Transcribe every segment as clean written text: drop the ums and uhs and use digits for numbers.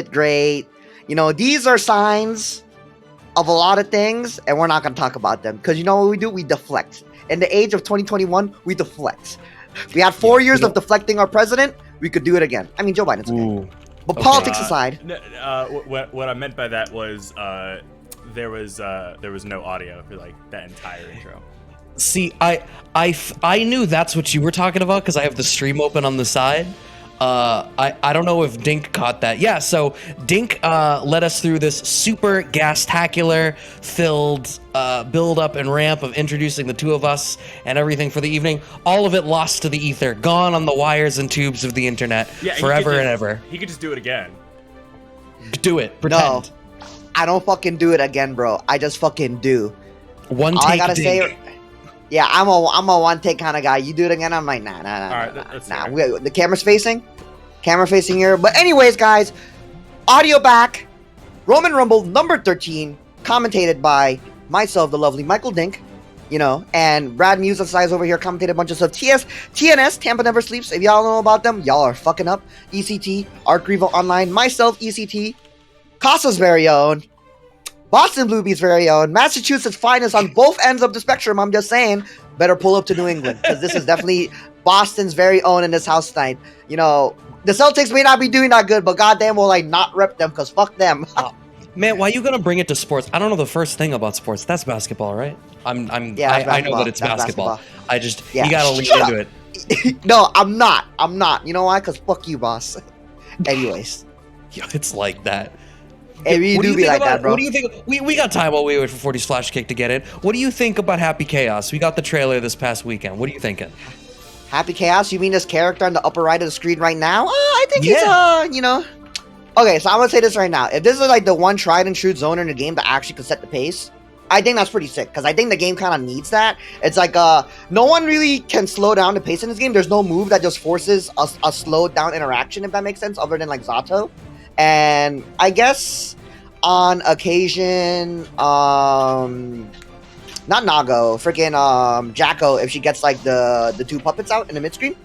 it great. You know, these are signs of a lot of things, and we're not going to talk about them because you know what we do? We deflect. In the age of 2021, we deflect. We had 4 years of deflecting our president. We could do it again. I mean, Joe Biden's okay. But politics aside, what I meant by that was there was no audio for like that entire intro. See, I knew that's what you were talking about because I have the stream open on the side. I don't know if Dink caught that. Yeah, so Dink led us through this super gas-tacular filled build up and ramp of introducing the two of us and everything for the evening. All of it lost to the ether, gone on the wires and tubes of the internet forever and ever. He could just do it again. Do it. Pretend. No, I don't fucking do it again, bro. I just fucking do. One take. All I gotta Dink. say. Yeah, I'm a one take kind of guy. You do it again, I'm like, nah. All right, nah. The camera's facing here. But anyways, guys, audio back. Roman Rumble number 13, commentated by myself, the lovely Michael Dink, you know, and Brad Muse size over here commentated a bunch of stuff. TNS, Tampa Never Sleeps. If y'all know about them, y'all are fucking up. ECT, Art Grivo Online, myself, ECT, Casa's very own, Boston Blue Bees' very own, Massachusetts finest on both ends of the spectrum. I'm just saying, better pull up to New England because this is definitely Boston's very own in this house tonight. You know, the Celtics may not be doing that good, but goddamn, we'll like not rep them because fuck them. Man, why are you gonna bring it to sports? I don't know the first thing about sports. That's basketball, right? I know that it's basketball. I just you gotta lean into it. No, I'm not. You know why? Because fuck you, boss. Anyways, it's like that. If you do be like that, bro. What do you think? We got time while we wait for 40's Flashkick to get in. What do you think about Happy Chaos? We got the trailer this past weekend. What are you thinking? Happy Chaos? You mean this character on the upper right of the screen right now? I think he's, you know. Okay, so I'm gonna say this right now. If this is like the one tried and true zoner in the game that actually could set the pace, I think that's pretty sick because I think the game kind of needs that. It's like no one really can slow down the pace in this game. There's no move that just forces a slowed down interaction, if that makes sense, other than like Zato. And I guess on occasion, not Nago, freaking Jacko, if she gets like the two puppets out in the mid screen.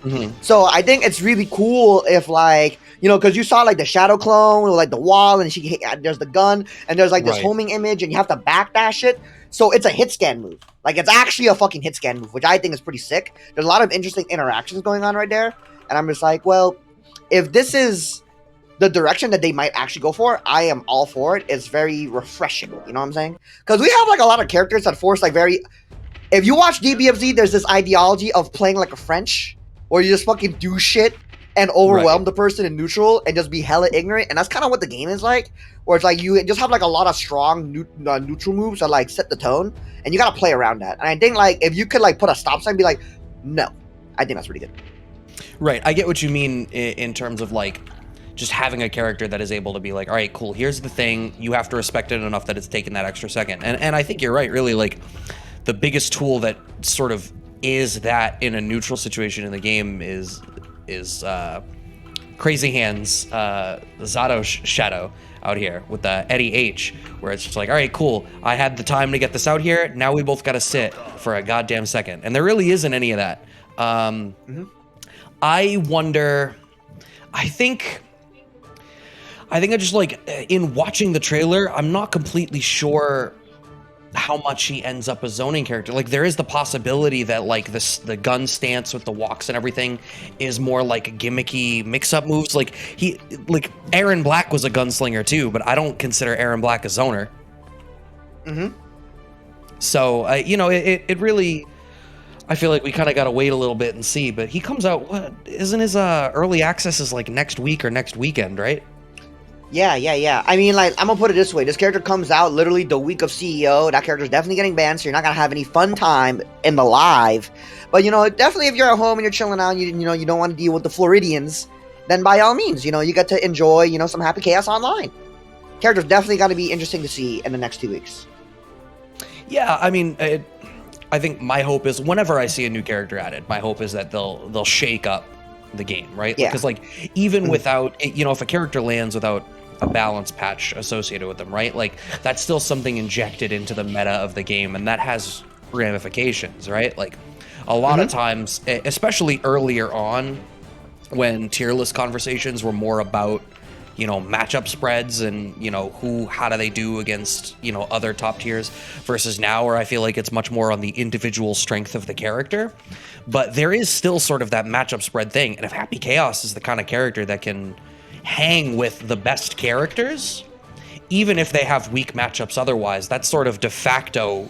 So I think it's really cool if like, you know, because you saw like the shadow clone with like the wall and there's the gun and there's like this homing image and you have to backdash it. So it's a hit scan move. Like it's actually a fucking hit scan move, which I think is pretty sick. There's a lot of interesting interactions going on right there. And I'm just like, well, if this is the direction that they might actually go for, I am all for it. It's very refreshing, you know what I'm saying? Because we have like a lot of characters that force like very... If you watch DBFZ, there's this ideology of playing like a French, where you just fucking do shit and overwhelm the person in neutral and just be hella ignorant. And that's kind of what the game is like, where it's like you just have like a lot of strong neutral moves that like set the tone, and you gotta play around that. And I think like if you could like put a stop sign and be like, no, I think that's pretty good. Right, I get what you mean in terms of like just having a character that is able to be like, all right, cool, here's the thing, you have to respect it enough that it's taken that extra second. And I think you're right, really, like, the biggest tool that sort of is that in a neutral situation in the game is Crazy Hands, Zato Shadow out here with the Eddie H, where it's just like, all right, cool, I had the time to get this out here, now we both gotta sit for a goddamn second. And there really isn't any of that. I wonder, I think I just like, in watching the trailer, I'm not completely sure how much he ends up a zoning character. Like, there is the possibility that like the gun stance with the walks and everything is more like gimmicky mix-up moves. Like Aaron Black was a gunslinger too, but I don't consider Aaron Black a zoner. So you know, it really, I feel like we kind of got to wait a little bit and see. But he comes out, what isn't his early access is like next week or next weekend, right? Yeah. I mean, like, I'm gonna put it this way. This character comes out literally the week of CEO. That character's definitely getting banned, so you're not gonna have any fun time in the live. But, you know, definitely if you're at home and you're chilling out, you know, you don't want to deal with the Floridians, then by all means, you know, you get to enjoy, you know, some Happy Chaos online. Character's definitely gotta be interesting to see in the next 2 weeks. Yeah, I mean, I think my hope is whenever I see a new character added, my hope is that they'll shake up the game, right? Yeah. Because like even without, you know, if a character lands without a balance patch associated with them, right? Like that's still something injected into the meta of the game, and that has ramifications, right? Like a lot of times, especially earlier on when tier list conversations were more about you know, matchup spreads and, you know, how do they do against, you know, other top tiers versus now where I feel like it's much more on the individual strength of the character. But there is still sort of that matchup spread thing. And if Happy Chaos is the kind of character that can hang with the best characters, even if they have weak matchups otherwise, that sort of de facto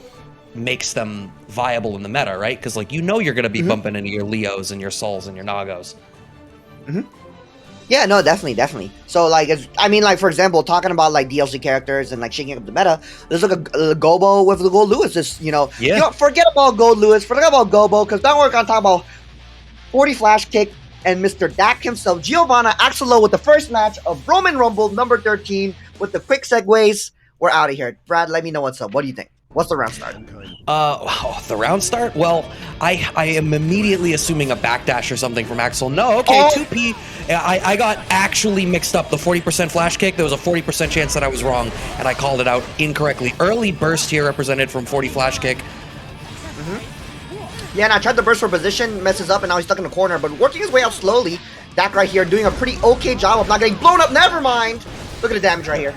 makes them viable in the meta, right? Because, like, you know you're going to be bumping into your Leos and your Sols and your Nagos. Yeah, no, definitely. So, like, I mean, like, for example, talking about, like, DLC characters and, like, shaking up the meta, there's, like, a Gobo with the Goldlewis. This, you know, forget about Goldlewis, forget about Gobo, because now we're going to talk about 40 Flashkick and Mr. DaC himself, Giovanna, Axelo with the first match of Roman Rumble number 13 with the quick segues. We're out of here. Brad, let me know what's up. What do you think? What's the round start? The round start? Well, I am immediately assuming a backdash or something from Axel. No, okay, 2P. I got actually mixed up. The 40% flash kick, there was a 40% chance that I was wrong, and I called it out incorrectly. Early burst here represented from 40 flash kick. Yeah, and I tried to burst for position, messes up, and now he's stuck in the corner, but working his way out slowly. DaC right here doing a pretty okay job of not getting blown up. Never mind. Look at the damage right here.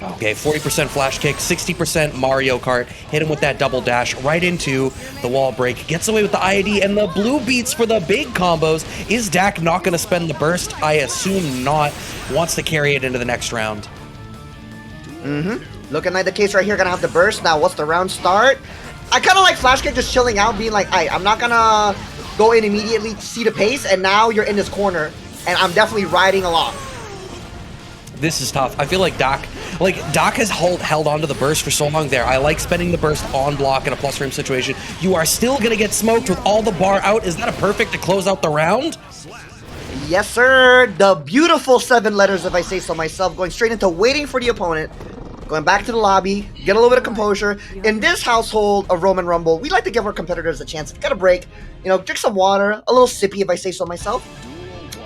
Okay, 40% flash kick, 60% Mario Kart. Hit him with that double dash right into the wall break. Gets away with the IAD and the blue beats for the big combos. Is DaC not going to spend the burst? I assume not. Wants to carry it into the next round. Looking like the case right here. Gonna have the burst. Now, what's the round start? I kind of like Flashkick just chilling out, being like, "Hey, I'm not gonna go in immediately to see the pace." And now you're in this corner, and I'm definitely riding along. This is tough. I feel like DaC has held on to the burst for so long there. I like spending the burst on block in a plus frame situation. You are still going to get smoked with all the bar out. Is that a perfect to close out the round? Yes, sir. The beautiful 7 letters, if I say so myself, going straight into waiting for the opponent. Going back to the lobby, get a little bit of composure. In this household of Roman Rumble, we like to give our competitors a chance to get a break. You know, drink some water, a little sippy, if I say so myself.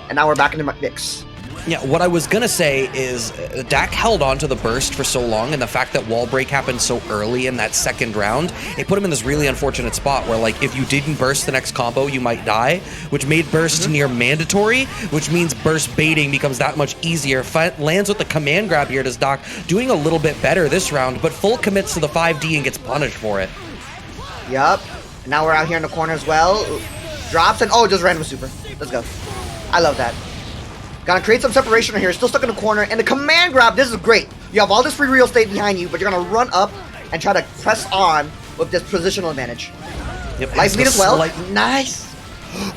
And now we're back in the mix. Yeah, what I was going to say is DaC held on to the burst for so long, and the fact that wall break happened so early in that second round, it put him in this really unfortunate spot where, like, if you didn't burst the next combo, you might die, which made burst near mandatory, which means burst baiting becomes that much easier. Lands with the command grab here, does DaC, doing a little bit better this round, but full commits to the 5D and gets punished for it. Yup. Now we're out here in the corner as well. Drops and, just random super. Let's go. I love that. Gonna create some separation right here, still stuck in the corner, and the command grab, this is great. You have all this free real estate behind you, but you're gonna run up and try to press on with this positional advantage. Yep, Life lead as well. Nice.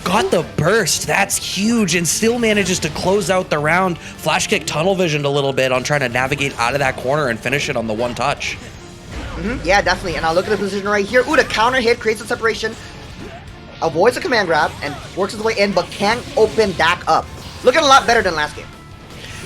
Got the burst, that's huge, and still manages to close out the round. Flashkick tunnel visioned a little bit on trying to navigate out of that corner and finish it on the one touch. Yeah, definitely, and I'll look at the position right here. Ooh, the counter hit creates a separation. Avoids a command grab and works his way in, but can't open DaC up. Looking a lot better than last game.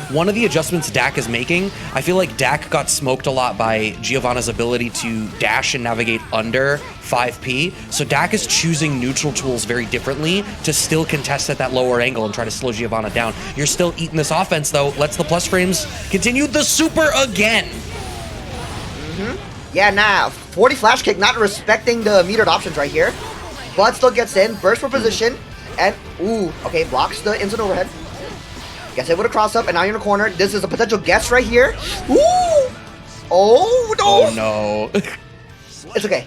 One of the adjustments DaC is making, I feel like DaC got smoked a lot by Giovanna's ability to dash and navigate under 5P. So DaC is choosing neutral tools very differently to still contest at that lower angle and try to slow Giovanna down. You're still eating this offense, though. Lets the plus frames continue the super again. Yeah, now 40 flash kick, not respecting the metered options right here. But still gets in, burst for position, and okay, blocks the instant overhead. Gets it with a cross up, and now you're in the corner. This is a potential guess right here. Ooh! Oh no! Oh no! It's okay.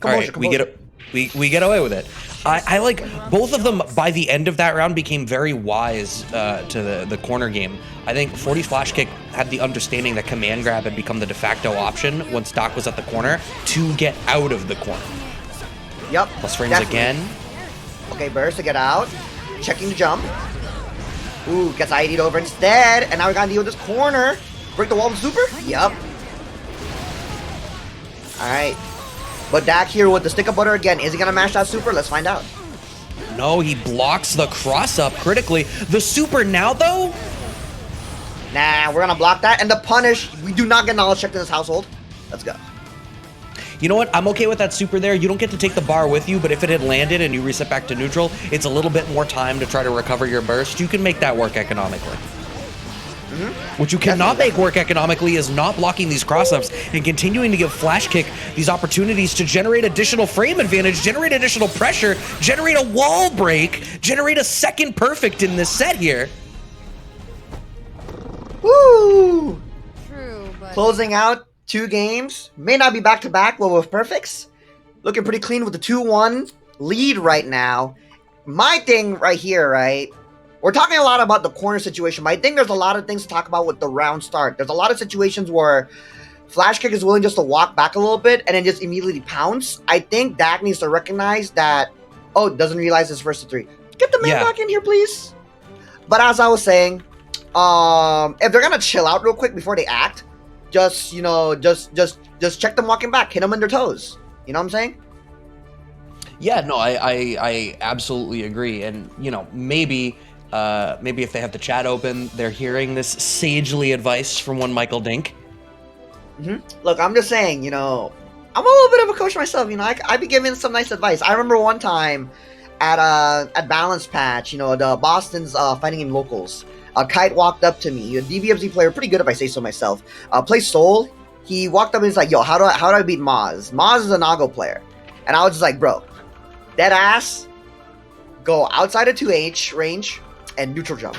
All right, we get away with it. I like both of them. By the end of that round, became very wise to the corner game. I think 40's flash kick had the understanding that command grab had become the de facto option once DaC was at the corner to get out of the corner. Yep. Plus frames again. Okay, burst to get out. Checking the jump. Ooh, gets ID'd over instead. And now we gotta deal with this corner. Break the wall with super? Yep. Alright. But DaC here with the stick of butter again. Is he gonna mash that super? Let's find out. No, he blocks the cross up critically. The super now, though? Nah, we're gonna block that. And the punish, we do not get knowledge checked in this household. Let's go. You know what? I'm okay with that super there. You don't get to take the bar with you, but if it had landed and you reset back to neutral, it's a little bit more time to try to recover your burst. You can make that work economically. What you cannot make work economically is not blocking these cross-ups and continuing to give Flashkick these opportunities to generate additional frame advantage, generate additional pressure, generate a wall break, generate a second perfect in this set here. Closing out 2 games. May not be back-to-back, but with perfects. Looking pretty clean with the 2-1 lead right now. My thing right here, right? We're talking a lot about the corner situation, but I think there's a lot of things to talk about with the round start. There's a lot of situations where Flashkick is willing just to walk back a little bit and then just immediately pounce. I think DAC needs to recognize that, oh, doesn't realize it's first to 3. Get the man back in here, please. But as I was saying, if they're gonna chill out real quick before they act, just, you know, just check them walking back, hit them in their toes. You know what I'm saying? Yeah, no, I absolutely agree. And, you know, maybe if they have the chat open, they're hearing this sagely advice from one Michael Dink. Look, I'm just saying, you know, I'm a little bit of a coach myself. You know, I be giving some nice advice. I remember one time at Balance Patch, you know, the Boston's fighting in locals. Kite walked up to me, a DBFZ player, pretty good if I say so myself. Plays Soul. He walked up and he's like, "Yo, how do I beat Maz? Maz is a Nago player," and I was just like, "Bro, dead ass, go outside of 2H range and neutral jump."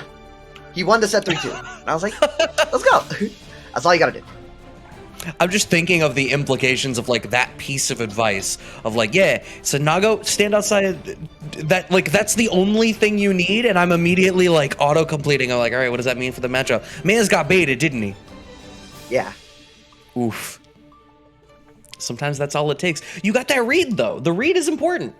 He won the set 3-2, and I was like, "Let's go." That's all you gotta do. I'm just thinking of the implications of like that piece of advice of like, yeah, so Nago, stand outside. That like that's the only thing you need, and I'm immediately like auto completing. I'm like, all right, what does that mean for the matchup? Man's got baited, didn't he? Yeah. Oof. Sometimes that's all it takes. You got that read though. The read is important.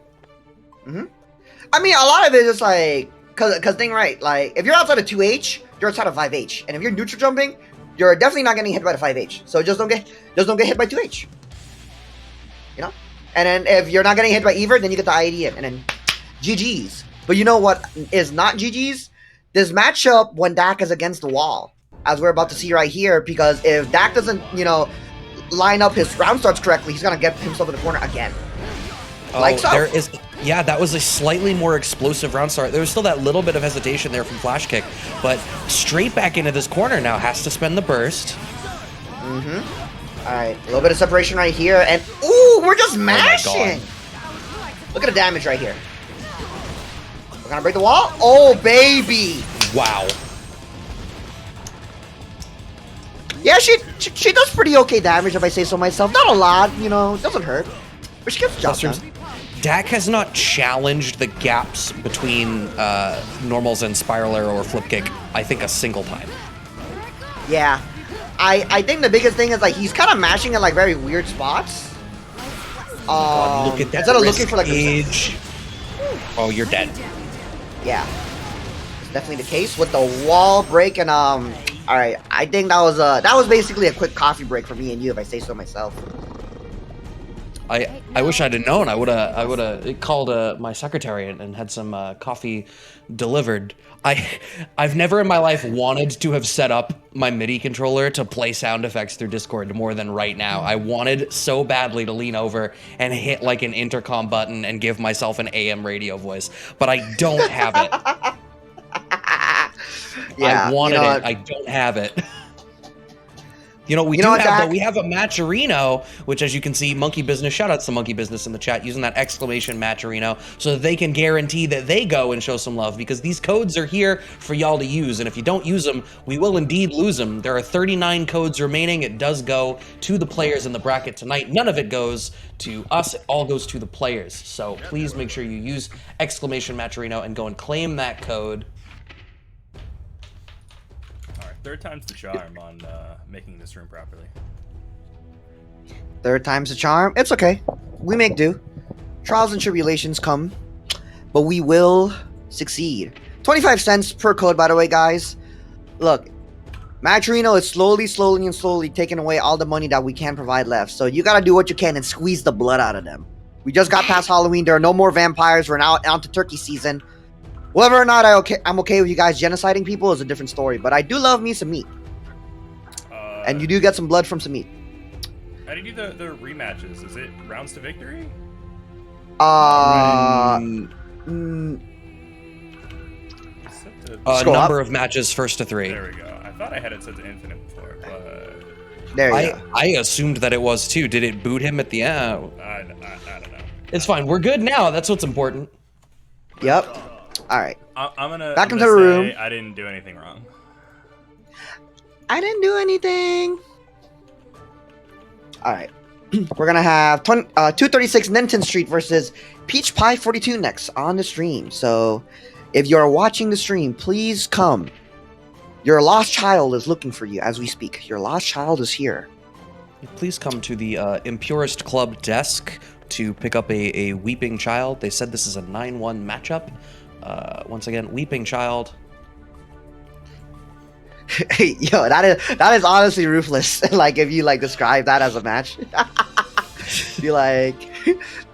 I mean, a lot of it is like, cause thing right, like if you're outside of 2H, you're outside of 5H, and if you're neutral jumping, you're definitely not getting hit by the 5H. So just don't get hit by 2H. You know? And then if you're not getting hit by either, then you get the IED in, and then GG's. But you know what is not GG's? This matchup when DAC is against the wall, as we're about to see right here, because if DAC doesn't, you know, line up his round starts correctly, he's gonna get himself in the corner again. Like so. There is, yeah, that was a slightly more explosive round start. There was still that little bit of hesitation there from Flashkick, but straight back into this corner now, has to spend the burst. Alright, a little bit of separation right here, and ooh, we're just mashing! Look at the damage right here. We're gonna break the wall? Oh, baby! Wow. Yeah, she does pretty okay damage if I say so myself. Not a lot, you know, it doesn't hurt. But she gets the job done. DAC has not challenged the gaps between normals and spiral arrow or flip kick, I think, a single time. Yeah. I think the biggest thing is like he's kind of mashing in like very weird spots. God, look at that instead of looking for like age. Oh, you're dead. Yeah. It's definitely the case with the wall break and alright, I think that was basically a quick coffee break for me and you if I say so myself. I wish I'd have known. I would have called my secretary and had some coffee delivered. I've never in my life wanted to have set up my MIDI controller to play sound effects through Discord more than right now. I wanted so badly to lean over and hit like an intercom button and give myself an AM radio voice, but I don't have it. Yeah, I wanted it. I don't have it. You know, we have a Matcherino, which as you can see, Monkey Business, shout outs to Monkey Business in the chat, using that exclamation Matcherino so that they can guarantee that they go and show some love, because these codes are here for y'all to use, and if you don't use them, we will indeed lose them. There are 39 codes remaining. It does go to the players in the bracket tonight. None of it goes to us. It all goes to the players. So please make sure you use exclamation Matcherino and go and claim that code. Third time's the charm on making this room properly. Third time's the charm. It's okay. We make do. Trials and tribulations come, but we will succeed. 25 cents per code, by the way, guys. Look, Matcherino is slowly taking away all the money that we can provide left. So you gotta do what you can and squeeze the blood out of them. We just got past Halloween. There are no more vampires. We're now on to turkey season. Whether or not I'm okay with you guys genociding people is a different story, but I do love me some meat. And you do get some blood from some meat. How do you do the rematches? Is it rounds to victory? Number of matches first to 3. There we go. I thought I had it set to infinite before, but... There you go. I assumed that it was too. Did it boot him at the end? I don't know. It's fine. We're good now. That's what's important. Yep. All right. I'm gonna back into the room. I didn't do anything wrong. I didn't do anything. All right. We're gonna have 236 Ninten Street versus PeachPie 42 next on the stream. So, if you're watching the stream, please come. Your lost child is looking for you as we speak. Your lost child is here. Please come to the Impurist Club desk to pick up a Weeping Child. They said this is a 9-1 matchup. Once again, Weeping Child. Yo, that is honestly ruthless. Like, if you like describe that as a match, be like,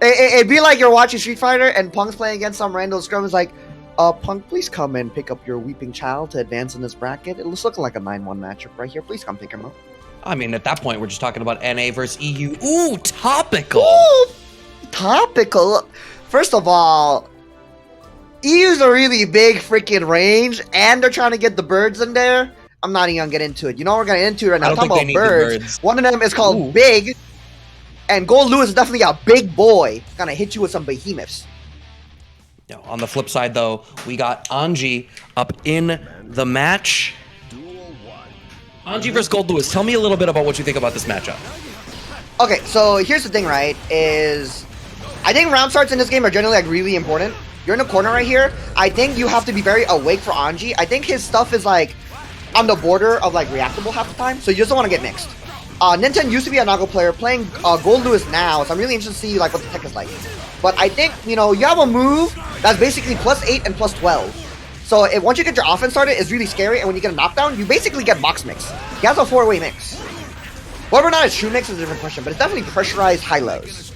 it'd be like you're watching Street Fighter and Punk's playing against some random scrum. Is like, Punk, please come and pick up your Weeping Child to advance in this bracket. It's looking like a 9-1 matchup right here. Please come pick him up. I mean, at that point, we're just talking about NA versus EU. Ooh, topical. Ooh, topical. First of all, EU's a really big freaking range, and they're trying to get the birds in there. I'm not even gonna get into it. You know what we're gonna get into right now? Talking about birds. One of them is called Big, and Goldlewis is definitely a big boy. Gonna hit you with some behemoths. No, on the flip side, though, we got Anji up in the match. Anji versus Goldlewis. Tell me a little bit about what you think about this matchup. Okay, so here's the thing, right? I think round starts in this game are generally like really important. You're in the corner right here. I think you have to be very awake for Anji. I think his stuff is like on the border of like reactable half the time, so you just don't want to get mixed. Ninten used to be a Nago player, playing Goldlewis now, so I'm really interested to see like what the tech is like. But I think, you know, you have a move that's basically +8 and +12. So once you get your offense started, it's really scary, and when you get a knockdown, you basically get box mix. He has a 4-way mix. Whether or not it's true mix is a different question, but it's definitely pressurized high-lows.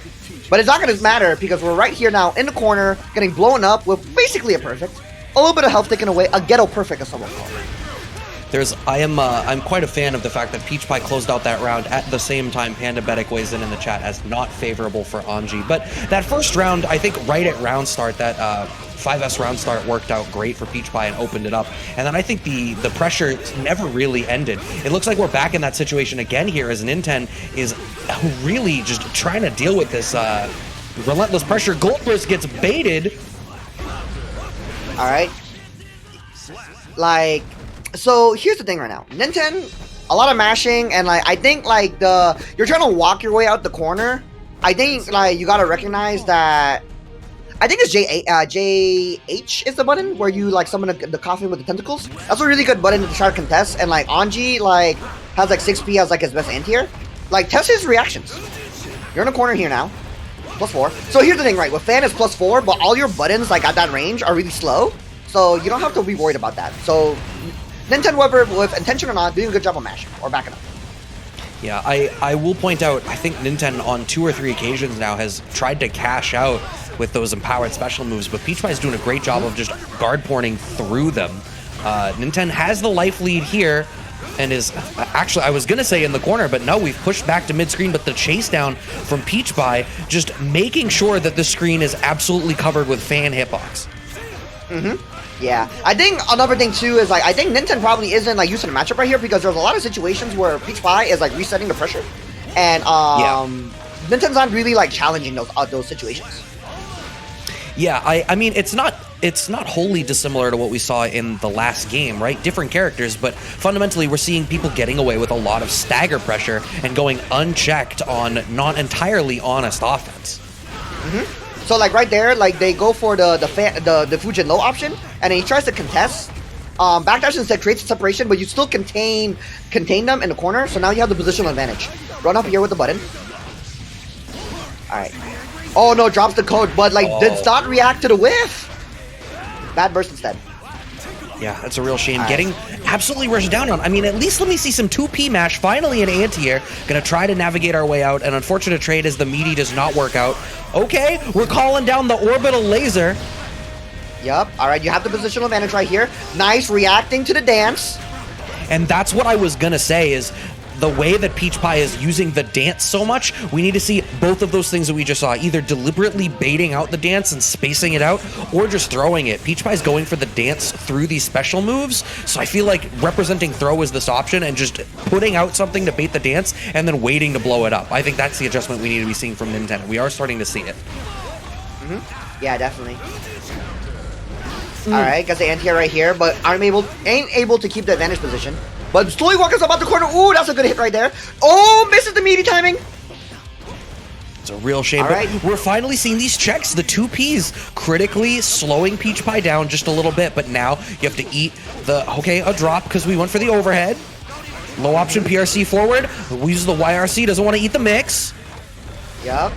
But it's not going to matter because we're right here now in the corner, getting blown up with basically a perfect. A little bit of health taken away, a ghetto perfect as someone calls it. I'm quite a fan of the fact that PeachPie closed out that round at the same time Panda Betic weighs in the chat as not favorable for Anji. But that first round, I think right at round start, that 5S round start worked out great for PeachPie and opened it up. And then I think the pressure never really ended. It looks like we're back in that situation again here as Ninten is really just trying to deal with this relentless pressure. Goldlewis gets baited. All right. Like, so here's the thing right now. Ninten, a lot of mashing, and like I think like you're trying to walk your way out the corner. I think like you gotta recognize that. I think it's JH is the button where you like summon the coffin with the tentacles. That's a really good button to try to contest. And like Anji like has like 6P as like his best anti-air. Like test his reactions. You're in a corner here now. +4. So here's the thing, right? With fan is +4, but all your buttons like at that range are really slow. So you don't have to be worried about that. So Ninten, whether with intention or not, doing a good job of mashing or backing up. Yeah, I will point out, I think Ninten on 2 or 3 occasions now has tried to cash out with those empowered special moves, but PeachPie is doing a great job of just guard porting through them. Ninten has the life lead here and is actually, I was gonna say in the corner, but no, we've pushed back to mid-screen, but the chase down from PeachPie just making sure that the screen is absolutely covered with fan hitbox. Yeah, I think another thing too is like I think Ninten probably isn't like used to the matchup right here because there's a lot of situations where PeachPie is like resetting the pressure, and Ninten's not really like challenging those situations. Yeah, I mean it's not wholly dissimilar to what we saw in the last game, right? Different characters, but fundamentally we're seeing people getting away with a lot of stagger pressure and going unchecked on not entirely honest offense. So like right there, like they go for the Fujin low option, and then he tries to contest. Backdash instead creates a separation, but you still contain them in the corner. So now you have the positional advantage. Run up here with the button. All right. Oh no, drops the code, but like did not react to the whiff. Bad burst instead. Yeah, that's a real shame. Getting absolutely rushed down on. I mean, at least let me see some 2P mash. Finally an anti-air. Gonna try to navigate our way out. An unfortunate trade as the meaty does not work out. Okay, we're calling down the orbital laser. Yup. All right, you have the positional advantage right here. Nice reacting to the dance. And that's what I was gonna say is the way that PeachPie is using the dance so much, we need to see both of those things that we just saw, either deliberately baiting out the dance and spacing it out, or just throwing it. PeachPie's going for the dance through these special moves, so I feel like representing throw is this option and just putting out something to bait the dance and then waiting to blow it up. I think that's the adjustment we need to be seeing from Ninten. We are starting to see it. Yeah, definitely. All right, got the anti-air right here, but ain't able to keep the advantage position. But slowly walks about the corner. Ooh, that's a good hit right there. Oh, misses the meaty timing. It's a real shame. All But right. we're finally seeing these checks. The 2Ps critically slowing PeachPie down just a little bit. But now you have to eat a drop because we went for the overhead. Low option PRC forward. We use the YRC. Doesn't want to eat the mix. Yup.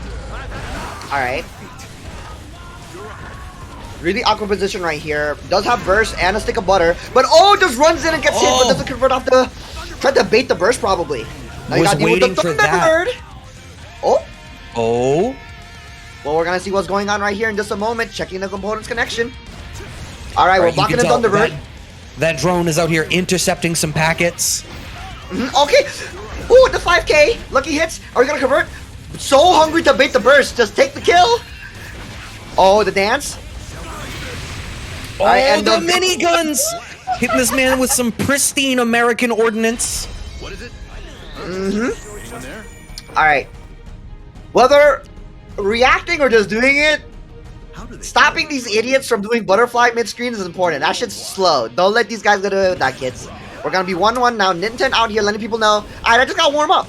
All right. Really awkward position right here. Does have burst and a stick of butter, but just runs in and gets hit, but doesn't convert off the. Tried to bait the burst probably. Now you Was gotta deal with waiting the for that. Thunderbird. Oh. Oh. Well, we're gonna see what's going on right here in just a moment. Checking the components connection. All right, we're Alright, you blocking can the tell Thunderbird. that drone is out here intercepting some packets. Okay. Ooh, the 5K. Lucky hits. Are we gonna convert? So hungry to bait the burst. Just take the kill. Oh, the dance. Oh, and the miniguns! Hitting this man with some pristine American ordnance. What is it? Mm-hmm. Anyone there? All right. Whether reacting or just doing it, How do they stopping these idiots from doing butterfly mid-screen is important. That shit's slow. Don't let these guys get away with that, kids. We're gonna be 1-1 now. Ninten out here letting people know. Alright, I just gotta warm up.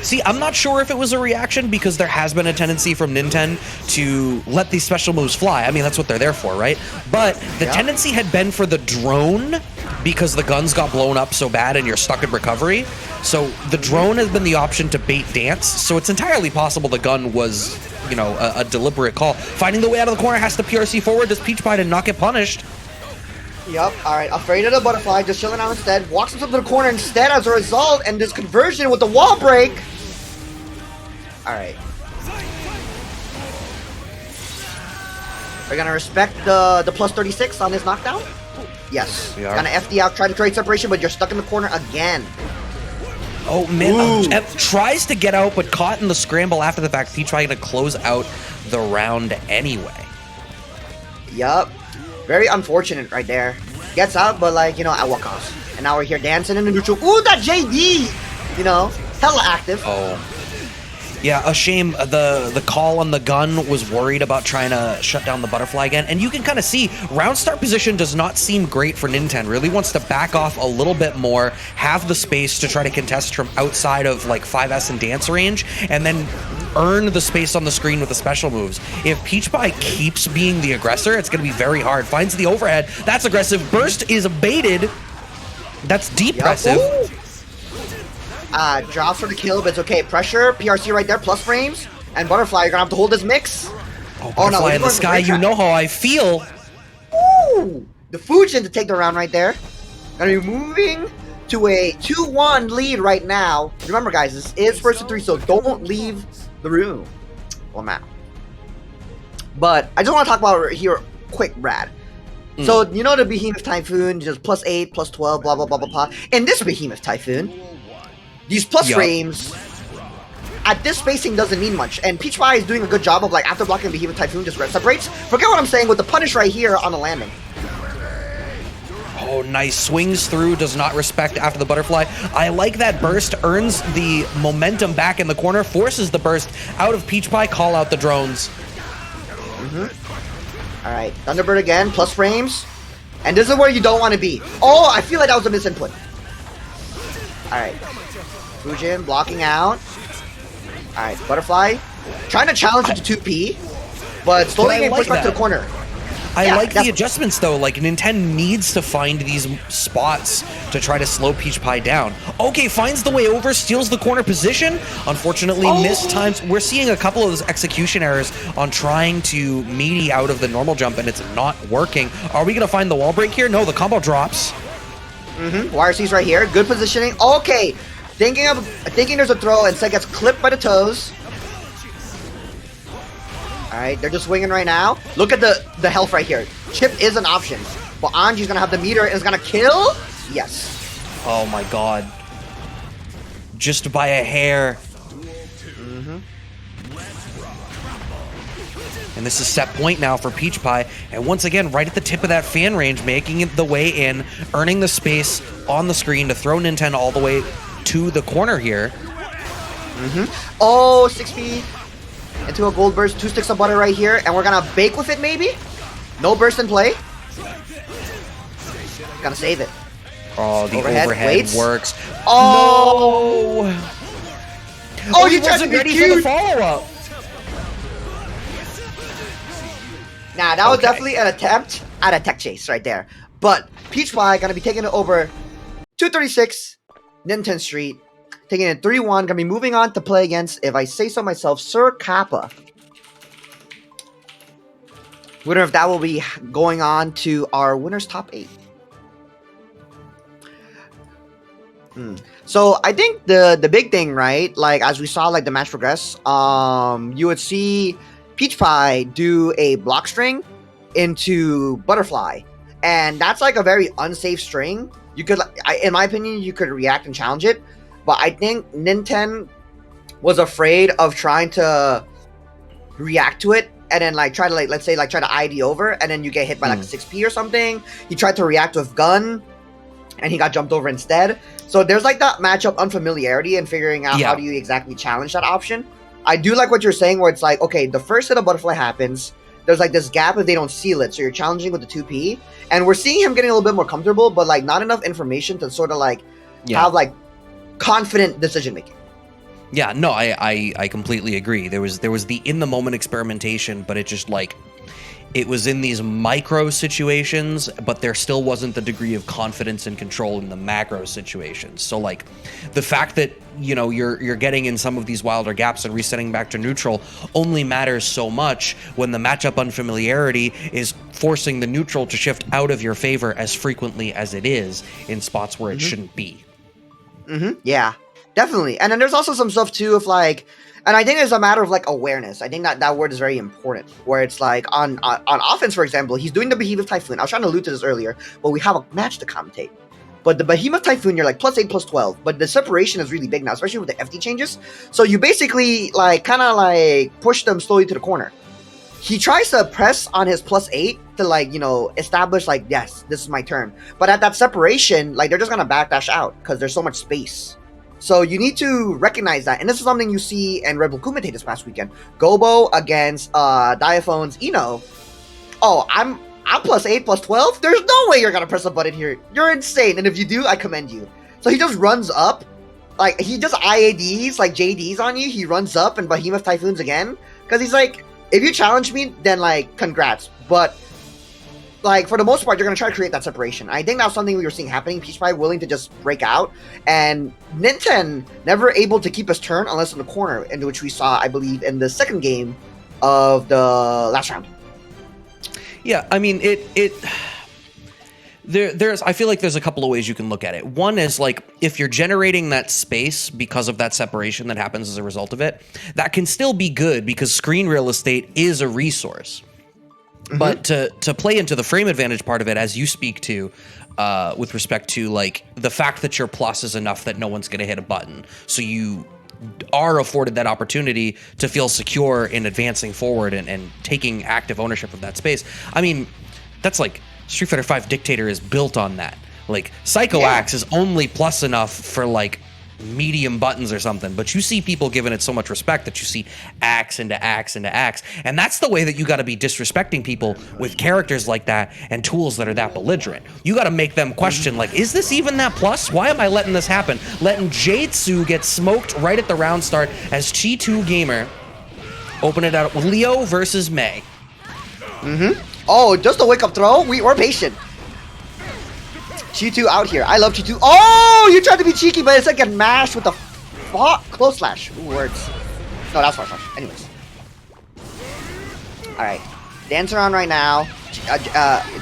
See, I'm not sure if it was a reaction because there has been a tendency from Ninten to let these special moves fly. I mean, that's what they're there for, right? But the tendency had been for the drone because the guns got blown up so bad and you're stuck in recovery. So the drone has been the option to bait dance. So it's entirely possible the gun was, you know, a deliberate call. Finding the way out of the corner, has to PRC forward. Does PeachPie to not get punished? Yep, alright. Afraid of the butterfly, just chilling out instead. Walks into the corner instead as a result, and this conversion with the wall break. Alright. We're gonna respect the plus 36 on this knockdown? Yes. We are. Gonna FD out, try to trade separation, but you're stuck in the corner again. Oh, man. Ooh. Tries to get out, but caught in the scramble after the fact. PeachPie gonna close out the round anyway. Yup. Very unfortunate right there. Gets out, but like, you know, at what cost? And now we're here dancing in the neutral. Ooh, that JD! You know, hella active. Oh. Yeah, a shame. The call on the gun was worried about trying to shut down the butterfly again. And you can kind of see, round start position does not seem great for Ninten. Really wants to back off a little bit more, have the space to try to contest from outside of like 5S and dance range, and then earn the space on the screen with the special moves. If PeachPie keeps being the aggressor, it's going to be very hard. Finds the overhead. That's aggressive. Burst is baited. That's depressive. Yep. Drops for the kill, but it's okay. Pressure, PRC right there, plus frames. And Butterfly, you're gonna have to hold this mix. Oh, Butterfly in the sky, you know how I feel. Ooh! The Fujin to take the round right there. Gonna be moving to a 2-1 lead right now. Remember, guys, this is first to 3, so don't leave the room. Well, man. But I just want to talk about it here quick, Brad. So, you know the Behemoth Typhoon, just plus 8, plus 12, blah, blah, blah, blah, blah. In this Behemoth Typhoon, these plus frames at this spacing doesn't mean much. And PeachPie is doing a good job of, like, after blocking Behemoth Typhoon, just separates. Forget what I'm saying with the punish right here on the landing. Oh, nice. Swings through, does not respect after the butterfly. I like that burst, earns the momentum back in the corner, forces the burst out of PeachPie, call out the drones. Alright, Thunderbird again, plus frames. And this is where you don't want to be. Oh, I feel like that was a misinput. Alright. Fujin blocking out. Alright, Butterfly. Trying to challenge it to 2P. But slowly getting pushed back to the corner. I like the adjustments though, like Nintendo needs to find these spots to try to slow PeachPie down. Okay, finds the way over, steals the corner position. Unfortunately, missed times. We're seeing a couple of those execution errors on trying to meaty out of the normal jump and it's not working. Are we gonna find the wall break here? No, the combo drops. YRC's right here, good positioning. Okay, thinking there's a throw, instead gets clipped by the toes. Alright, they're just swinging right now. Look at the health right here. Chip is an option. But Anji's gonna have the meter and is gonna kill? Yes. Oh my god. Just by a hair. And this is set point now for PeachPie. And once again, right at the tip of that fan range, making it the way in, earning the space on the screen to throw Nintendo all the way to the corner here. Oh, 6P into a gold burst, 2 sticks of butter right here, and we're gonna bake with it maybe? No burst in play. Gotta save it. Oh, the Overhead overhead waits. works. Oh! No! Oh, he you tried to wasn't be ready for the cute. follow-up. Nah, that was Okay. definitely an attempt at a tech chase right there. But PeachPie gonna be taking it over 236 Nintendo Street, taking it 3-1. Gonna be moving on to play against, if I say so myself, Sir Kappa. Winner of that will be going on to our winner's top 8. So I think the big thing, right? Like as we saw, like the match progress, you would see PeachPie do a block string into butterfly, and that's like a very unsafe string. You could, in my opinion, you could react and challenge it, but I think Nintendo was afraid of trying to react to it and then like try to like let's say like try to ID over, and then you get hit by like a 6P or something. He tried to react with gun, and he got jumped over instead. So there's like that matchup unfamiliarity and figuring out how do you exactly challenge that option. I do like what you're saying where it's like, okay, the first hit of butterfly happens. There's like this gap if they don't seal it. So you're challenging with the 2P. And we're seeing him getting a little bit more comfortable, but like not enough information to sort of like have like confident decision making. Yeah, no, I completely agree. There was the in the moment experimentation, but it just like it was in these micro situations, but there still wasn't the degree of confidence and control in the macro situations. So like the fact that, you know, you're getting in some of these wilder gaps and resetting back to neutral only matters so much when the matchup unfamiliarity is forcing the neutral to shift out of your favor as frequently as it is in spots where it shouldn't be. Yeah, definitely. And then there's also some stuff too of like, and I think it's a matter of like awareness. I think that word is very important. Where it's like on offense, for example, he's doing the Behemoth Typhoon. I was trying to allude to this earlier, but we have a match to commentate. But the Behemoth Typhoon, you're like +8, +12. But the separation is really big now, especially with the FD changes. So you basically like kind of like push them slowly to the corner. He tries to press on his +8 to like, you know, establish like, yes, this is my turn. But at that separation, like they're just gonna backdash out because there's so much space. So you need to recognize that. And this is something you see in Red Bull Kumite this past weekend. Gobo against Diaphone's Ino. Oh, I'm +8, +12? There's no way you're gonna press a button here. You're insane. And if you do, I commend you. So he just runs up. Like, he does IADs, like JDs on you. He runs up and Behemoth Typhoons again. Because he's like, if you challenge me, then like, congrats. But like, for the most part, you're going to try to create that separation. I think that's something we were seeing happening. PeachPie willing to just break out. And Nintendo never able to keep his turn unless in the corner, in which we saw, I believe, in the second game of the last round. Yeah, I mean, there's I feel like there's a couple of ways you can look at it. One is like if you're generating that space because of that separation that happens as a result of it, that can still be good because screen real estate is a resource. But to play into the frame advantage part of it, as you speak to, with respect to like the fact that your plus is enough that no one's going to hit a button, so you are afforded that opportunity to feel secure in advancing forward and taking active ownership of that space. I mean, that's like Street Fighter V Dictator is built on that. Like Psycho Axe is only plus enough for like medium buttons or something, but you see people giving it so much respect that you see axe into axe into axe, and that's the way that you got to be disrespecting people with characters like that and tools that are that belligerent. You got to make them question, like, is this even that plus? Why am I letting this happen? Letting Jaytsu get smoked right at the round start as Chetoo Gamer open it out with Leo versus May. Oh, just a wake-up throw? We're patient. Chetoo out here. I love Chetoo. Oh, you tried to be cheeky, but it's like a mash with a close slash. Ooh, words. No, that's far slash. Anyways. Alright. Dance around right now.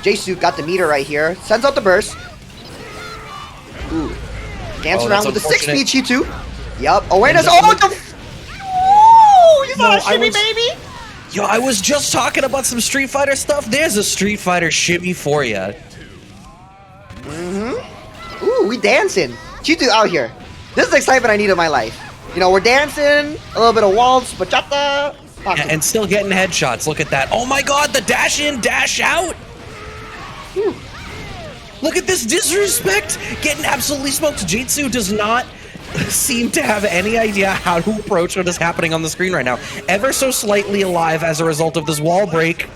Jaytsu got the meter right here. Sends out the burst. Ooh. Dance around with the 6-speed Chetoo. Yup. Awareness. Oh, what the... Ooh, you saw that shimmy, baby? Yo, I was just talking about some Street Fighter stuff. There's a Street Fighter shimmy for you. Ooh, we dancing. Chetoo out here. This is the excitement I need in my life. You know, we're dancing, a little bit of waltz, bachata. And still getting headshots. Look at that. Oh my god, the dash in, dash out. Whew. Look at this disrespect. Getting absolutely smoked. Jaytsu does not seem to have any idea how to approach what is happening on the screen right now. Ever so slightly alive as a result of this wall break.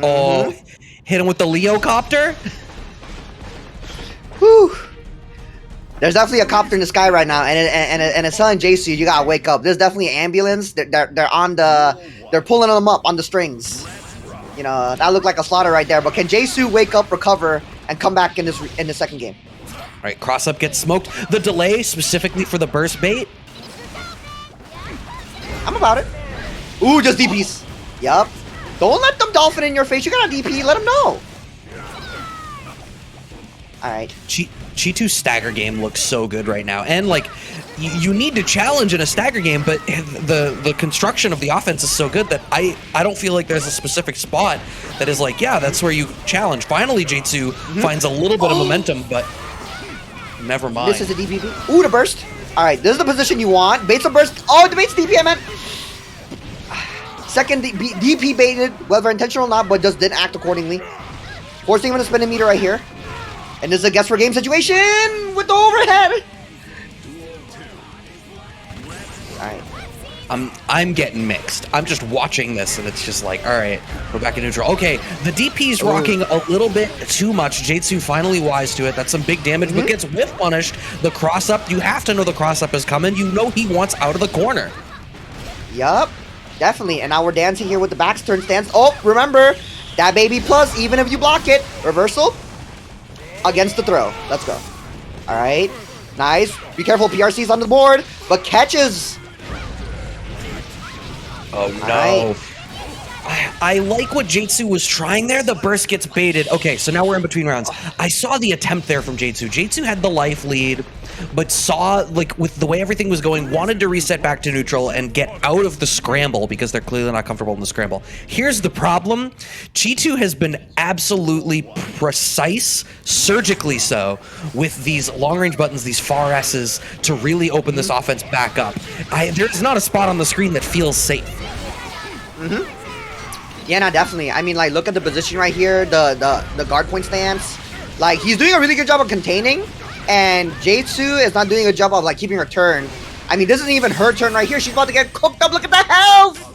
Oh, hit him with the Leo copter. Whew. There's definitely a copter in the sky right now, and it's telling Jaytsu, you gotta wake up. There's definitely an ambulance. They're on the, they're pulling them up on the strings. You know, that looked like a slaughter right there. But can Jaytsu wake up, recover, and come back in the second game? All right, cross up gets smoked. The delay specifically for the burst bait. I'm about it. Ooh, just DPs. Yup. Don't let them dolphin in your face. You got a DP. Let them know. All right. Chetoo's stagger game looks so good right now, and like you need to challenge in a stagger game, but the construction of the offense is so good that I don't feel like there's a specific spot that is like, yeah, that's where you challenge. Finally, Jaytsu finds a little bit of momentum, but never mind. This is a DP. Ooh, the burst. All right, this is the position you want. Baits a burst. Oh, the bait's DP, I meant. Second DP baited, whether intentional or not, but just didn't act accordingly. Forcing him to spin a meter right here. And this is a guess for game situation with the overhead. Alright. I'm getting mixed. I'm just watching this and it's just like, all right, we're back in neutral. Okay, the DP's rocking a little bit too much. Jaytsu finally wise to it. That's some big damage, but gets whiff punished. The cross up, you have to know the cross up is coming. You know he wants out of the corner. Yup, definitely. And now we're dancing here with the back turn stance. Oh, remember, that baby plus, even if you block it. Reversal. Against the throw. Let's go. All right. Nice. Be careful. PRC's on the board, but catches. Oh, no. I like what Jaytsu was trying there. The burst gets baited. Okay, so now we're in between rounds. I saw the attempt there from Jaytsu. Jaytsu had the life lead, but saw, like, with the way everything was going, wanted to reset back to neutral and get out of the scramble because they're clearly not comfortable in the scramble. Here's the problem. Chetoo has been absolutely precise, surgically so, with these long-range buttons, these far S's, to really open this offense back up. There's not a spot on the screen that feels safe. Yeah, no, definitely. I mean, like, look at the position right here, the guard point stance. Like, he's doing a really good job of containing, and Jaytsu is not doing a good job of, like, keeping her turn. I mean, this isn't even her turn right here. She's about to get cooked up. Look at the health!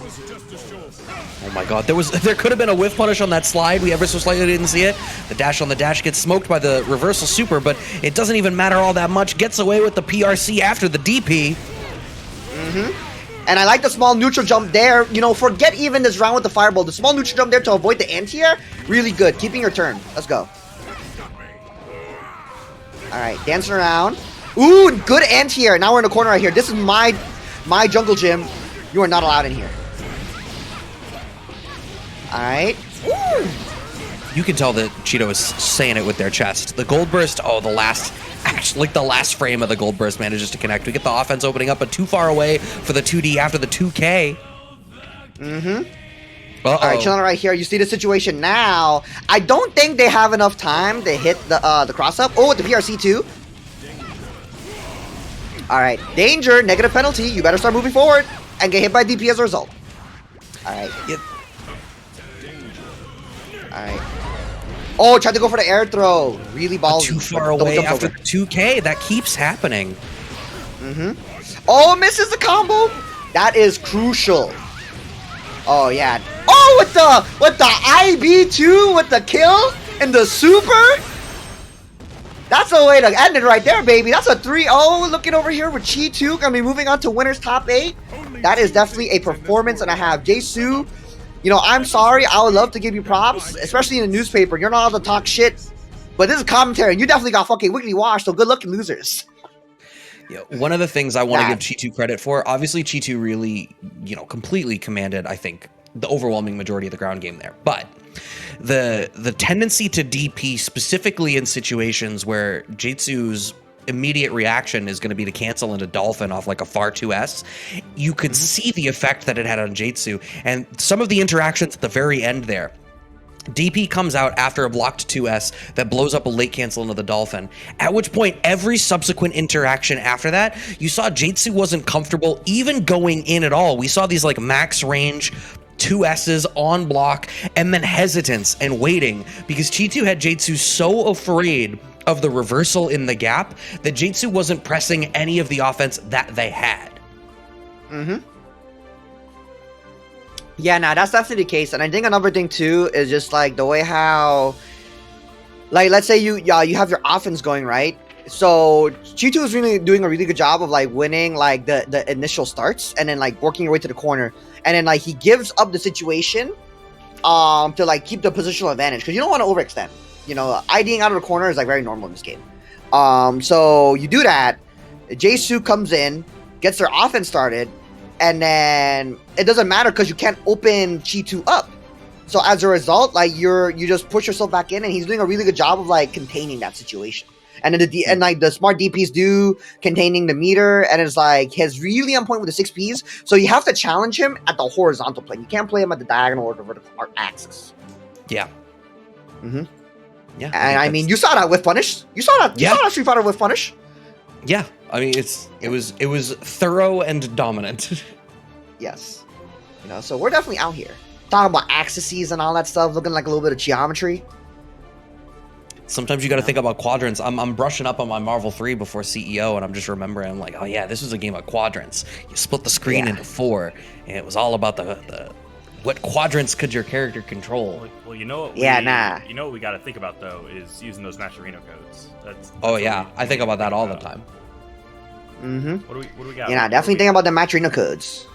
Oh my god, there could have been a whiff punish on that slide. We ever so slightly didn't see it. The dash on the dash gets smoked by the reversal super, but it doesn't even matter all that much. Gets away with the PRC after the DP. And I like the small neutral jump there. You know, forget even this round with the fireball. The small neutral jump there to avoid the anti-air, really good. Keeping your turn. Let's go. All right, dancing around. Ooh, good anti-air. Now we're in the corner right here. This is my jungle gym. You are not allowed in here. All right. Ooh. You can tell that Chetoo is saying it with their chest. The gold burst, oh, the last frame of the gold burst manages to connect. We get the offense opening up, but too far away for the 2D after the 2K. All right, chilling right here. You see the situation now. I don't think they have enough time to hit the cross up. Oh, with the PRC too. All right, danger, negative penalty. You better start moving forward and get hit by DP as a result. All right. All right. Oh, tried to go for the air throw. Really ballsy. Too far away after the 2K. That keeps happening. Oh, misses the combo. That is crucial. Oh, yeah. Oh, with the IB2 with the kill and the super. That's a way to end it right there, baby. That's a 3-0. Looking over here with Chetoo. Gonna be moving on to winners top 8. That is definitely a performance, and I have Jaytsu. You know, I'm sorry. I would love to give you props, especially in the newspaper. You're not allowed to talk shit, but this is commentary, and you definitely got fucking wiggly washed. So good luck, losers. Yeah, one of the things I want to give Chetoo credit for, obviously Chetoo really, completely commanded, I think, the overwhelming majority of the ground game there. But the tendency to DP, specifically in situations where Jaytsu's immediate reaction is going to be to cancel into Dolphin off like a far 2S, you could see the effect that it had on Jaytsu. And some of the interactions at the very end there, DP comes out after a blocked 2S that blows up a late cancel into the Dolphin, at which point every subsequent interaction after that, you saw Jaytsu wasn't comfortable even going in at all. We saw these like max range 2S's on block and then hesitance and waiting because Chetoo had Jaytsu so afraid of the reversal in the gap that Jaytsu wasn't pressing any of the offense that they had. Yeah, nah, that's definitely the case. And I think another thing too is just like the way how, like, let's say you have your offense going right, So Chetoo is really doing a really good job of like winning like the initial starts and then like working your way to the corner, and then like he gives up the situation to like keep the positional advantage because you don't want to overextend. You know, IDing out of the corner is like very normal in this game. So you do that. Jaytsu comes in, gets their offense started, and then it doesn't matter because you can't open Chetoo up. So as a result, like you just push yourself back in, and he's doing a really good job of like containing that situation. And then like the smart DPs do containing the meter, and it's like he's really on point with the 6Ps. So you have to challenge him at the horizontal plane. You can't play him at the diagonal or the vertical axis. Yeah. Mm-hmm. Yeah. And I mean, you saw that with punish. You saw that. You saw that Street Fighter with punish. Yeah. I mean, it was thorough and dominant. Yes. You know, so we're definitely out here talking about axes and all that stuff, looking like a little bit of geometry. Sometimes you got to think about quadrants. I'm brushing up on my Marvel 3 before CEO, and I'm just remembering, I'm like, oh yeah, this was a game of quadrants. You split the screen into 4, and it was all about the what quadrants could your character control. Well, you know what? You know what we got to think about though is using those Masterino codes. That's oh yeah, I think about that all the time. Mm-hmm. What do we got? Yeah, definitely think about the Matrino codes.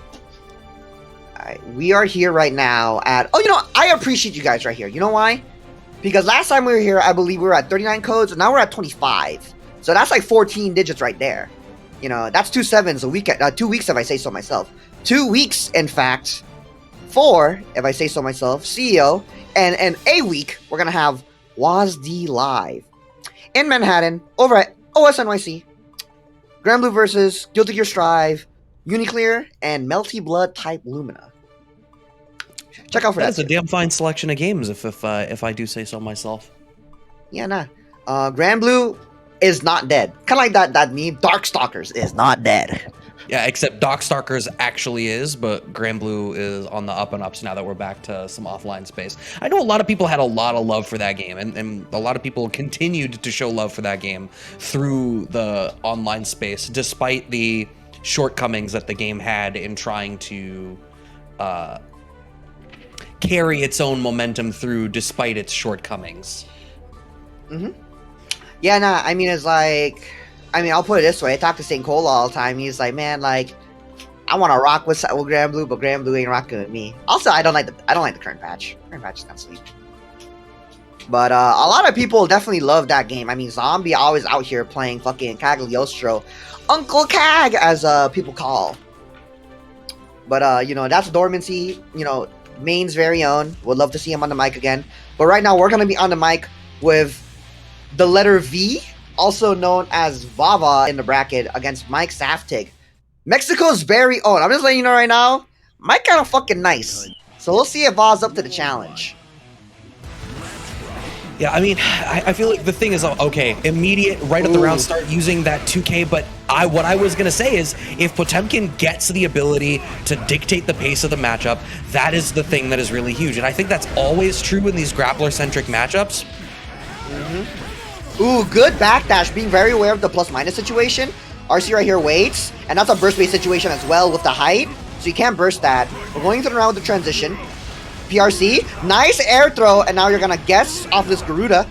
Alright, we are here right now at... Oh, you know, I appreciate you guys right here. You know why? Because last time we were here, I believe we were at 39 codes, and now we're at 25. So that's like 14 digits right there. You know, that's 2 sevens a week. 2 weeks, if I say so myself. 2 weeks, in fact. 4, if I say so myself. CEO. And a week, we're going to have WASD Live. In Manhattan, over at OSNYC. Grand Blue versus Guilty Gear Strive, Uniclear, and Melty Blood type Lumina. Check out for that. That's a damn fine selection of games, if I do say so myself. Yeah, nah. Grand Blue is not dead. Kind of like that meme. Darkstalkers is not dead. Yeah, except Darkstalkers actually is, but Grand Blue is on the up and ups now that we're back to some offline space. I know a lot of people had a lot of love for that game, and a lot of people continued to show love for that game through the online space, despite the shortcomings that the game had in trying to carry its own momentum through despite its shortcomings. Mm-hmm. Yeah, nah, I mean, it's like... I mean, I'll put it this way. I talk to St. Cola all the time. He's like, man, like, I want to rock with Grand Blue, but Grand Blue ain't rocking with me. Also, I don't like the current patch. Current patch is not sweet. But a lot of people definitely love that game. I mean, Zombie always out here playing fucking Cagliostro, Uncle Cag, as people call. But you know, that's Dormancy. You know, Maine's very own. Would love to see him on the mic again. But right now, we're gonna be on the mic with the letter V, also known as Vava in the bracket, against Mike Saftig. Mexico's very own. I'm just letting you know right now, Mike kind of fucking nice. So we'll see if Vava's up to the challenge. Yeah, I mean, I feel like the thing is, okay, immediate, right at the round start using that 2K, but what I was going to say is, if Potemkin gets the ability to dictate the pace of the matchup, that is the thing that is really huge. And I think that's always true in these grappler-centric matchups. Mm-hmm. Ooh, good backdash, being very aware of the plus-minus situation. RC right here waits, and that's a burst-based situation as well with the height, so you can't burst that. We're going through the round with the transition. PRC, nice air throw, and now you're gonna guess off this Garuda.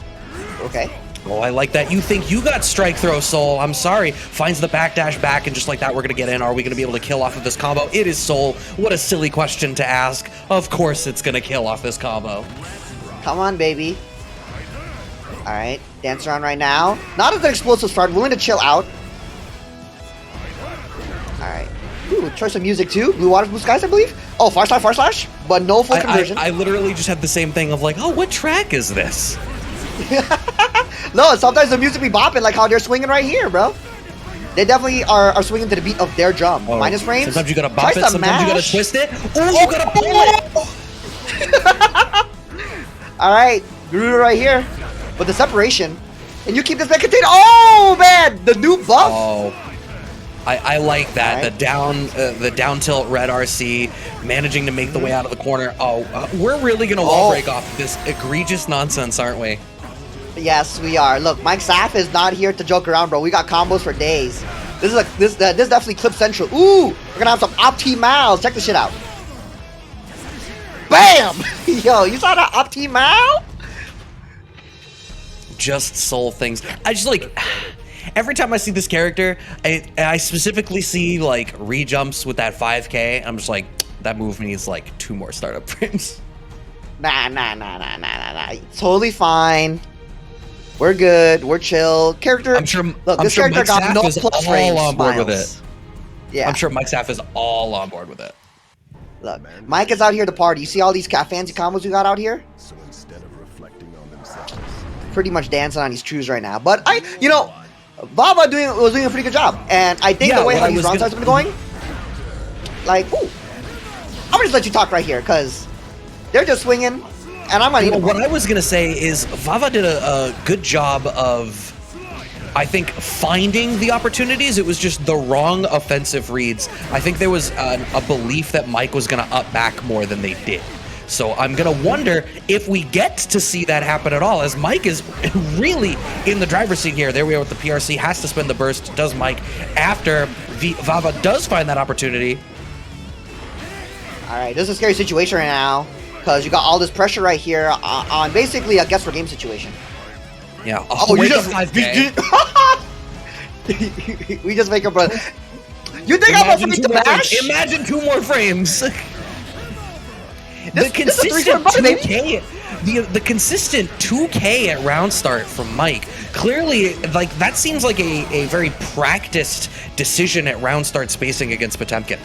Okay. Oh, I like that. You think you got strike throw, Soul. I'm sorry. Finds the backdash back, and just like that, we're gonna get in. Are we gonna be able to kill off of this combo? It is Soul. What a silly question to ask. Of course it's gonna kill off this combo. Come on, baby. Alright, dance around right now. Not as an explosive start, willing to chill out. Alright. Ooh, choice of music too. Blue Waters, Blue Skies, I believe. Oh, far slash, but no full conversion. I literally just had the same thing of like, oh, what track is this? No, sometimes the music be bopping like how they're swinging right here, bro. They definitely are swinging to the beat of their drum. Oh, minus frames. Sometimes you gotta bop it, sometimes you gotta twist it. Oh, you gotta pull it! Alright, Garuda right here. But the separation, and you keep this back contained. Oh man, the new buff. Oh, I like that. Right. The down tilt red RC, managing to make the way out of the corner. Oh, we're really gonna wall break off this egregious nonsense, aren't we? Yes, we are. Look, Mike Saf is not here to joke around, bro. We got combos for days. This is this definitely clip central. Ooh, we're gonna have some optimals. Check this shit out. Bam! Yo, you saw that optimal? Just Soul things. I just like, every time I see this character, I specifically see like re-jumps with that 5K. I'm just like, that move needs like 2 more startup frames. Nah. Totally fine. We're good. We're chill. Character. I'm sure. Look, I'm this sure character Mike's got staff no is plus all frames. on board with Miles. it. Yeah. I'm sure Mike's staff is all on board with it. Look, Mike is out here to party. You see all these fancy combos we got out here? So instead of reflecting on themselves, Pretty much dancing on these trues right now. But Vava was doing a pretty good job. And I think the way how these round starts have been going, like, ooh, I'm gonna just let you talk right here because they're just swinging, and I'm not even. What I was gonna say is Vava did a good job of, I think, finding the opportunities. It was just the wrong offensive reads. I think there was a belief that Mike was gonna up back more than they did. So I'm gonna wonder if we get to see that happen at all, as Mike is really in the driver's seat here. There we are with the PRC, has to spend the burst, does Mike, after Vava does find that opportunity. All right, this is a scary situation right now because you got all this pressure right here on basically a guess for game situation. Yeah. Oh, you just 5K. we just make a brother. You think I'm gonna the mash? Imagine 2 more frames. This is a 3-turn button, baby. The consistent 2K at round start from Mike, clearly, like, that seems like a very practiced decision at round start spacing against Potemkin.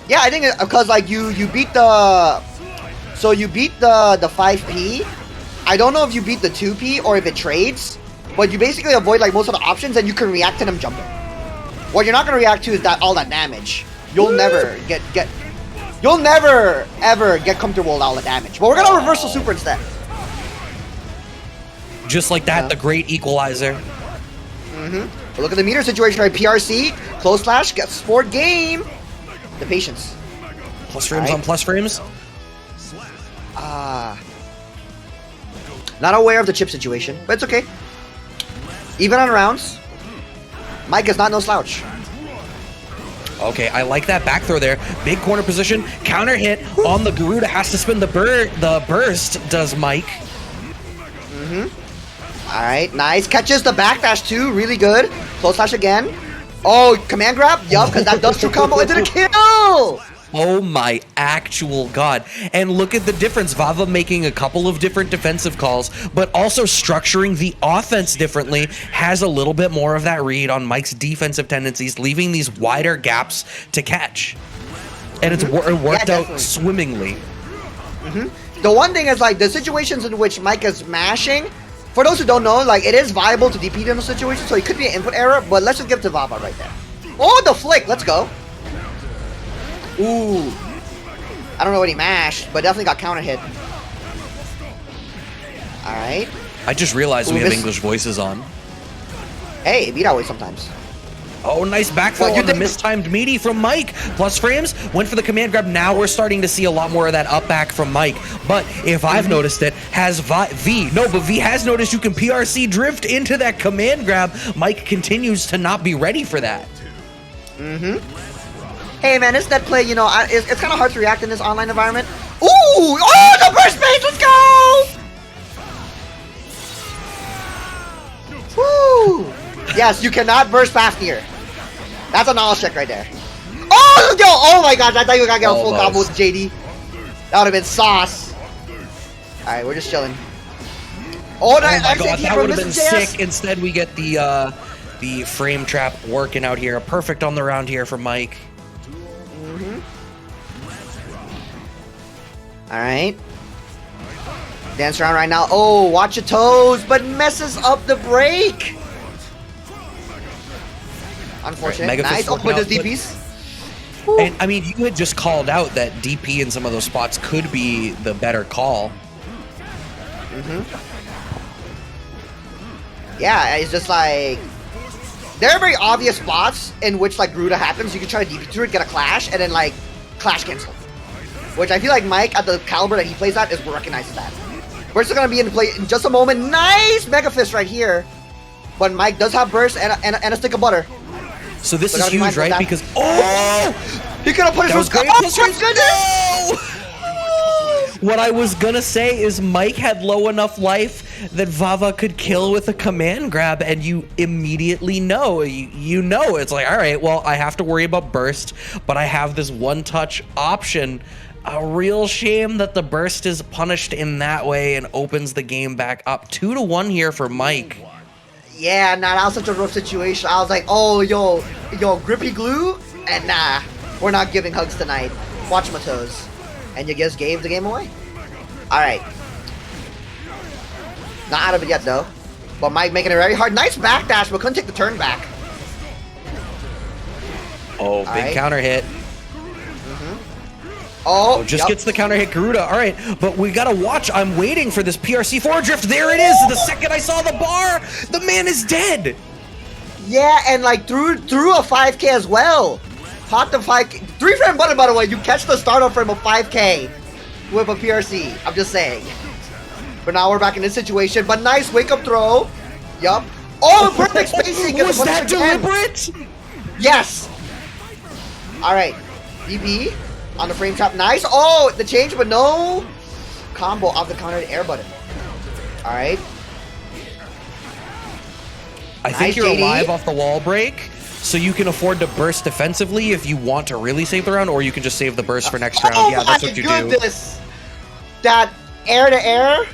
Yeah, I think because like you beat the 5P. I don't know if you beat the 2P or if it trades, but you basically avoid like most of the options and you can react to them jumping. What you're not gonna react to is all that damage. You'll never You'll never ever get comfortable with all the damage. But we're gonna reversal super instead. Just like that, the great equalizer. But look at the meter situation right. PRC, close slash, gets sport game. The patience. Plus frames on plus frames. Not aware of the chip situation, but it's okay. Even on rounds, Mike is not no slouch. Okay, I like that back throw there. Big corner position, counter hit on the Garuda, has to spin the burst, does Mike. All right, nice. Catches the backdash too, really good. Close slash again. Oh, command grab? Yup, because that does 2 combo into the kill! Oh my actual god. And look at the difference. Vava making a couple of different defensive calls, but also structuring the offense differently, has a little bit more of that read on Mike's defensive tendencies, leaving these wider gaps to catch. And it worked out swimmingly. The one thing is like the situations in which Mike is mashing, for those who don't know, like it is viable to DP in those situations, so it could be an input error, but let's just give it to Vava right there. Oh, the flick, let's go. Ooh. I don't know what he mashed, but definitely got counter hit. Alright. I just realized we have English voices on. Hey, beat that way sometimes. Oh, nice back throw on the mistimed meaty from Mike. Plus frames, went for the command grab. Now we're starting to see a lot more of that up back from Mike. But if I've noticed it, has V has noticed you can PRC drift into that command grab. Mike continues to not be ready for that. Hey man, this net play, you know, it's kind of hard to react in this online environment. Ooh! Oh, the burst base, let's go! Woo! Yes, you cannot burst fast here. That's a knowledge check right there. Oh, yo! Oh my gosh, I thought you were gonna get a full combo with JD. That would have been sauce. Alright, we're just chilling. Oh, my god, that would have been sick. Instead, we get the frame trap working out here. Perfect on the round here for Mike. Alright. Dance around right now. Oh, watch your toes, but messes up the break. Unfortunate. Right, nice. Oh, put those DPs. And I mean, you had just called out that DP in some of those spots could be the better call. Yeah, it's just like there are very obvious spots in which like Garuda happens. You can try to DP through it, get a clash, and then like clash cancel. Which I feel like Mike, at the caliber that he plays at, recognizes that. We're still gonna be in play in just a moment. Nice Mega Fist right here. But Mike does have burst and a stick of butter. So this is huge, right? Because he could have put his first great. What I was gonna say is Mike had low enough life that Vava could kill with a command grab, and you immediately know, you know, it's like, all right, well, I have to worry about burst, but I have this one-touch option. A real shame that the burst is punished in that way and opens the game back up. 2-1 here for Mike. Yeah, nah, that was such a rough situation. I was like, oh, yo, grippy glue? And nah, we're not giving hugs tonight. Watch my toes. And you just gave the game away. Alright. Not out of it yet, though. But Mike making it very hard. Nice backdash, but couldn't take the turn back. Oh, big counter hit. Oh, just gets the counter hit Garuda. All right, but we gotta watch. I'm waiting for this PRC forward drift. There it is. The second I saw the bar, the man is dead. Yeah, and like through a 5K as well. Caught the 5K. 3-frame button, by the way. You catch the startup frame of 5K with a PRC. I'm just saying. But now we're back in this situation. But nice wake up throw. Yup. Oh, perfect spacing. Was that deliberate? Yes. All right. DP. On the frame trap, nice. Oh, the change, but no combo off the counter air button. All right. I think you're alive off the wall break, so you can afford to burst defensively if you want to really save the round, or you can just save the burst for next round. Yeah, that's what you do. That air to air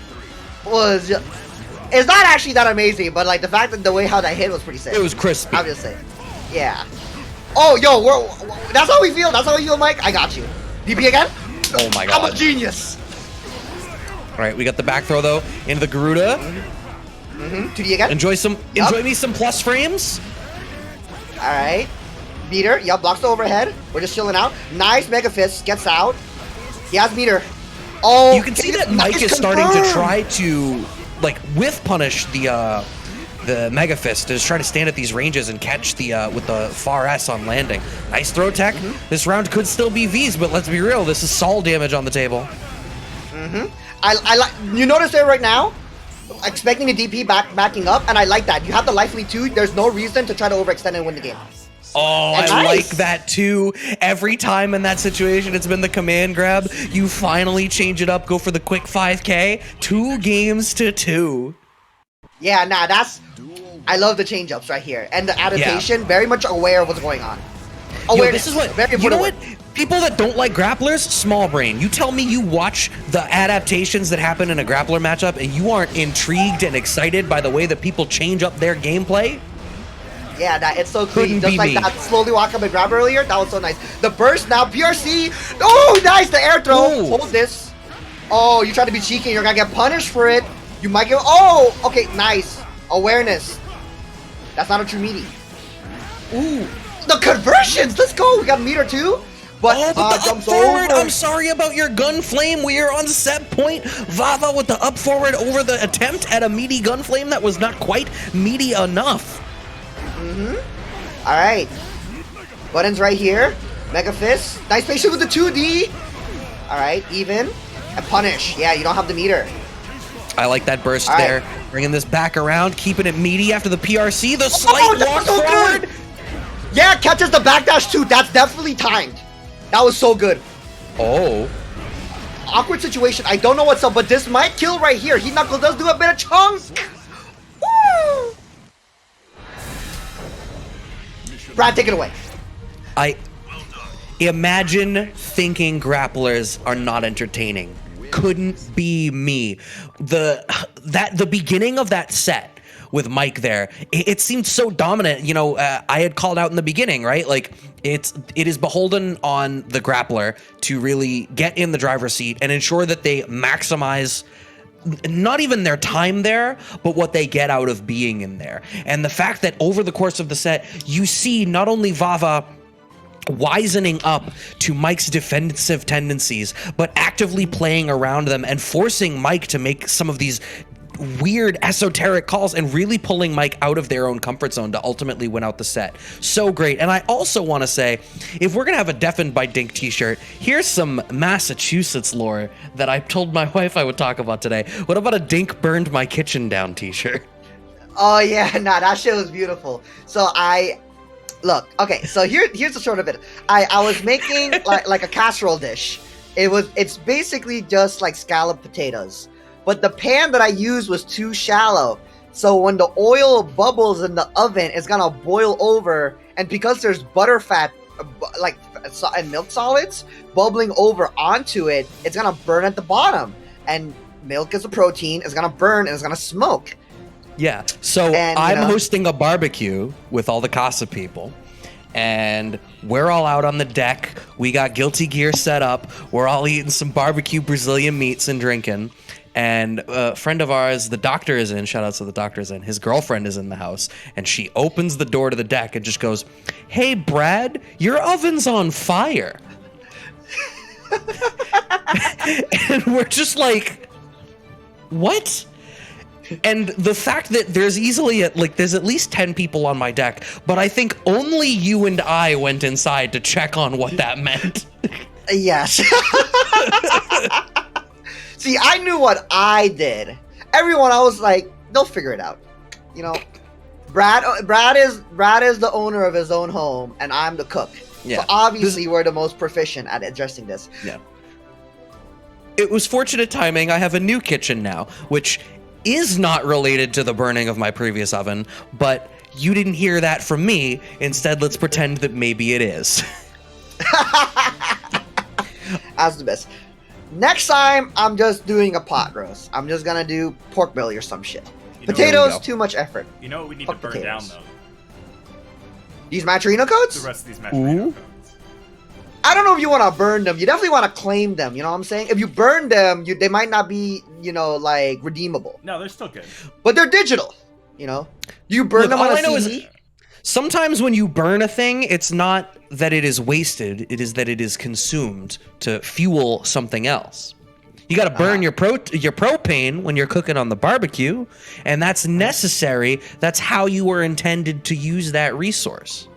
was. It's not actually that amazing, but like the fact that the way how that hit was pretty sick. It was crispy. I'm just saying. Yeah. Oh, yo, that's how we feel. That's how we feel, Mike. I got you. DP again? Oh my god. I'm a genius. All right, we got the back throw though into the Garuda. 2D again. Enjoy me some plus frames. All right. Meter. Yup, blocks the overhead. We're just chilling out. Nice Mega Fist. Gets out. He has meter. Oh, you can see that Mike is starting to try to like whiff punish the Mega Fist, is trying to stand at these ranges and catch the with the far S on landing. Nice throw tech. This round could still be V's, but let's be real, this is Sol damage on the table. I like, you notice there right now, expecting the DP backing up, and I like that. You have the life lead too. There's no reason to try to overextend and win the game. Oh, and I like that too. Every time in that situation, it's been the command grab. You finally change it up, go for the quick 5K. 2 games to 2. Yeah, nah, I love the change-ups right here. And the adaptation, very much aware of what's going on. This is what, you know what? People that don't like grapplers, small brain. You tell me you watch the adaptations that happen in a grappler matchup and you aren't intrigued and excited by the way that people change up their gameplay? Yeah, it's so clean. Just like that slowly walk up and grab earlier, that was so nice. The burst now, PRC. Oh, nice, the air throw. Ooh. Hold this. Oh, you try to be cheeky and you're gonna get punished for it. You might get, oh, okay, nice. Awareness. That's not a true meaty. Ooh, the conversions, let's go. We got meter too. But, the jumps up forward. over. I'm sorry about your gun flame. We are on set point. Vava with the up forward over the attempt at a meaty gun flame that was not quite meaty enough. All right. Buttons right here. Mega Fist. Nice patient with the 2D. All right, even. And punish. Yeah, you don't have the meter. I like that burst there. Bringing this back around, keeping it meaty after the PRC. The slight walk forward. Yeah, catches the backdash too. That's definitely timed. That was so good. Oh. Awkward situation. I don't know what's up, but this might kill right here. Heat Knuckle does do a bit of chunk. Woo! Brad, take it away. I imagine thinking grapplers are not entertaining. Couldn't be me. The beginning of that set with Mike there, it seemed so dominant. You know, I had called out in the beginning, right? Like it is beholden on the grappler to really get in the driver's seat and ensure that they maximize not even their time there, but what they get out of being in there. And the fact that over the course of the set, you see not only Vava wisening up to Mike's defensive tendencies, but actively playing around them and forcing Mike to make some of these weird esoteric calls and really pulling Mike out of their own comfort zone to ultimately win out the set. So great. And I also want to say, if we're gonna have a Deafened by Dink t-shirt, here's some Massachusetts lore that I told my wife I would talk about today. What about a Dink burned my kitchen down t-shirt? Oh yeah, nah, that shit was beautiful. So look, okay, so here's the short of it. I was making like a casserole dish. It's basically just like scalloped potatoes. but the pan that I used was too shallow. So when the oil bubbles in the oven, it's gonna boil over, and because there's butter fat, and milk solids bubbling over onto it, it's gonna burn at the bottom. And milk is a protein, it's gonna burn and it's gonna smoke. Yeah. So I'm hosting a barbecue with all the Casa people, and we're all out on the deck. We got guilty gear set up. We're all eating some barbecue Brazilian meats and drinking. And a friend of ours, the doctor is in. Shout out to the doctor is in. His girlfriend is in the house, and she opens the door to the deck and just goes, "Hey, Brad, your oven's on fire." And we're just like, what? And the fact that there's there's at least 10 people on my deck, but I think only you and I went inside to check on what that meant. Yes. See, I knew what I did. Everyone, I was like, they'll figure it out. You know, Brad is the owner of his own home, and I'm the cook. Yeah. So obviously, we're the most proficient at addressing this. Yeah. It was fortunate timing. I have a new kitchen now, which is not related to the burning of my previous oven, but you didn't hear that from me. Instead, let's pretend that maybe it is. That's the best. Next time, I'm just doing a pot roast. I'm just gonna do pork belly or some shit. Potatoes, too much effort. You know what we need to burn down, though? These Maturino codes? The rest of these Maturino codes. I don't know if you want to burn them. You definitely want to claim them, you know what I'm saying? If you burn them, they might not be, like, redeemable. No, they're still good. But they're digital, you know? You burn them on a CD? Sometimes when you burn a thing, it's not that it is wasted, it is that it is consumed to fuel something else. You got to burn your propane when you're cooking on the barbecue, and that's necessary. That's how you were intended to use that resource.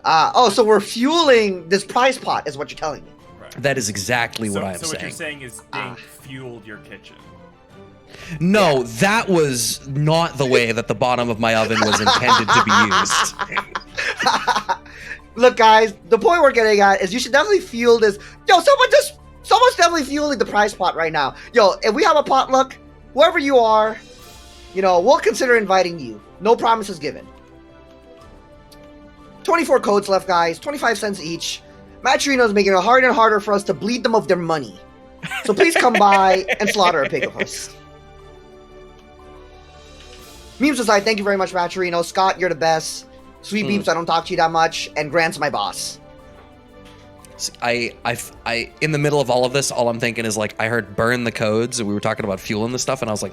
So we're fueling this prize pot is what you're telling me. Right. That is exactly what I'm saying. So what you're saying is Dink fueled your kitchen. No, that was not the way that the bottom of my oven was intended to be used. Look, guys, the point we're getting at is you should definitely fuel this. Yo, someone's definitely fueling the prize pot right now. Yo, if we have a potluck, whoever you are, we'll consider inviting you. No promises given. 24 codes left, guys. 25 cents each. Maturino's making it harder and harder for us to bleed them of their money. So please come by and slaughter a pig of us. Memes aside, thank you very much, Maturino. Scott, you're the best. Sweet Beeps, I don't talk to you that much. And Grant's my boss. I in the middle of all of this, all I'm thinking is I heard burn the codes, and we were talking about fueling the stuff, and I was like,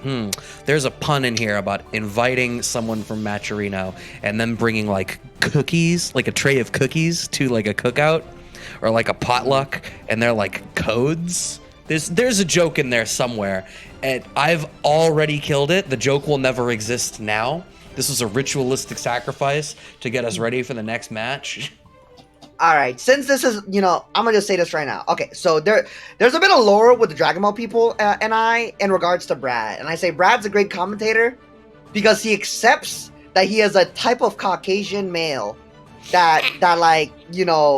there's a pun in here about inviting someone from Maturino and then bringing cookies, a tray of cookies to a cookout or a potluck, and they're codes. There's a joke in there somewhere, and I've already killed it. The joke will never exist now. This was a ritualistic sacrifice to get us ready for the next match. All right, since this is, I'm gonna just say this right now. Okay, so there's a bit of lore with the Dragon Ball people and I in regards to Brad, and I say Brad's a great commentator because he accepts that he is a type of Caucasian male that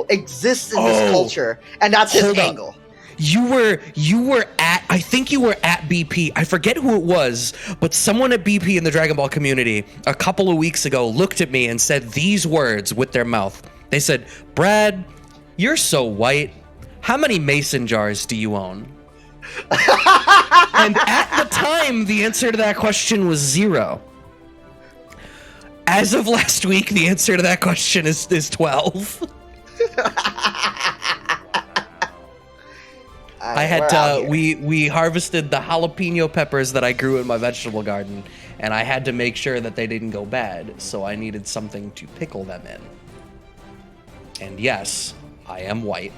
exists in this culture, and that's his angle. You were at, I think you were at BP. I forget who it was, but someone at BP in the Dragon Ball community a couple of weeks ago looked at me and said these words with their mouth. They said, "Brad, you're so white. How many mason jars do you own?" And at the time, the answer to that question was 0. As of last week, the answer to that question is 12. I had we harvested the jalapeno peppers that I grew in my vegetable garden, and I had to make sure that they didn't go bad, so I needed something to pickle them in. And yes, I am white.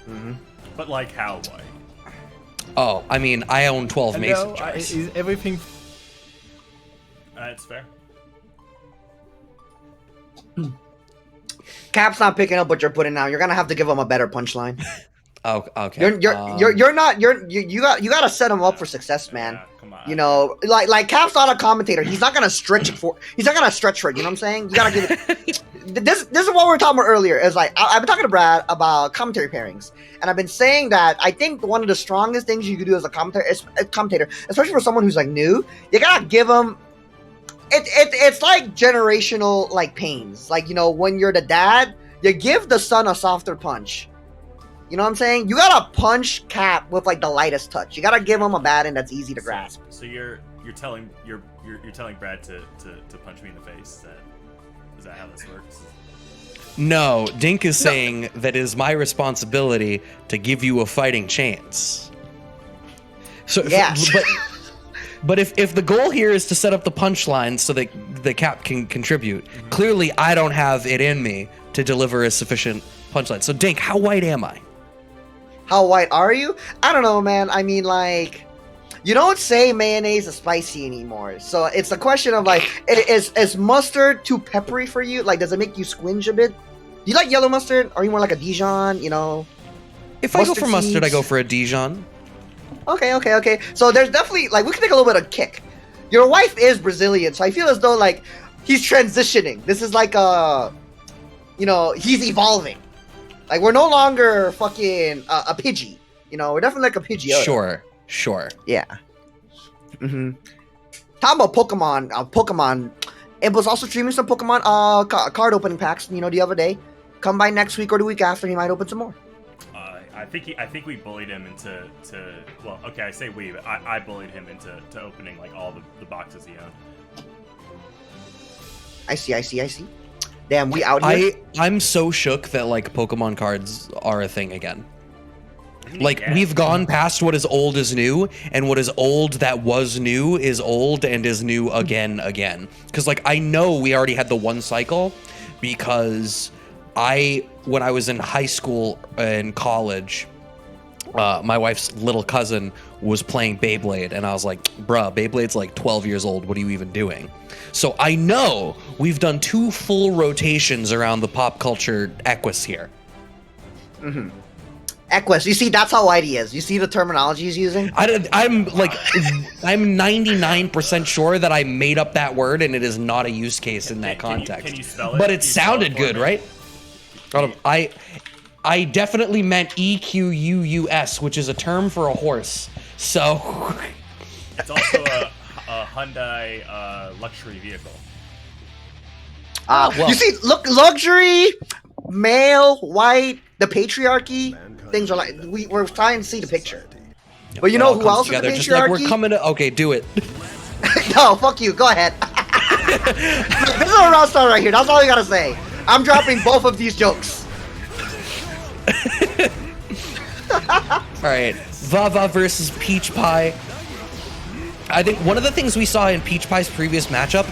Mm-hmm. But how white? Oh, I mean, I own 12 mason jars. Is everything... That's fair. Cap's not picking up what you're putting down. You're gonna have to give him a better punchline. Oh, okay. You gotta set him up for success, man. Yeah, come on. Like Cap's not a commentator. He's not gonna stretch for it. You know what I'm saying? You gotta give it. this is what we were talking about earlier. Is like I've been talking to Brad about commentary pairings, and I've been saying that I think one of the strongest things you could do as a commentator, especially for someone who's like new, you gotta give them. It's like generational like pains. Like, you know, when you're the dad, you give the son a softer punch. You know what I'm saying? You gotta punch Cap with like the lightest touch. You gotta give him a baton that's easy to grasp. So you're telling Brad to punch me in the face. Is that how this works? No, Dink is saying that it is my responsibility to give you a fighting chance. So yeah. But if the goal here is to set up the punchline so that the Cap can contribute, clearly I don't have it in me to deliver a sufficient punchline. So Dink, how white am I? How white are you? I don't know, man. I mean, like, you don't say mayonnaise is spicy anymore. So it's a question of like, is mustard too peppery for you? Like, does it make you squinge a bit? Do you like yellow mustard? Or are you more like a Dijon? You know? If I go for mustard, I go for a Dijon. Okay. So there's definitely, like, we can take a little bit of kick. Your wife is Brazilian, so I feel as though, like, he's transitioning. This is like you know, he's evolving. Like, we're no longer fucking a Pidgey. You know, we're definitely like a Pidgeotto. Sure. Yeah. Mm-hmm. Talking about Pokemon. It was also streaming some Pokemon card opening packs, you know, the other day. Come by next week or the week after, he might open some more. I think we bullied him into well, okay, I say we, but I bullied him into opening like all the boxes he owned. I see. Damn, we out here. I'm so shook that like Pokemon cards are a thing again. Like, yeah. We've gone past what is old is new, and what is old that was new is old and is new again. Because like I know we already had the one cycle, because when I was in high school and college, my wife's little cousin was playing Beyblade, and I was like, bruh, Beyblade's like 12 years old. What are you even doing? So I know we've done 2 full rotations around the pop culture Equus here. Mm-hmm. Equus, you see, that's how white he is. You see the terminology he's using? I'm 99% sure that I made up that word, and it is not a use case in that context. Can you spell it? But it sounded good, right? I definitely meant EQUUS, which is a term for a horse. So it's also a Hyundai luxury vehicle. Well, you see, look, luxury, male, white, the patriarchy, things are like, we're trying to see the picture. But you know who else is the patriarchy? Just like we're coming to, okay, do it. No, fuck you, go ahead. This is a round star right here, that's all you gotta say. I'm dropping both of these jokes. Alright, Vava versus PeachPie. I think one of the things we saw in PeachPie's previous matchup,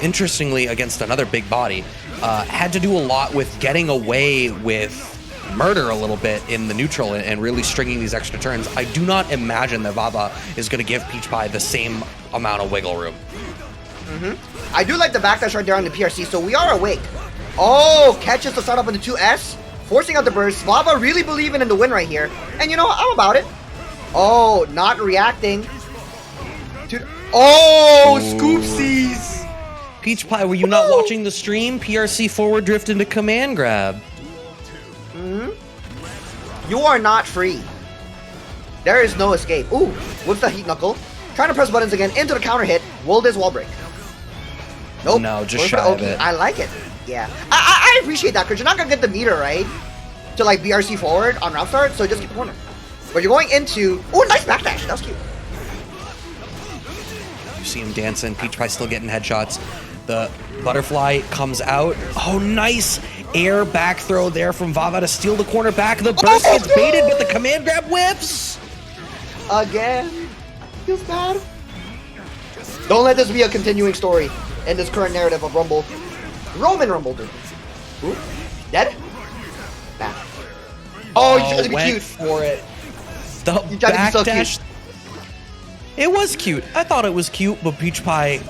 interestingly against another big body, had to do a lot with getting away with murder a little bit in the neutral and really stringing these extra turns. I do not imagine that Vava is going to give PeachPie the same amount of wiggle room. Mm-hmm. I do like the backdash right there on the PRC, so we are awake. Oh, catches the start up in the 2S, forcing out the burst. Vava really believing in the win right here. And you know what? I'm about it. Oh, not reacting. Oh, scoopsies. PeachPie, were you not watching the stream? PRC forward drift into command grab. You are not free. There is no escape. Ooh, with the heat knuckle. Trying to press buttons again into the counter hit. Will this wall break? Nope. No, just shy of it. I like it. Yeah. I appreciate that, because you're not going to get the meter, right? To like BRC forward on round start, so just keep corner. But you're going into... Oh, nice backdash. That was cute. You see him dancing. PeachPie still getting headshots. The butterfly comes out. Oh, nice air back throw there from Vava to steal the corner back. The burst gets baited, but the command grab whips. Again. Feels bad. Don't let this be a continuing story in this current narrative of Rumble. Roman Rumble, dude. Ooh. Dead? Nah. Oh, you tried to be went cute. For it. The You tried to be so backdash. cute. It was cute. I thought it was cute, but PeachPie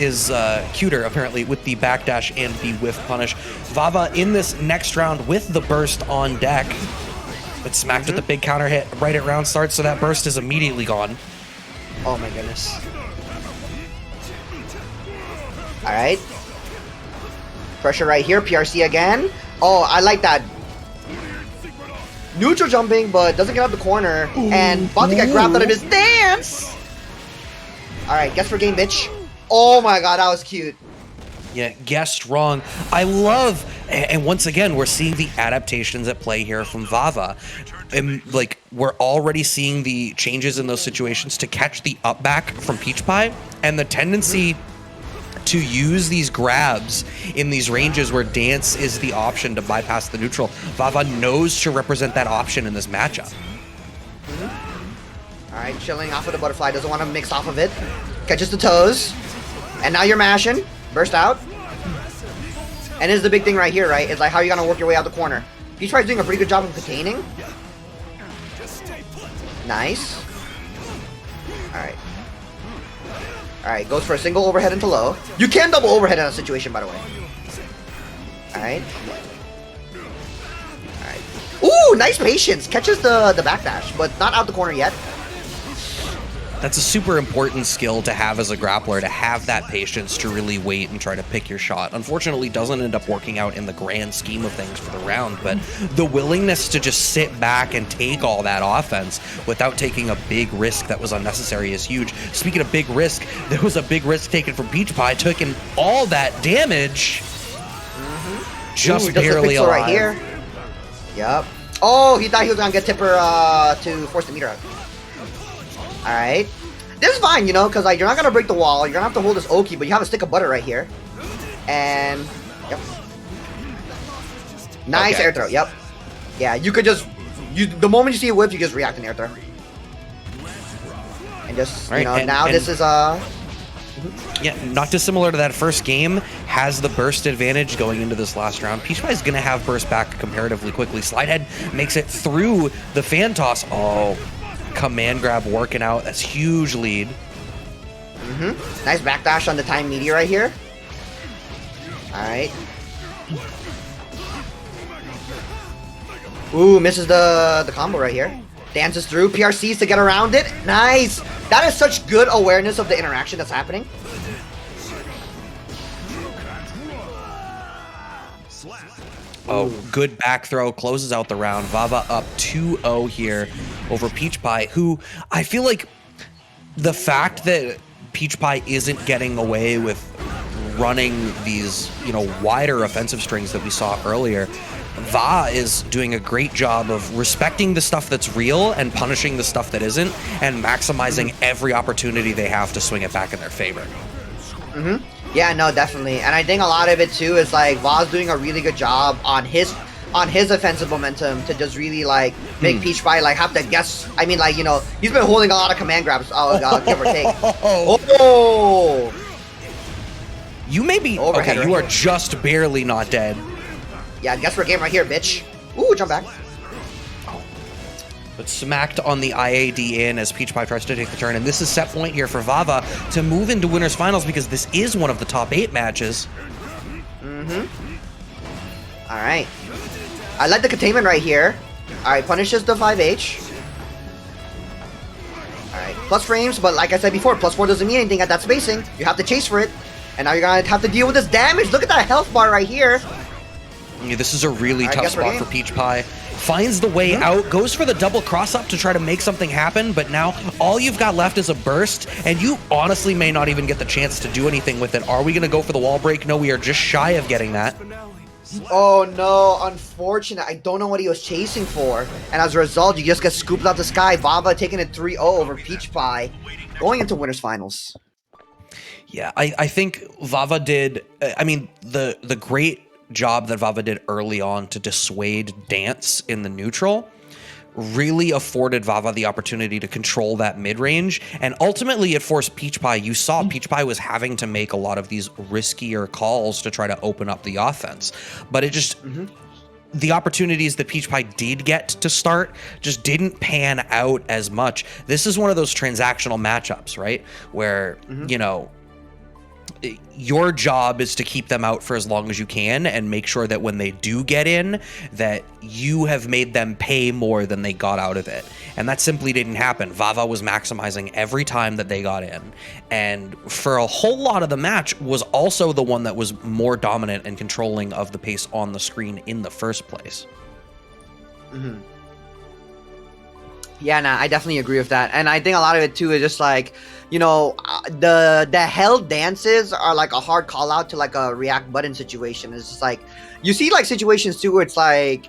is cuter, apparently, with the backdash and the whiff punish. Vava in this next round with the burst on deck. But smacked with the big counter hit right at round start, so that burst is immediately gone. Oh my goodness. Alright. Pressure right here. PRC again. Oh, I like that. Neutral jumping, but doesn't get out the corner. Ooh, and about to get grabbed out of his dance. Alright, guess for game, bitch. Oh my god, that was cute. Yeah, guessed wrong. I love, and once again, we're seeing the adaptations at play here from Vava. And like, we're already seeing the changes in those situations to catch the up back from PeachPie, and the tendency to use these grabs in these ranges where dance is the option to bypass the neutral. Vava knows to represent that option in this matchup. Alright, chilling off of the butterfly, doesn't want to mix off of it. Catches the toes. And now you're mashing. Burst out. And this is the big thing right here, right? It's like how you gonna work your way out the corner. PeachPie's doing a pretty good job of containing. Nice. Alright. Alright, goes for a single overhead into low. You can double overhead in a situation, by the way. Alright. Alright. Ooh, nice patience. Catches the backdash, but not out the corner yet. That's a super important skill to have as a grappler, to have that patience to really wait and try to pick your shot. Unfortunately, doesn't end up working out in the grand scheme of things for the round, but the willingness to just sit back and take all that offense without taking a big risk that was unnecessary is huge. Speaking of big risk, there was a big risk taken from PeachPie, taking all that damage. Just barely alive. Right here. Yep. Oh, he thought he was gonna get Tipper to force the meter out. Alright. This is fine, you know, because like, you're not going to break the wall. You're going to have to hold this Oki, but you have a stick of butter right here. And, yep. Nice air throw, yep. Yeah, you could just, the moment you see a whip, you just react an air throw. And just, you know, now this is, yeah, not dissimilar to that first game, has the burst advantage going into this last round. PeachPie is going to have burst back comparatively quickly. Slidehead makes it through the fan toss. Oh, command grab working out. That's huge lead. Nice backdash on the time meteor right here. Alright. Ooh, misses the combo right here. Dances through, PRCs to get around it. Nice! That is such good awareness of the interaction that's happening. Oh, good back throw, closes out the round. Vava up 2-0 here over PeachPie, who I feel like the fact that PeachPie isn't getting away with running these, you know, wider offensive strings that we saw earlier, Va is doing a great job of respecting the stuff that's real and punishing the stuff that isn't, and maximizing every opportunity they have to swing it back in their favor. Yeah, no, definitely. And I think a lot of it too is like Va's doing a really good job on his offensive momentum to just really like make PeachPie like have to guess. I mean, like, you know, he's been holding a lot of command grabs, give or take. Oh! You may be okay. You are just barely not dead. Yeah, guess for a game right here, bitch. Ooh, jump back. But smacked on the IAD in as PeachPie tries to take the turn. And this is set point here for Vava to move into winners finals because this is one of the top 8 matches. Alright. I like the containment right here. Alright, punishes the 5H. Alright, plus frames, but like I said before, +4 doesn't mean anything at that spacing. You have to chase for it. And now you're gonna have to deal with this damage. Look at that health bar right here. Yeah, this is a really tough spot for PeachPie. Finds the way out, goes for the double cross-up to try to make something happen, but now all you've got left is a burst, and you honestly may not even get the chance to do anything with it. Are we going to go for the wall break? No, we are just shy of getting that. Oh no, unfortunate. I don't know what he was chasing for. And as a result, you just get scooped out the sky. Vava taking it 3-0 over PeachPie, going into winners finals. Yeah, I think Vava did, I mean, the great job that Vava did early on to dissuade dance in the neutral really afforded Vava the opportunity to control that mid-range, and ultimately it forced PeachPie. You saw PeachPie was having to make a lot of these riskier calls to try to open up the offense, but it just the opportunities that PeachPie did get to start just didn't pan out as much. This is one of those transactional matchups, right, where you know, your job is to keep them out for as long as you can and make sure that when they do get in, that you have made them pay more than they got out of it. And that simply didn't happen. Vava was maximizing every time that they got in. And for a whole lot of the match was also the one that was more dominant and controlling of the pace on the screen in the first place. Mm-hmm. Yeah, nah, I definitely agree with that. And I think a lot of it too is just like, you know, the held dances are like a hard call out to like a react button situation. It's just like, you see like situations too where it's like,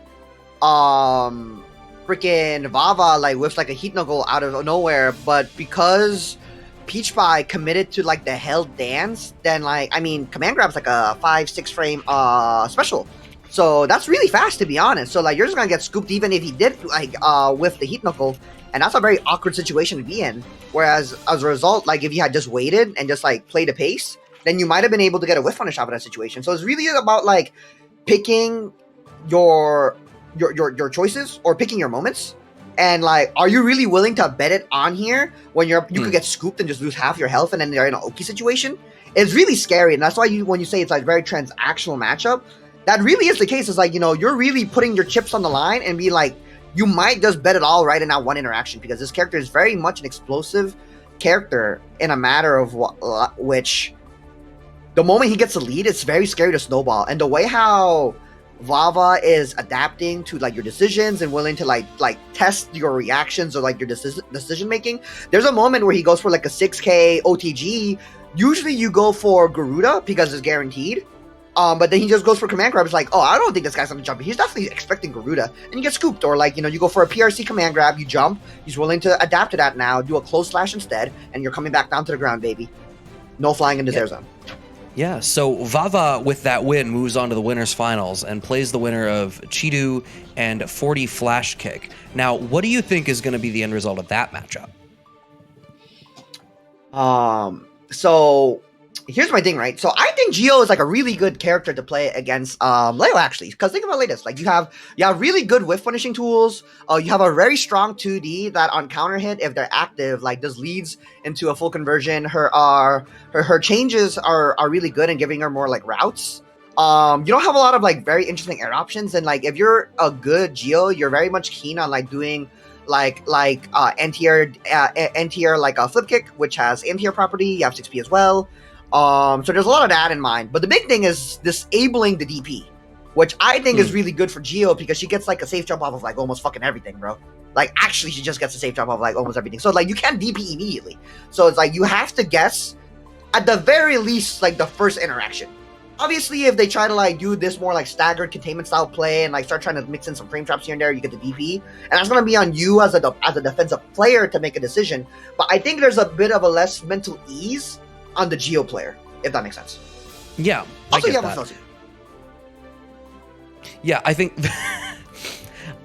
freaking Vava like whips like a heat knuckle out of nowhere, but because PeachPie committed to like the held dance, then like, I mean, command grab's like a 5-6 frame special. So that's really fast, to be honest. So like, you're just gonna get scooped even if he did like whiff the heat knuckle, and that's a very awkward situation to be in. Whereas as a result, like if you had just waited and just like played a pace, then you might have been able to get a whiff punish out of that situation. So it's really about like picking your choices or picking your moments. And like, are you really willing to bet it on here when you could get scooped and just lose half your health and then you're in an Oki situation? It's really scary, and that's why when you say it's like very transactional matchup, that really is the case. It's like, you know, you're really putting your chips on the line and be like, you might just bet it all right in that one interaction, because this character is very much an explosive character in a matter of which the moment he gets a lead, it's very scary to snowball. And the way how Vava is adapting to like your decisions and willing to like test your reactions or like your decision making. There's a moment where he goes for like a 6k OTG. Usually you go for Garuda because it's guaranteed. But then he just goes for command grab. It's like, oh, I don't think this guy's gonna jump. He's definitely expecting Garuda, and you get scooped. Or like, you know, you go for a PRC command grab, you jump. He's willing to adapt to that now, do a close slash instead, and you're coming back down to the ground, baby. No flying into their zone. Yeah, so Vava with that win moves on to the winners finals and plays the winner of Chetoo and 40 Flashkick. Now, what do you think is going to be the end result of that matchup? So here's my thing, right? So I think Gio is like a really good character to play against Leo, actually, because think about this: like you have really good whiff punishing tools. You have a very strong 2D that on counter hit, if they're active, like this leads into a full conversion. Her changes are really good and giving her more like routes. You don't have a lot of like very interesting air options, and like if you're a good Gio, you're very much keen on like doing anti-air like a flip kick, which has anti-air property. You have 6P as well. So there's a lot of that in mind, but the big thing is disabling the DP, which I think is really good for Gio because she gets like a safe jump off of like almost fucking everything, bro. Like actually, she just gets a safe jump off of like almost everything. So like you can't DP immediately. So it's like you have to guess at the very least like the first interaction. Obviously, if they try to like do this more like staggered containment style play and like start trying to mix in some frame traps here and there, you get the DP, and that's gonna be on you as a defensive player to make a decision. But I think there's a bit of a less mental ease on the Geo player, if that makes sense. Yeah. Also, you have a Yeah, I think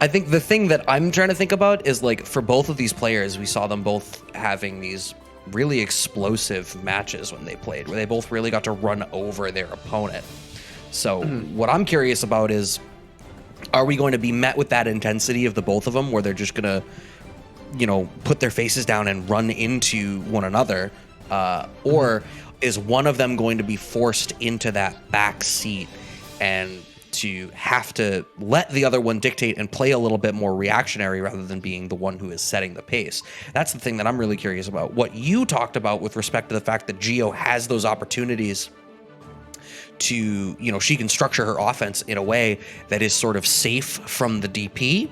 I think the thing that I'm trying to think about is like for both of these players, we saw them both having these really explosive matches when they played, where they both really got to run over their opponent. So what I'm curious about is, are we going to be met with that intensity of the both of them, where they're just gonna, you know, put their faces down and run into one another, or is one of them going to be forced into that back seat and to have to let the other one dictate and play a little bit more reactionary rather than being the one who is setting the pace? That's the thing that I'm really curious about. What you talked about with respect to the fact that Gio has those opportunities to, you know, she can structure her offense in a way that is sort of safe from the DP,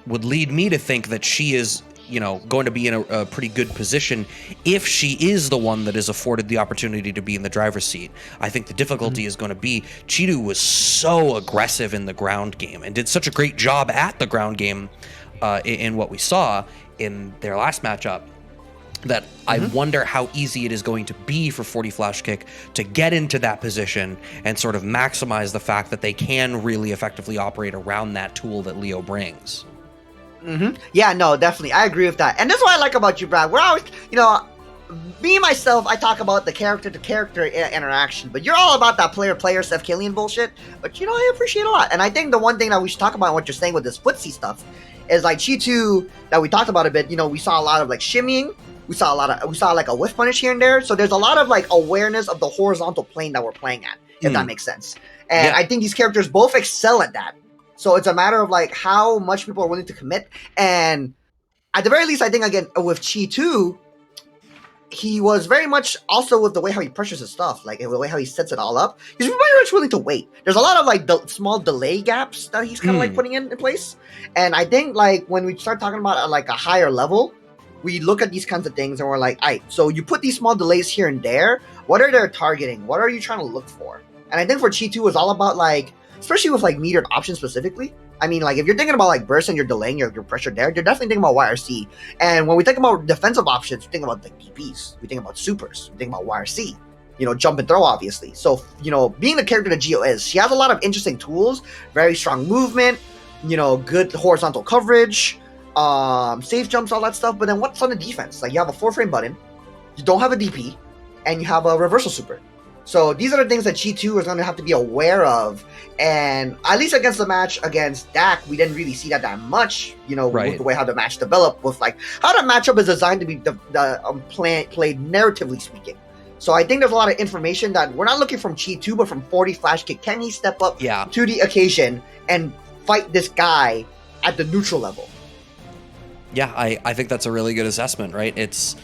would lead me to think that she is, you know, going to be in a pretty good position if she is the one that is afforded the opportunity to be in the driver's seat. I think the difficulty is going to be Chetoo was so aggressive in the ground game and did such a great job at the ground game in what we saw in their last matchup that I wonder how easy it is going to be for 40 Flashkick to get into that position and sort of maximize the fact that they can really effectively operate around that tool that Leo brings. Yeah, no, definitely. I agree with that. And that's what I like about you, Brad. We're always, you know, me, myself, I talk about the character-to-character interaction, but you're all about that player-player Seth Killian bullshit, but, you know, I appreciate a lot. And I think the one thing that we should talk about, what you're saying with this footsie stuff, is like Chetoo, that we talked about a bit, you know, we saw a lot of like shimmying, We saw like a whiff punish here and there. So there's a lot of like awareness of the horizontal plane that we're playing at, if that makes sense. And I think these characters both excel at that. So it's a matter of like how much people are willing to commit. And at the very least, I think again with Chetoo, he was very much also with the way how he pressures his stuff, like the way how he sets it all up. He's very much willing to wait. There's a lot of like small delay gaps that he's kind of like putting in place. And I think like when we start talking about like a higher level, we look at these kinds of things and we're like, all right, so you put these small delays here and there. What are they targeting? What are you trying to look for? And I think for Chetoo, it's all about like, especially with like metered options specifically. I mean, like if you're thinking about like burst and you're delaying your pressure there, you're definitely thinking about YRC. And when we think about defensive options, we think about like DPs, we think about supers, we think about YRC, you know, jump and throw, obviously. So, you know, being the character that Gio is, she has a lot of interesting tools, very strong movement, you know, good horizontal coverage, safe jumps, all that stuff. But then what's on the defense? Like you have a 4-frame button, you don't have a DP, and you have a reversal super. So these are the things that Chetoo is going to have to be aware of. And at least against the match against DAC, we didn't really see that much, you know, with the way how the match developed, with like how the matchup is designed to be played narratively speaking. So I think there's a lot of information that we're not looking from Chetoo, but from 40 Flashkick. Can he step up to the occasion and fight this guy at the neutral level? Yeah, I think that's a really good assessment, right? It's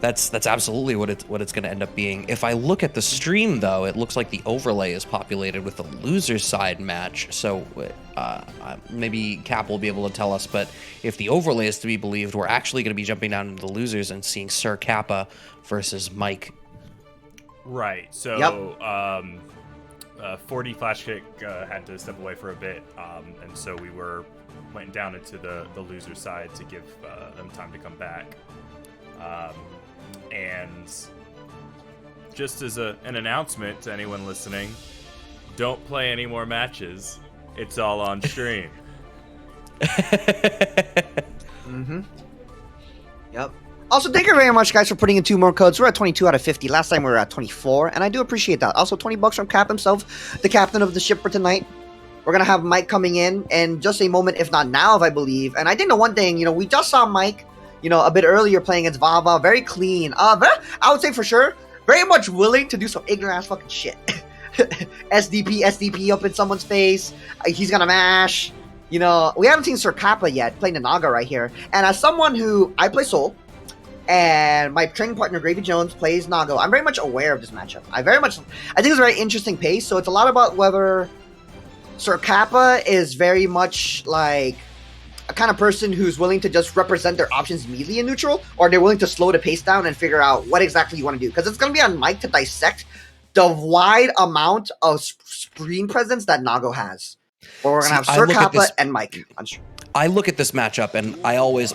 that's absolutely what it's going to end up being. If I look at the stream, though, it looks like the overlay is populated with the loser's side match. So maybe Cap will be able to tell us. But if the overlay is to be believed, we're actually going to be jumping down into the losers and seeing Sir Kappa versus Mike. Right. So 40 Flashkick had to step away for a bit, and so we went down into the loser side to give them time to come back. And just as an announcement to anyone listening, don't play any more matches. It's all on stream. Yep. Also, thank you very much, guys, for putting in 2 more codes. We're at 22 out of 50. Last time we were at 24, and I do appreciate that. Also, $20 from Cap himself, the captain of the ship for tonight. We're going to have Mike coming in just a moment, if not now, I believe. And I think the one thing, you know, we just saw Mike, you know, a bit earlier playing against Vava, very clean. I would say for sure, very much willing to do some ignorant ass fucking shit. SDP up in someone's face. He's gonna mash. You know, we haven't seen Sir Kappa yet playing the Naga right here. And as someone who, I play Soul, and my training partner Gravy Jones plays Naga, I'm very much aware of this matchup. I think it's a very interesting pace. So it's a lot about whether Sir Kappa is very much like a kind of person who's willing to just represent their options immediately in neutral, or they're willing to slow the pace down and figure out what exactly you want to do. Because it's going to be on Mike to dissect the wide amount of screen presence that Nago has. But we're going to have Sir Kappa and Mike on stream. I look at this matchup, and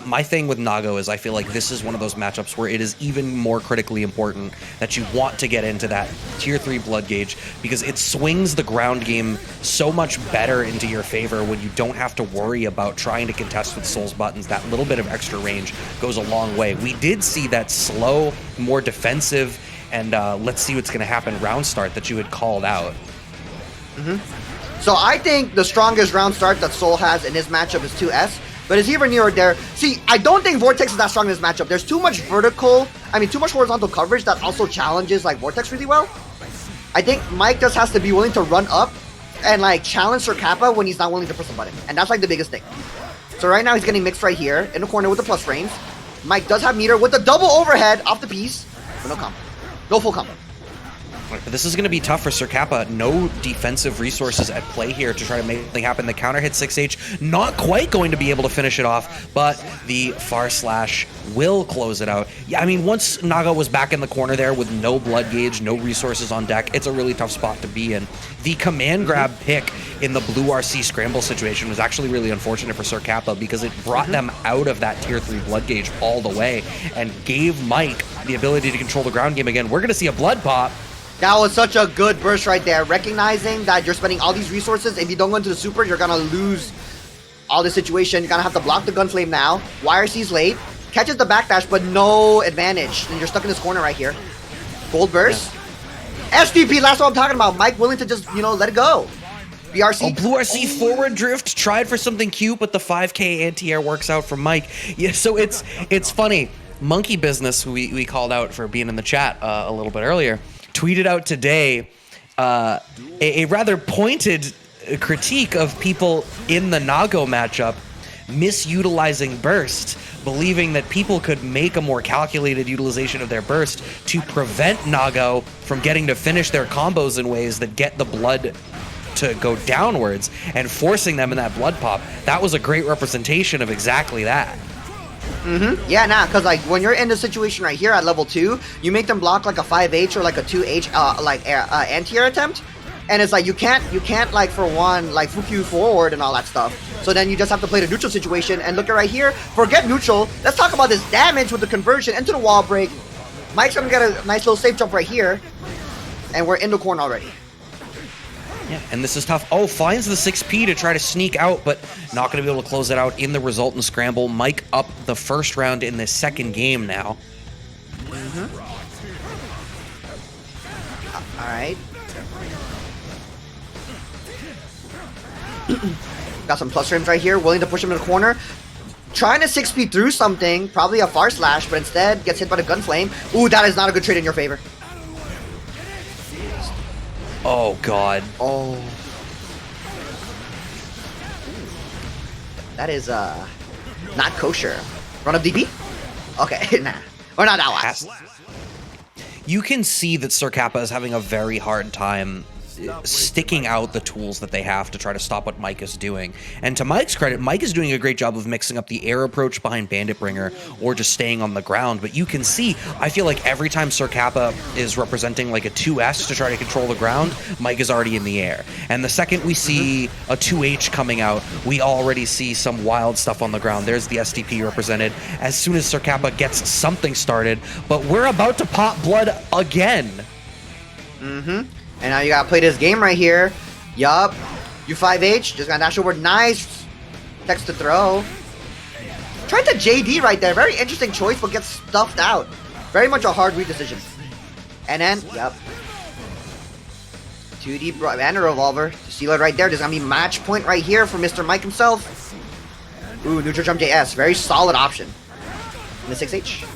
my thing with Nago is I feel like this is one of those matchups where it is even more critically important that you want to get into that tier 3 blood gauge, because it swings the ground game so much better into your favor when you don't have to worry about trying to contest with Soul's buttons. That little bit of extra range goes a long way. We did see that slow, more defensive, and let's see what's going to happen round start that you had called out. So I think the strongest round start that Soul has in his matchup is 2S, but is he ever near or there? See, I don't think Vortex is that strong in this matchup. There's too much too much horizontal coverage that also challenges like Vortex really well. I think Mike just has to be willing to run up and like challenge Sir Kappa when he's not willing to press the button. And that's like the biggest thing. So right now he's getting mixed right here in the corner with the plus frames. Mike does have meter with the double overhead off the piece, but no combo. No full combo. But this is going to be tough for Sir Kappa. No defensive resources at play here to try to make anything happen. The counter hit 6H, not quite going to be able to finish it off, but the far slash will close it out. Yeah, I mean, once Naga was back in the corner there with no blood gauge, no resources on deck, it's a really tough spot to be in. The command grab pick in the blue RC scramble situation was actually really unfortunate for Sir Kappa because it brought them out of that tier 3 blood gauge all the way and gave Mike the ability to control the ground game again. We're going to see a blood pop. That was such a good burst right there. Recognizing that you're spending all these resources. If you don't go into the super, you're going to lose all the situation. You're going to have to block the gunflame now. YRC's late. Catches the backdash, but no advantage. And you're stuck in this corner right here. Gold burst. Yeah. SDP, that's what I'm talking about. Mike willing to just, you know, let it go. BRC. Oh, blue RC forward drift. Tried for something cute, but the 5K anti-air works out for Mike. Yeah, so it's funny. Monkey Business, who we called out for being in the chat a little bit earlier, tweeted out today a rather pointed critique of people in the Nago matchup misutilizing burst, believing that people could make a more calculated utilization of their burst to prevent Nago from getting to finish their combos in ways that get the blood to go downwards and forcing them in that blood pop. That was a great representation of exactly that. Yeah, nah, because like when you're in the situation right here at level 2, you make them block like a 5H or like a 2H anti-air attempt, and it's like you can't like for one like Fuku forward and all that stuff. So then you just have to play the neutral situation, and look at right here, forget neutral, let's talk about this damage with the conversion into the wall break. Mike's gonna get a nice little safe jump right here, and we're in the corner already. Yeah, and this is tough. Oh, finds the 6P to try to sneak out, but not going to be able to close it out in the resultant scramble. Mike up the first round in the second game now. All right. Got some plus frames right here, willing to push him in the corner. Trying to 6P through something, probably a far slash, but instead gets hit by the gun flame. Ooh, that is not a good trade in your favor. Oh, God. Oh. That is, not kosher. Run up DP? Okay, nah. Or not that one. You can see that Sir Kappa is having a very hard time sticking out the tools that they have to try to stop what Mike is doing. And to Mike's credit, Mike is doing a great job of mixing up the air approach behind Bandit Bringer or just staying on the ground. But you can see, I feel like every time Sir Kappa is representing like a 2S to try to control the ground, Mike is already in the air. And the second we see a 2H coming out, we already see some wild stuff on the ground. There's the STP represented as soon as Sir Kappa gets something started. But we're about to pop blood again. And now you gotta play this game right here. Yup. You 5H, just gotta dash over. Nice text to throw. Tried the JD right there. Very interesting choice, but gets stuffed out. Very much a hard read decision. And then, yup. 2D and a revolver. To seal it right there. There's gonna be match point right here for Mr. Mike himself. Ooh, neutral jump JS. Very solid option. In the 6H.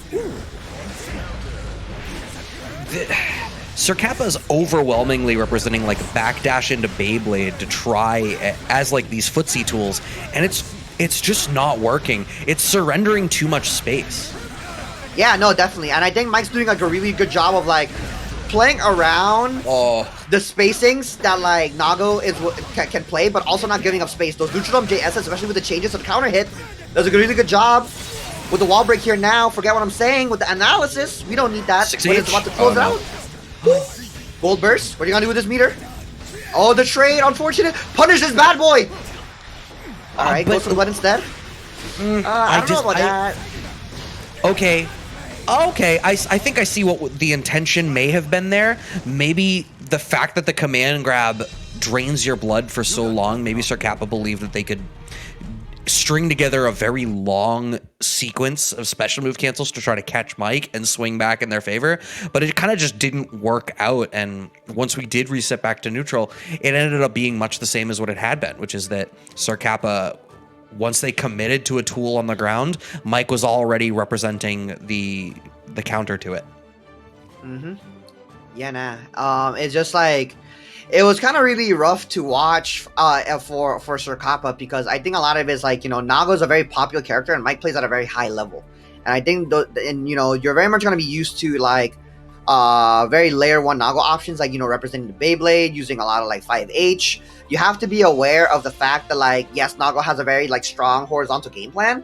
Sir Kappa is overwhelmingly representing like backdash into Beyblade to try as like these footsie tools, and it's just not working. It's surrendering too much space. Yeah, no, definitely. And I think Mike's doing like a really good job of like playing around the spacings that like Nago can play, but also not giving up space. Those neutral jump JS, especially with the changes to the counter hit, does a really good job. With the wall break here now, forget what I'm saying. With the analysis, we don't need that. 6H? When it's about to close out. Gold burst. What are you gonna do with this meter? Oh, the trade. Unfortunate. Punish this bad boy. All right, go for the blood instead. I don't know about that. Okay. I think I see what the intention may have been there. Maybe the fact that the command grab drains your blood for so long, maybe Sir Kappa believed that they could string together a very long sequence of special move cancels to try to catch Mike and swing back in their favor, but it kind of just didn't work out. And once we did reset back to neutral, it ended up being much the same as what it had been, which is that Sir Kappa, once they committed to a tool on the ground, Mike was already representing the counter to it. Yeah, nah. It's just like, it was kind of really rough to watch for Sir Kappa, because I think a lot of it is like, you know, Nago is a very popular character and Mike plays at a very high level. And I think, you know, you're very much going to be used to like very layer 1 Nago options, like, you know, representing the Beyblade, using a lot of like 5H. You have to be aware of the fact that like, yes, Nago has a very like strong horizontal game plan.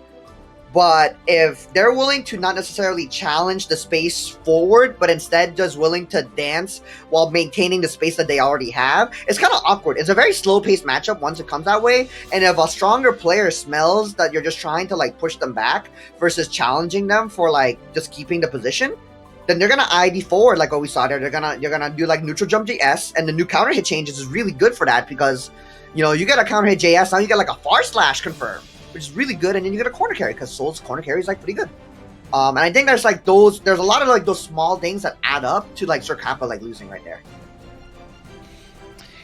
But if they're willing to not necessarily challenge the space forward, but instead just willing to dance while maintaining the space that they already have, it's kind of awkward. It's a very slow-paced matchup once it comes that way. And if a stronger player smells that you're just trying to like push them back versus challenging them for like just keeping the position, then they're gonna ID forward like what we saw there. You're gonna do like neutral jump JS, and the new counter hit changes is really good for that, because you know you get a counter hit JS, now you get like a far slash confirm, which is really good, and then you get a corner carry, because Soul's corner carry is like pretty good. And I think there's like there's a lot of like those small things that add up to like Sir Kappa like losing right there.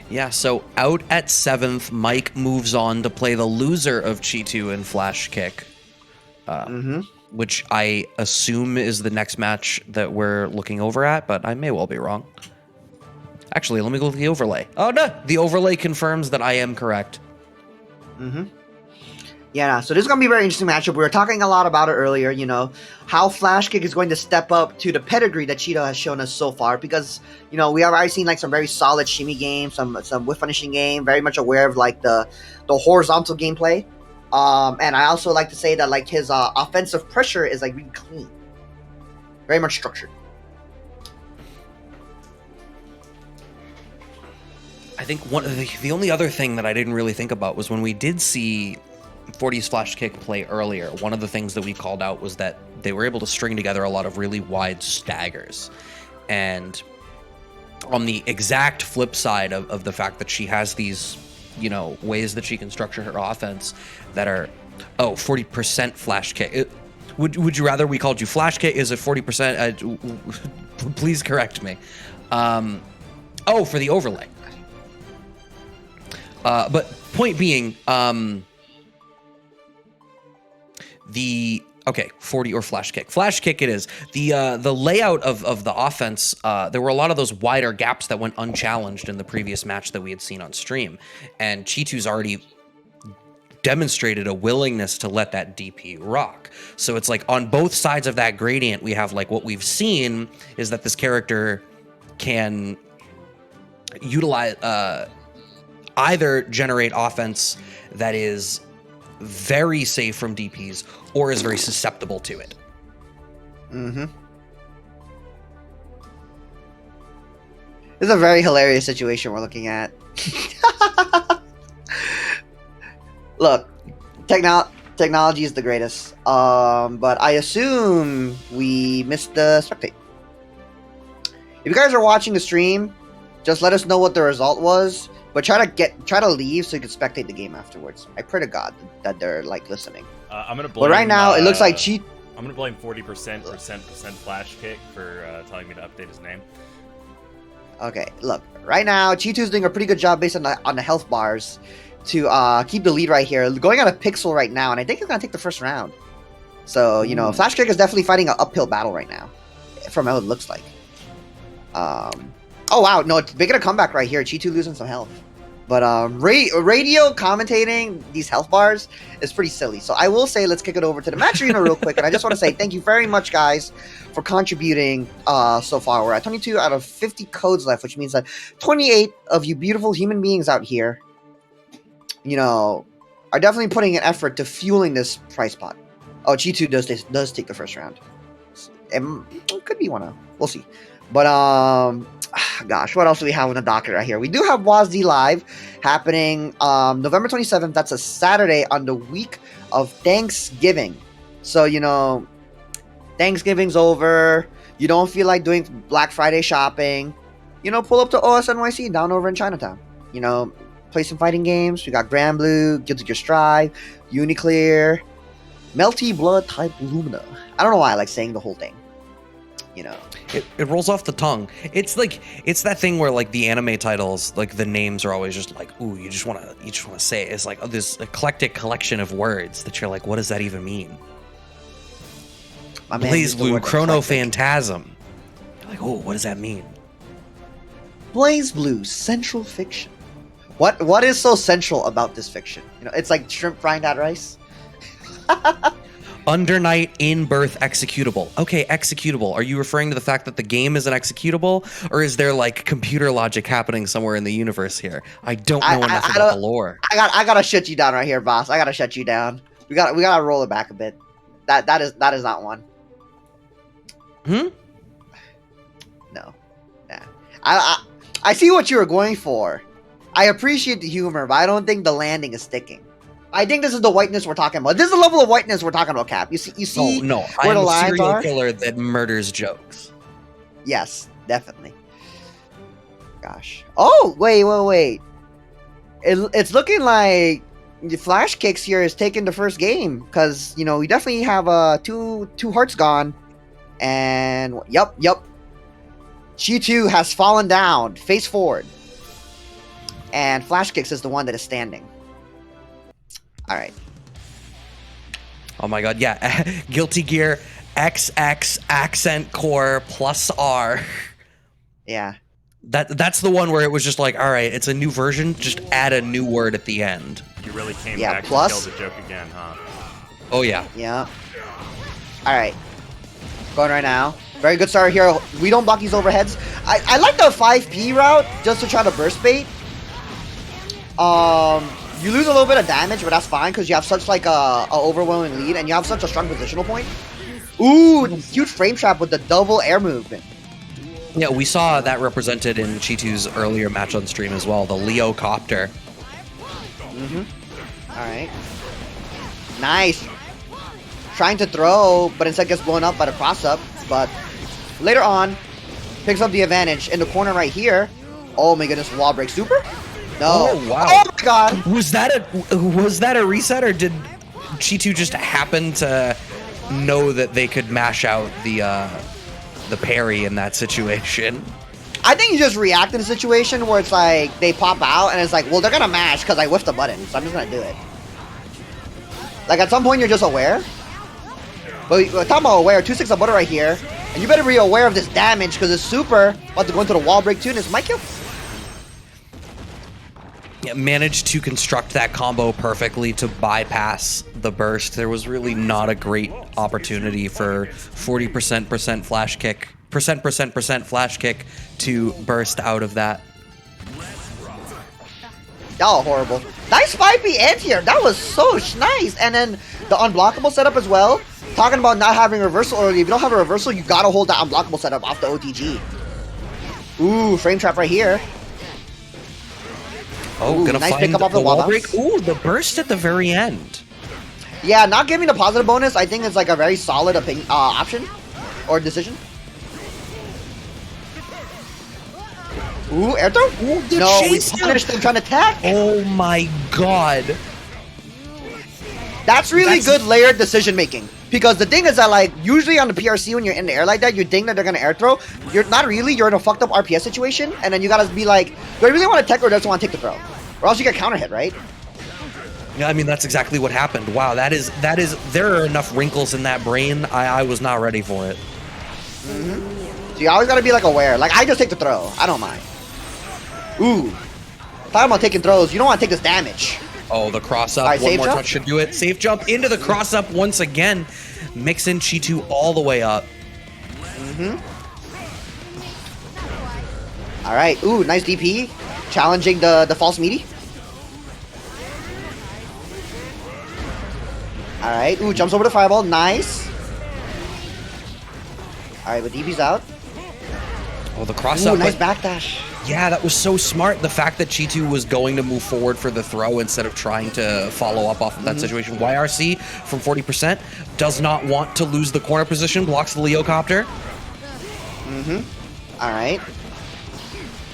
Yeah, so out at 7th, Mike moves on to play the loser of Chetoo and Flashkick. which I assume is the next match that we're looking over at, but I may well be wrong. Actually, let me go with the overlay. Oh, no. The overlay confirms that I am correct. Mm-hmm. Yeah, so this is going to be a very interesting matchup. We were talking a lot about it earlier, you know, how Flashkick is going to step up to the pedigree that Chetoo has shown us so far, because, you know, we have already seen like some very solid shimmy games, some whiff finishing game, very much aware of like the horizontal gameplay. And I also like to say that like his offensive pressure is like really clean, very much structured. I think one of the only other thing that I didn't really think about was when we did see 40's Flashkick play earlier, one of the things that we called out was that they were able to string together a lot of really wide staggers. And on the exact flip side of the fact that she has these, you know, ways that she can structure her offense that are, 40% Flashkick. Would you rather we called you Flashkick? Is it 40%? Please correct me. For the overlay. But point being, 40 or Flashkick. Flashkick it is. The layout of the offense, there were a lot of those wider gaps that went unchallenged in the previous match that we had seen on stream. And Chetoo's already demonstrated a willingness to let that DP rock. So it's like on both sides of that gradient, we have like what we've seen is that this character can utilize, either generate offense that is very safe from DPs or is very susceptible to it. Mm-hmm. This is a very hilarious situation we're looking at. Look, technology is the greatest. But I assume we missed the spectate. If you guys are watching the stream, just let us know what the result was. But try to leave so you can spectate the game afterwards. I pray to God that they're like listening. I'm gonna blame. But right now, it looks like I'm gonna blame 40% Flashkick for telling me to update his name. Okay, look. Right now, Chetoo's doing a pretty good job based on the health bars to keep the lead right here. Going on a pixel right now, and I think he's gonna take the first round. So you know, Flashkick is definitely fighting an uphill battle right now, from how it looks like. Oh wow, no, it's making a comeback right here. Chetoo losing some health. But radio commentating these health bars is pretty silly. So I will say, let's kick it over to the match arena real quick. And I just want to say thank you very much, guys, for contributing so far. We're at 22 out of 50 codes left, which means that 28 of you beautiful human beings out here, you know, are definitely putting an effort to fueling this prize pot. Oh, Chetoo does take the first round. It could be one of. We'll see. But gosh, what else do we have on the docket right here? We do have WASD Live happening November 27th. That's a Saturday on the week of Thanksgiving. So, you know, Thanksgiving's over. You don't feel like doing Black Friday shopping. You know, pull up to OSNYC down over in Chinatown. You know, play some fighting games. We got Grand Blue, Guilty Gear Strive, Uniclear, Melty Blood Type Lumina. I don't know why I like saying the whole thing. You know, it rolls off the tongue. It's like, it's that thing where like the anime titles, like the names are always just like, ooh, you just want to say it. It's like this eclectic collection of words that you're like, what does that even mean? Blaze Blue, Chrono Phantasm. You're like, oh, what does that mean? Blaze Blue, Central Fiction. What is so central about this fiction? You know, it's like shrimp frying that rice. Undernight in birth executable. Okay, executable. Are you referring to the fact that the game is an executable, or is there like computer logic happening somewhere in the universe here? I don't know enough about the lore. I gotta shut you down right here, boss. I gotta shut you down. We gotta roll it back a bit. That is not one. No. Yeah. I see what you were going for. I appreciate the humor, but I don't think the landing is sticking. I think this is the whiteness we're talking about. This is the level of whiteness we're talking about, Cap. You see no, where the lines I'm a serial are? killer that murders jokes. Yes, definitely. Gosh. Oh, wait. It's looking like the Flashkicks here is taking the first game, because, you know, we definitely have two hearts gone. And, yep. Chetoo has fallen down, face forward. And Flashkicks is the one that is standing. All right. Oh my god, yeah. Guilty Gear XX accent core plus R. Yeah. That's the one where it was just like, all right, it's a new version, just add a new word at the end. You really came Yeah, back plus- to kill the joke again, huh? Oh yeah. Yeah. Alright. Going right now. Very good start here. We don't block these overheads. I like the 5P route just to try to burst bait. You lose a little bit of damage, but that's fine because you have such like a overwhelming lead and you have such a strong positional point. Ooh, huge frame trap with the double air movement. Yeah, we saw that represented in Chetoo's earlier match on stream as well, the Leo Copter. Alright. Nice. Trying to throw, but instead gets blown up by the cross-up. But later on, picks up the advantage in the corner right here. Oh my goodness, wall break super? No. Oh, wow. Oh my god. Was that a reset, or did Chetoo just happen to know that they could mash out the parry in that situation? I think you just react in a situation where it's like, they pop out and it's like, well, they're gonna mash because I whiffed the button, so I'm just gonna do it. Like, at some point, you're just aware. But we're talking about aware, 2-6 a butter right here. And you better be aware of this damage because it's super about to go into the wall break too, and it's might kill. Yeah, managed to construct that combo perfectly to bypass the burst. There was really not a great opportunity for 40% flash kick, percent flash kick to burst out of that. That was horrible. Nice 5P anti-air. That was so nice. And then the unblockable setup as well. Talking about not having reversal early. If you don't have a reversal, you gotta hold that unblockable setup off the OTG. Ooh, frame trap right here. Oh, Ooh, gonna nice find pick up off the the wall wall break. bounce. Ooh, the burst at the very end. Yeah, not giving the positive bonus, I think it's like a very solid option or decision. Ooh, air throw? Ooh, the No, we chase punished them trying to attack. Oh my god. That's really That's- good layered decision making. Because the thing is that, like, usually on the PRC when you're in the air like that, you think that they're gonna air throw. You're not really, you're in a fucked up RPS situation, and then you gotta be like, do I really want to tech or just want to take the throw? Or else you get counter hit, right? Yeah, I mean, that's exactly what happened. Wow, that is, there are enough wrinkles in that brain. I was not ready for it. So you always gotta be like aware. Like, I just take the throw. I don't mind. Ooh. Talking about taking throws, you don't want to take this damage. Oh, the cross up. All right, One safe more jump? touch should do it. Safe jump into the cross up once again. Mixing Chetoo all the way up. Alright, ooh, nice DP. Challenging the false meaty. Alright, ooh, jumps over the fireball. Nice. Alright, but DP's out. Oh, the cross Ooh, up. nice but- backdash. Yeah, that was so smart. The fact that Chetoo was going to move forward for the throw instead of trying to follow up off of that situation. YRC from 40% does not want to lose the corner position, blocks the Leo Copter. Alright.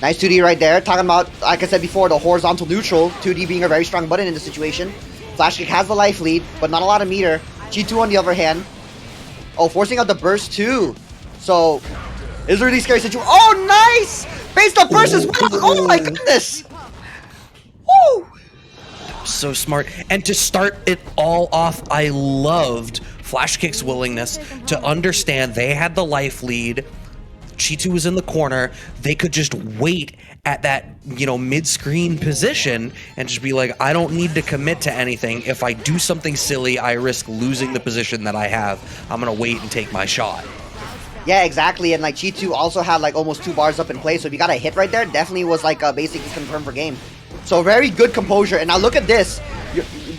Nice 2D right there. Talking about, like I said before, the horizontal neutral. 2D being a very strong button in this situation. Flashkick has the life lead, but not a lot of meter. G2 on the other hand. Oh, forcing out the burst too. So, it's a really scary situation. Oh, nice! Based up burst as well. Oh my goodness! Woo! So smart. And to start it all off, I loved Flashkick's willingness to understand they had the life lead. Chetoo was in the corner. They could just wait at that, mid-screen position and just be like, I don't need to commit to anything. If I do something silly, I risk losing the position that I have. I'm going to wait and take my shot. Yeah, exactly. And like Chetoo also had like almost 2 bars up in play. So if you got a hit right there, definitely was like basically confirmed for game. So very good composure. And now look at this.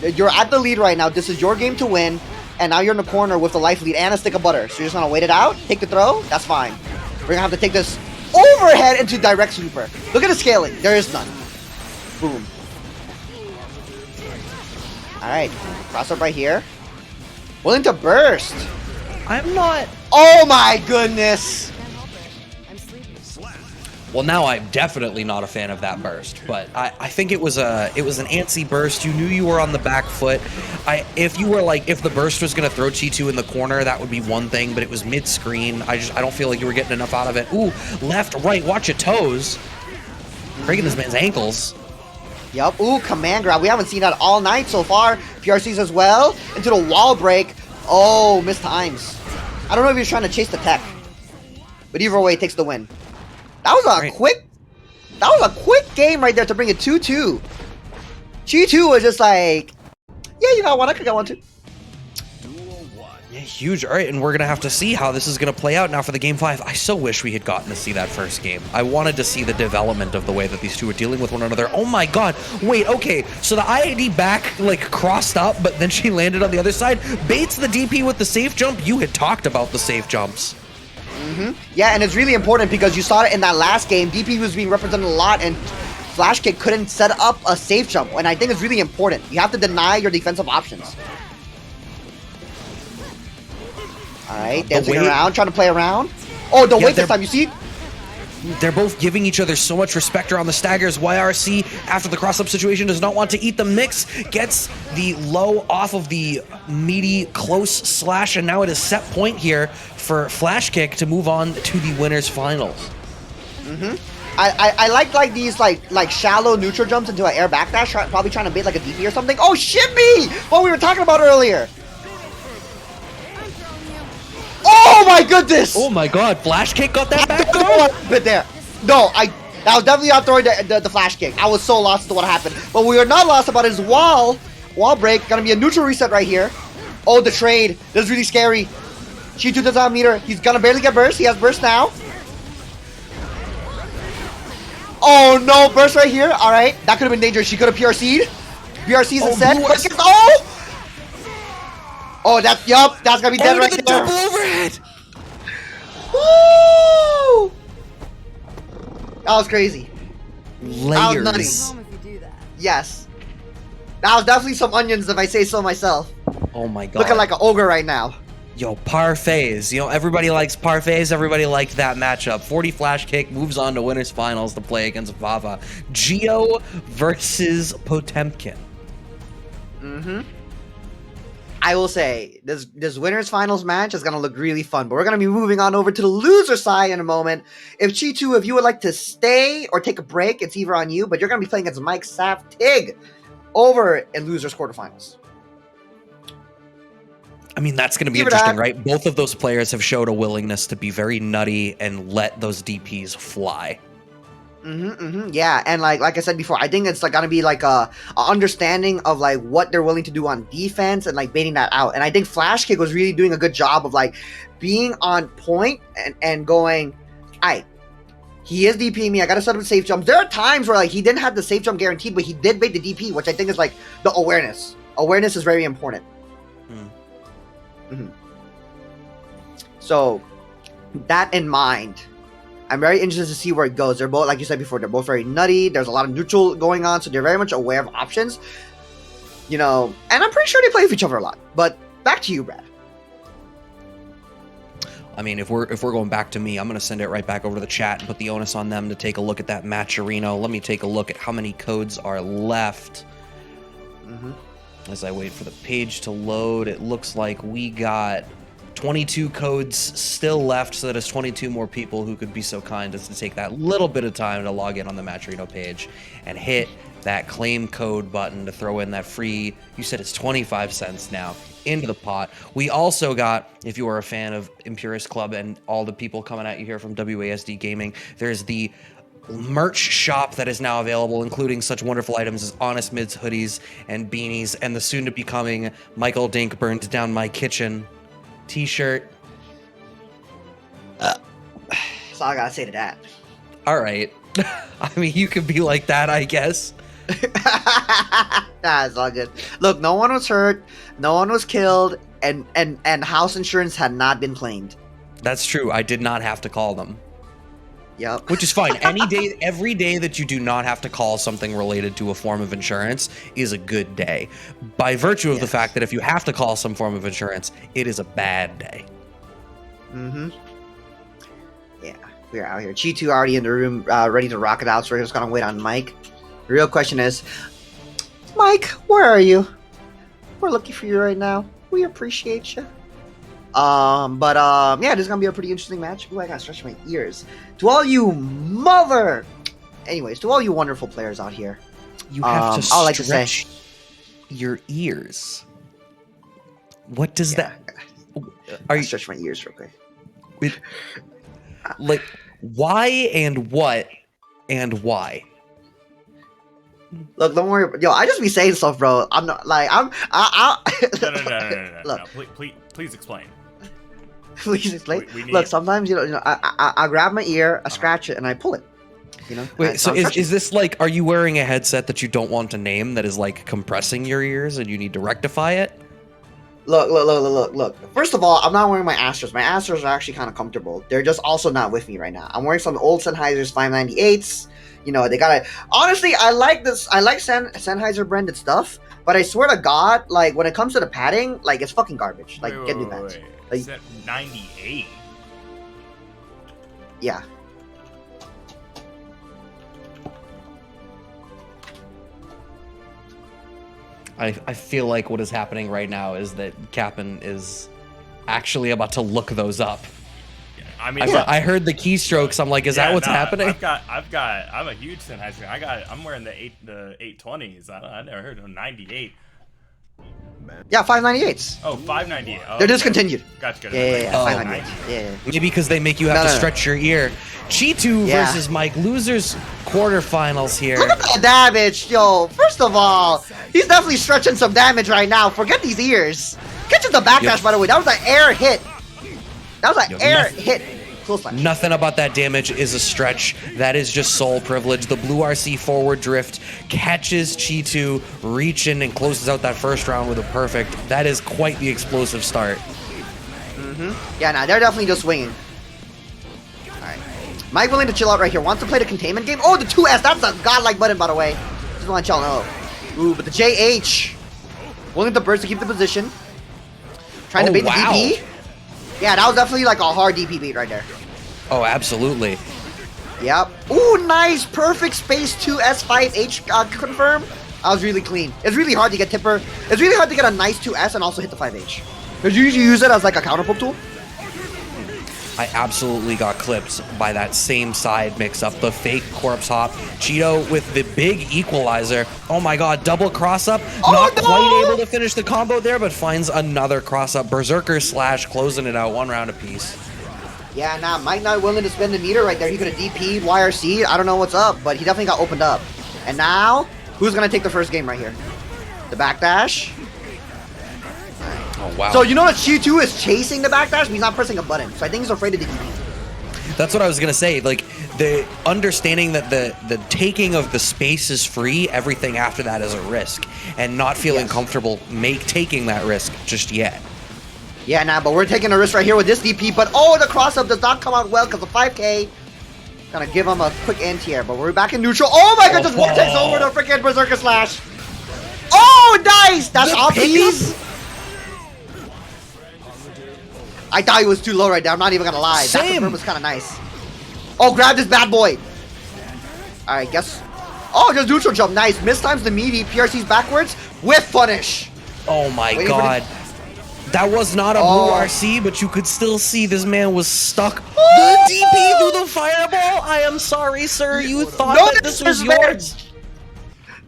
You're at the lead right now. This is your game to win. And now you're in the corner with the life lead and a stick of butter. So you're just going to wait it out, take the throw. That's fine. We're going to have to take this overhead into direct sweeper. Look at the scaling. There is none. Boom. All right. Cross up right here. Willing to burst. I'm not... Oh my goodness. Well, now I'm definitely not a fan of that burst, but I think it was an antsy burst. You knew you were on the back foot. If the burst was gonna throw Chetoo in the corner, that would be one thing, but it was mid-screen. I don't feel like you were getting enough out of it. Ooh, left, right, watch your toes. Breaking this man's ankles. Yup. Ooh, command grab. We haven't seen that all night so far. PRCs as well. Into the wall break. Oh, missed times. I don't know if he was trying to chase the tech. But either way, it takes the win. That was a quick game right there to bring it 2-2. Chetoo was just like, yeah, you got one, I could get one too. Yeah, huge. All right, and we're going to have to see how this is going to play out now for the Game 5. I so wish we had gotten to see that first game. I wanted to see the development of the way that these two are dealing with one another. Oh my god. Wait, okay. So the IAD back, like, crossed up, but then she landed on the other side. Baits the DP with the safe jump. You had talked about the safe jumps. Yeah, and it's really important because you saw it in that last game. DP was being represented a lot, and Flashkick couldn't set up a safe jump, and I think it's really important. You have to deny your defensive options. Alright, dancing around, trying to play around. Oh, the weight this time, you see? They're both giving each other so much respect around the staggers. YRC, after the cross-up situation, does not want to eat the mix. Gets the low off of the meaty close slash, and now it is set point here for Flashkick to move on to the winners finals. I like these like shallow neutral jumps into an air backdash, probably trying to bait like a DP or something. Oh, shimmy! What we were talking about earlier. Oh my goodness! Oh my god, Flashkick got that back bit there. No, that was definitely not throwing the flash kick. I was so lost to what happened. But we are not lost about his wall break. Gonna be a neutral reset right here. Oh, the trade. This is really scary. Chetoo does not meet her. He's gonna barely get burst. He has burst now. Oh no, burst right here. Alright, that could have been dangerous. She could have PRC'd. PRC's instead. Oh! Oh, that's gonna be dead right there. Double overhead. Woo! That was crazy. Layers. That was nutty. Yes. That was definitely some onions, if I say so myself. Oh my god. Looking like an ogre right now. Yo, parfaits. You know, everybody likes parfaits. Everybody liked that matchup. 40 Flashkick moves on to winners finals to play against Vava. Geo versus Potemkin. I will say, this winners finals match is going to look really fun, but we're going to be moving on over to the loser side in a moment. If Chetoo, if you would like to stay or take a break, it's either on you, but you're going to be playing against Mike Tig over in losers quarterfinals. I mean, that's going to be interesting, right? Both of those players have showed a willingness to be very nutty and let those DPs fly. Yeah, and like I said before, I think it's like gonna be like a understanding of like what they're willing to do on defense and like baiting that out. And I think Flashkick was really doing a good job of like being on point and going, alright, he is DPing me, I gotta set up safe jumps. There are times where like he didn't have the safe jump guaranteed, but he did bait the DP, which I think is like the awareness. Awareness is very important. So that in mind, I'm very interested to see where it goes. They're both, like you said before, they're both very nutty. There's a lot of neutral going on, so they're very much aware of options. You know, and I'm pretty sure they play with each other a lot. But back to you, Brad. I mean, if we're going back to me, I'm going to send it right back over to the chat and put the onus on them to take a look at that matcherino. Let me take a look at how many codes are left. As I wait for the page to load, it looks like we got 22 codes still left, so that is 22 more people who could be so kind as to take that little bit of time to log in on the Matcherino page and hit that claim code button to throw in that free, you said it's 25 cents now, into the pot. We also got, if you are a fan of Impurist Club and all the people coming at you here from WASD Gaming, there's the merch shop that is now available, including such wonderful items as Honest Mids hoodies and beanies, and the soon-to-becoming Michael Dink Burned Down My Kitchen t-shirt. That's all I gotta say to that. All right. I mean, you could be like that, I guess. Nah, it's all good. Look, no one was hurt, no one was killed, and house insurance had not been claimed. That's true. I did not have to call them. Yep. Which is fine. Any day, every day that you do not have to call something related to a form of insurance is a good day. By virtue of the fact that if you have to call some form of insurance, it is a bad day. Yeah, we're out here. Chetoo already in the room, ready to rock it out, so we're just gonna wait on Mike. The real question is, Mike, where are you? We're looking for you right now. We appreciate you. Yeah, this is gonna be a pretty interesting match. Ooh, I gotta stretch my ears. To all you anyways, to all you wonderful players out here, you have to stretch your ears. What does that? Are you stretch my ears real quick? Like, why and what and why? Look, don't worry. Yo, I just be saying stuff, bro. I'm not like No. Look, Please explain. please explain. We need- Look, sometimes I grab my ear, I scratch it, and I pull it. You know. Wait, so I'm is stretching. this like, are you wearing a headset that you don't want to name that is like compressing your ears and you need to rectify it? Look. First of all, I'm not wearing my Astros. My Astros are actually kind of comfortable. They're just also not with me right now. I'm wearing some old Sennheiser's 598s. You know, they got honestly, I like this. I like Sennheiser branded stuff, but I swear to God, like when it comes to the padding, like it's fucking garbage. Like get new pads. Like, Is that 98? yeah. I feel like what is happening right now is that Cap'n is actually about to look those up. I mean, I heard the keystrokes. I'm like, is that what's happening? I'm a huge Sennheiser. I'm wearing the 820s. I never heard of 98. Yeah, 598s. Oh, 598. Oh, They're discontinued. Gotcha. Yeah, Oh. 598s. Yeah. Maybe because they make you have to stretch your ear. Chetoo Yeah. versus Mike, losers quarterfinals here. Look at that damage, yo. First of all, he's definitely stretching some damage right now. Forget these ears. Catches the backdash, Yep. by the way. That was an air hit. That was an Yep. air hit. Close flash. Nothing about that damage is a stretch. That is just soul privilege. The blue RC forward drift catches Chetoo, reaching and closes out that first round with a perfect. That is quite the explosive start. Yeah, nah, they're definitely just swinging. Alright. Mike willing to chill out right here. Wants to play the containment game. Oh, the 2S. That's a godlike button, by the way. Just want y'all know. Ooh, but the JH. Willing to burst to keep the position. Trying to bait the DP. Yeah, that was definitely like a hard DP beat right there. Oh, absolutely. Yep. Ooh, nice. Perfect space 2S5H confirm. That was really clean. It's really hard to get tipper. It's really hard to get a nice 2S and also hit the 5H. Because you usually use it as like a counter poke tool. I absolutely got clipped by that same side mix-up. The fake corpse hop. Chetoo with the big equalizer. Oh my god, double cross-up. Not quite able to finish the combo there, but finds another cross-up. Berserker slash, closing it out 1 round apiece. Yeah, nah, Mike not willing to spend the meter right there. He could have DP'd YRC. I don't know what's up, but he definitely got opened up. And now, who's going to take the first game right here? The backdash. Oh, wow. So you know that Chetoo is chasing the backdash, but he's not pressing a button. So I think he's afraid of the DP. That's what I was gonna say. Like, the understanding that the taking of the space is free, everything after that is a risk, and not feeling comfortable taking that risk just yet. Yeah, nah, but we're taking a risk right here with this DP. But oh, the cross-up does not come out well because of 5K. Gonna give him a quick anti-air, but we're back in neutral. Oh my god, just one takes over the freaking Berserker Slash. Oh, nice! That's off piece. I thought he was too low right there. I'm not even gonna lie. That confirm was kind of nice. Oh, grab this bad boy. All right, guess. Oh, just neutral jump. Nice. Mistimes the meaty. PRC's backwards with punish. Oh my god. That was not a blue RC, but you could still see this man was stuck. The DP through the fireball. I am sorry, sir. You thought that this was yours.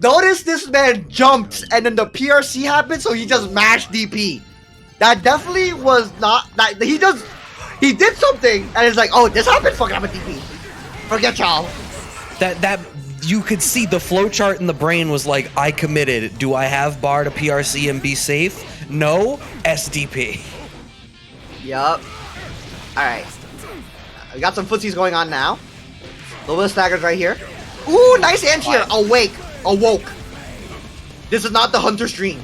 Notice this man jumped, and then the PRC happened, so he just mashed DP. That definitely was not that he did something and it's like, oh, this happened, fucking I'm a DP. Forget y'all. That you could see the flowchart in the brain was like, I committed. Do I have bar to PRC and be safe? No, SDP. Yup. Alright. We got some footsies going on now. A little bit of staggers right here. Ooh, nice anti here. Awoke. This is not the Hunter stream.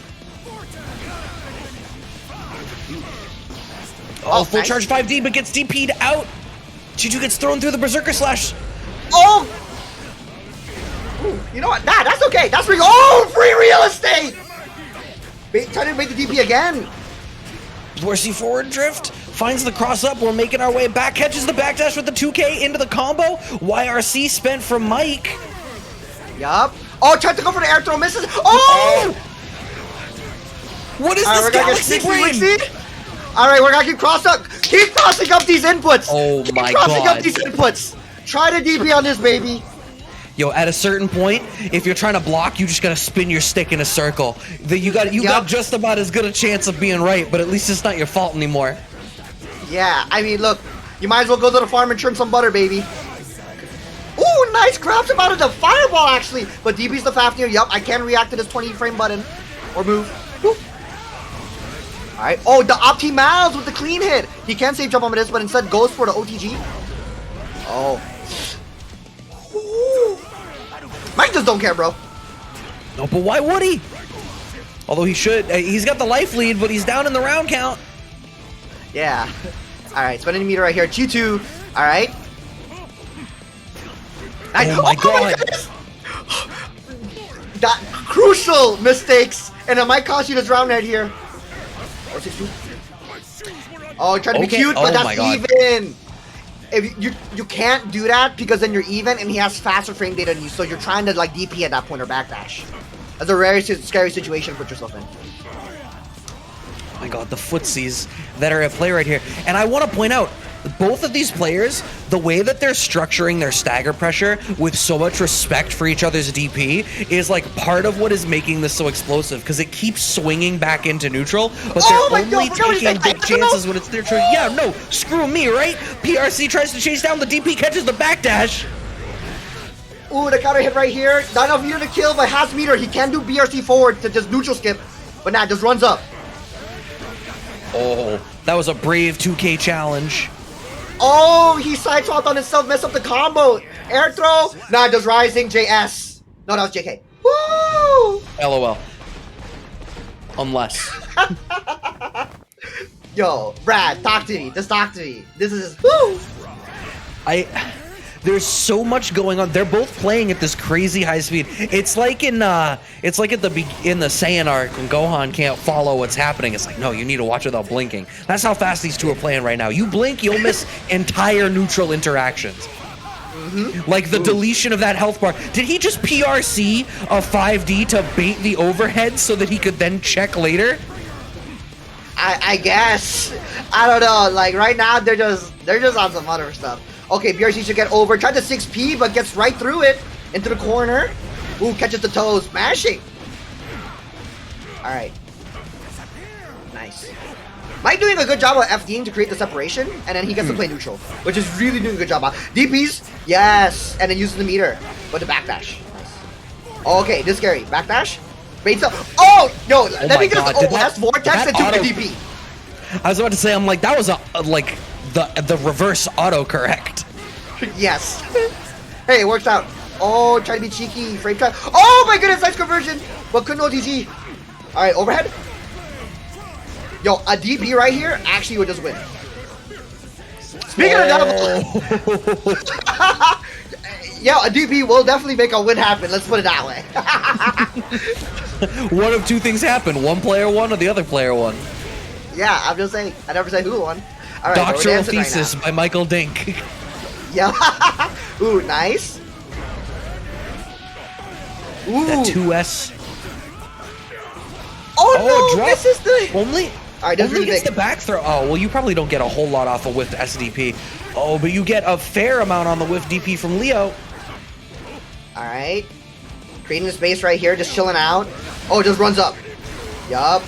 Oh, full charge 5D, but gets DP'd out. Chetoo gets thrown through the Berserker Slash. Oh! Ooh, you know what? Nah, that's okay. That's free. Oh, free real estate! Trying to make the DP again. Dorsey forward drift. Finds the cross up. We're making our way back. Catches the backdash with the 2K into the combo. YRC spent from Mike. Yup. Oh, tried to go for the air throw. Misses. Oh! What is this galaxy brain? Alright, we're gonna keep crossing up these inputs. Oh my keep crossing god. up these inputs. Try to DP on this, baby. Yo, at a certain point, if you're trying to block, you just gotta spin your stick in a circle. You got just about as good a chance of being right, but at least it's not your fault anymore. Yeah, I mean, look, you might as well go to the farm and trim some butter, baby. Ooh, nice, grabs him out of the fireball, actually. But DB's the Fafnir. Yup, I can react to this 20-frame button. Or move. Alright. Oh, the Optimals with the clean hit. He can save jump on this, but instead goes for the OTG. Oh. Ooh. Mike just don't care, bro. No, but why would he? Although he should. He's got the life lead, but he's down in the round count. Yeah. Alright, spending a meter right here. Chetoo. Alright. Oh my god. That crucial mistakes, and it might cost you this round right here. Oh, trying to be cute, but that's even. If you can't do that because then you're even, and he has faster frame data than you, so you're trying to like DP at that point or backdash. That's a very scary situation to put yourself in. Oh my god, the footsies that are at play right here. And I want to point out, both of these players, the way that they're structuring their stagger pressure with so much respect for each other's DP is like part of what is making this so explosive, because it keeps swinging back into neutral, but they're only taking big chances when it's their turn. Yeah, no, screw me, right? PRC tries to chase down the DP, catches the backdash. Ooh, the counter hit right here. Not enough meter to kill, but has meter. He can do BRC forward to just neutral skip, but nah, just runs up. Oh, that was a brave 2K challenge. Oh, he side swapped on himself, messed up the combo. Air throw. Nah, just rising JS. No, that was JK. Woo! LOL. Unless. Yo, Brad, talk to me. Just talk to me. This is woo. There's so much going on. They're both playing at this crazy high speed. It's like in the Saiyan arc when Gohan can't follow what's happening. It's like, no, you need to watch without blinking. That's how fast these two are playing right now. You blink, you'll miss entire neutral interactions. Like the deletion of that health bar. Did he just PRC a 5D to bait the overhead so that he could then check later? I guess. I don't know. Like right now, they're just on some other stuff. Okay, BRC should get over. Tried to 6P, but gets right through it. Into the corner. Ooh, catches the toes. Smashing. Alright. Nice. Mike doing a good job of FDing to create the separation, and then he gets to play neutral, which is really doing a good job. DPs, yes, and then uses the meter, but the backdash. Nice. Okay, this is scary. Backdash. Baits up. Oh, no, let me just last vortex and do the DP. I was about to say, I'm like, that was like the reverse autocorrect. Yes. Hey, it works out. Oh, try to be cheeky. Frame cut. Oh my goodness, nice conversion. But couldn't OTG. Alright, overhead. Yo, a DP right here actually would just win. Speaking of double. Yeah, a DP will definitely make a win happen. Let's put it that way. One of two things happen. One player won or the other player won. Yeah, I'm just saying. I never said who won. All right, Doctoral Thesis by Michael Dink. Yeah. Ooh, nice. Ooh. That 2S. Oh no, drop. this is the... Only really gets big. the back throw. Oh, well, you probably don't get a whole lot off a whiffed SDP. Oh, but you get a fair amount on the whiff DP from Leo. Alright. Creating the space right here, just chilling out. Oh, just runs up. Yup.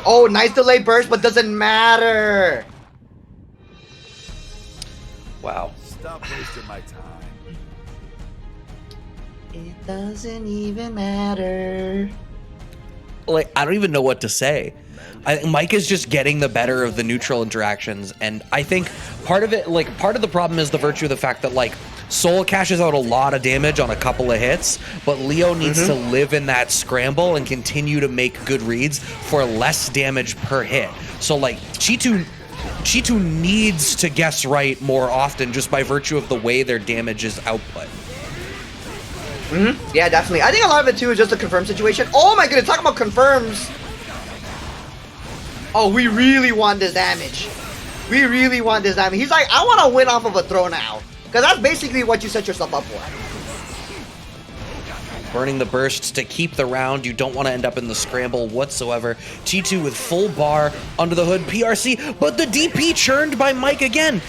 Oh, nice delay burst, but doesn't matter. Wow. Stop wasting my time. It doesn't even matter. Like, I don't even know what to say. Mike is just getting the better of the neutral interactions, and I think part of the problem is the virtue of the fact that, like, Soul cashes out a lot of damage on a couple of hits, but Leo needs to live in that scramble and continue to make good reads for less damage per hit. So, like, Chetoo needs to guess right more often just by virtue of the way their damage is output. Yeah, definitely. I think a lot of it, too, is just a confirm situation. Oh, my goodness, talking about confirms. Oh, we really want this damage. We really want this damage. He's like, I want to win off of a throw now. Because that's basically what you set yourself up for. Burning the bursts to keep the round. You don't want to end up in the scramble whatsoever. Chetoo with full bar under the hood. PRC, but the DP churned by Mike again.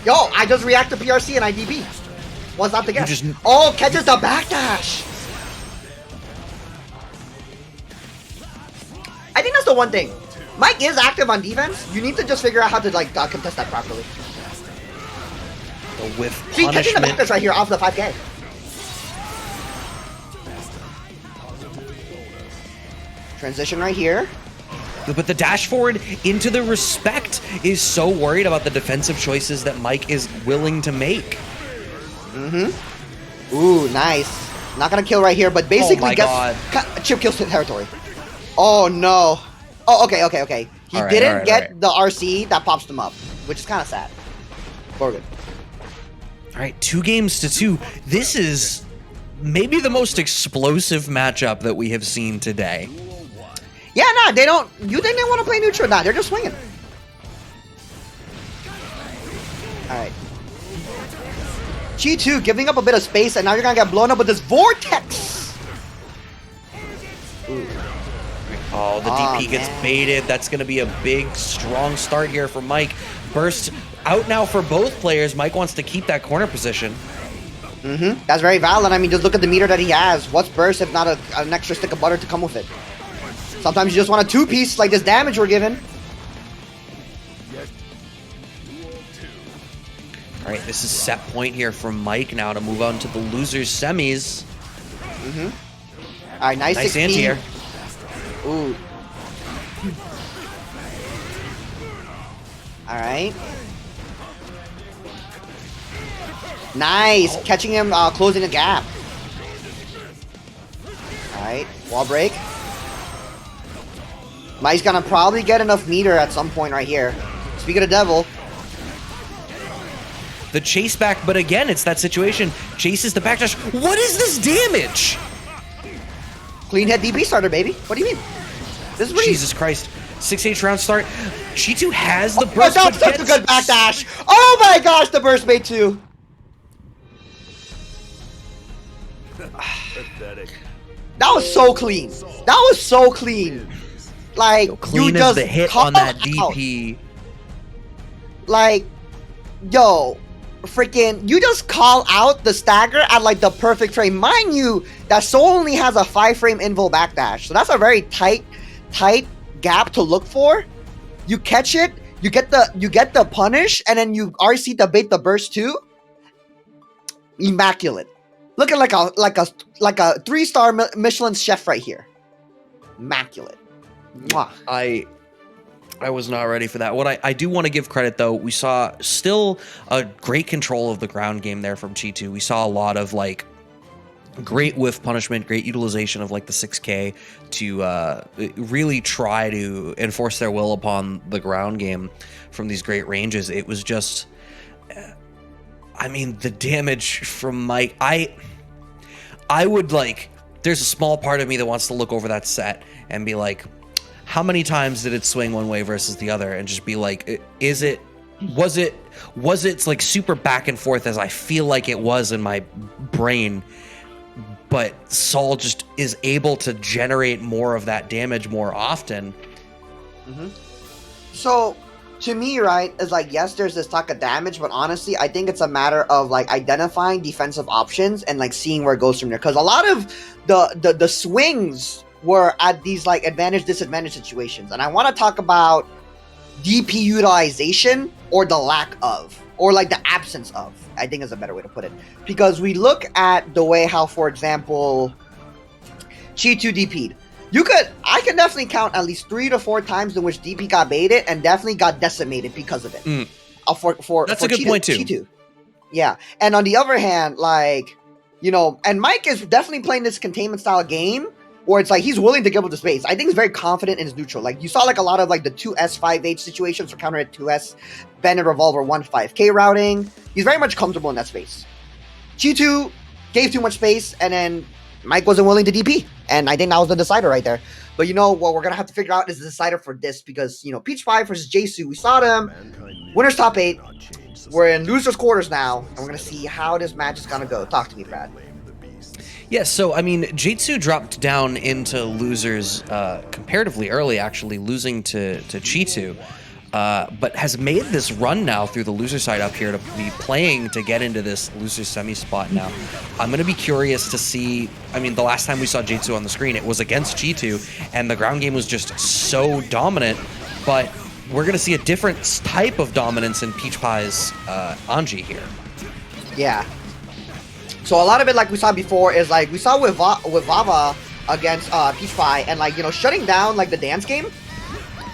Yo, I just react to PRC and I DP. What's not the guess? just- Oh, catches the backdash. I think that's the one thing. Mike is active on defense. You need to just figure out how to like contest that properly. With See, catching the punishment. backdash right here off the 5K. Transition right here. But the dash forward into the respect is so worried about the defensive choices that Mike is willing to make. Ooh, nice. Not gonna kill right here, but basically my gets chip kills the territory. Oh no. Oh, okay. He didn't get the RC that pops them up, which is kind of sad. We're good. All right, 2-2. This is maybe the most explosive matchup that we have seen today. Yeah, nah, they don't. You think they want to play neutral? Nah, they're just swinging. All right. Chetoo giving up a bit of space, and now you're gonna get blown up with this vortex. Ooh. Oh, the DP gets baited. That's going to be a big, strong start here for Mike. Burst out now for both players. Mike wants to keep that corner position. That's very valid. I mean, just look at the meter that he has. What's burst if not an extra stick of butter to come with it? Sometimes you just want a two-piece like this damage we're given. All right, this is set point here from Mike now to move on to the losers semis. All right, nice Nice 16. anti here. Ooh. All right. Nice. Catching him, closing the gap. All right. Wall break. Mike's gonna probably get enough meter at some point right here. Speaking of devil. The chase back, but again, it's that situation. Chases the backdash. What is this damage? Clean head DP starter, baby. What do you mean? This is pretty. Jesus Christ. 6H round start. Chetoo has the Oh, burst. that's such a good backdash. Oh my gosh, the burst made too. Pathetic. That was so clean. That was so clean. Like, Clean you as just the hit call on that out. DP. Like, yo, freaking, you just call out the stagger at like the perfect frame. Mind you, that Soul only has a 5-frame invul backdash, so that's a very tight gap to look for. You catch it, you get the punish, and then you RC to bait the burst too. Immaculate. Looking like a 3-star Michelin chef right here. Immaculate. Mwah. I was not ready for that. What I do want to give credit, though, we saw still a great control of the ground game there from Chetoo. We saw a lot of, like, great whiff punishment, great utilization of, like, the 6K to really try to enforce their will upon the ground game from these great ranges. It was just... I mean, the damage from Mike... I would, like... There's a small part of me that wants to look over that set and be like... How many times did it swing one way versus the other, and just be like, was it like super back and forth as I feel like it was in my brain, but Saul just is able to generate more of that damage more often. So, to me, right, is like, yes, there's this talk of damage, but honestly, I think it's a matter of like identifying defensive options and like seeing where it goes from there. Because a lot of the swings were at these like advantage disadvantage situations, and I want to talk about DP utilization or the lack of, or like the absence of, I think is a better way to put it, because we look at the way how, for example, Chetoo DP'd. I can definitely count at least 3 to 4 times in which DP got baited and definitely got decimated because of it. That's a good point too. Chetoo. Yeah, and on the other hand, like, you know, and Mike is definitely playing this containment style game where it's like he's willing to give up the space. I think he's very confident in his neutral. Like, you saw like a lot of like the 2S 5H situations for counter at 2S, Bend and Revolver 1-5K routing. He's very much comfortable in that space. Chetoo gave too much space, and then Mike wasn't willing to DP. And I think that was the decider right there. But you know what we're going to have to figure out is the decider for this, because, you know, PeachPie versus Jaytsu, we saw them. Winner's top 8. We're in losers quarters now, and we're going to see how this match is going to go. Talk to me, Brad. Yeah, so, I mean, Jaytsu dropped down into losers comparatively early, actually, losing to Chetoo. but has made this run now through the loser side up here to be playing to get into this loser semi spot now. I'm going to be curious to see, I mean, the last time we saw Jaytsu on the screen, it was against Chetoo, and the ground game was just so dominant, but we're going to see a different type of dominance in PeachPie's Anji here. Yeah. So a lot of it, like we saw before, is like we saw with Vava against PeachPie, and like, you know, shutting down like the dance game.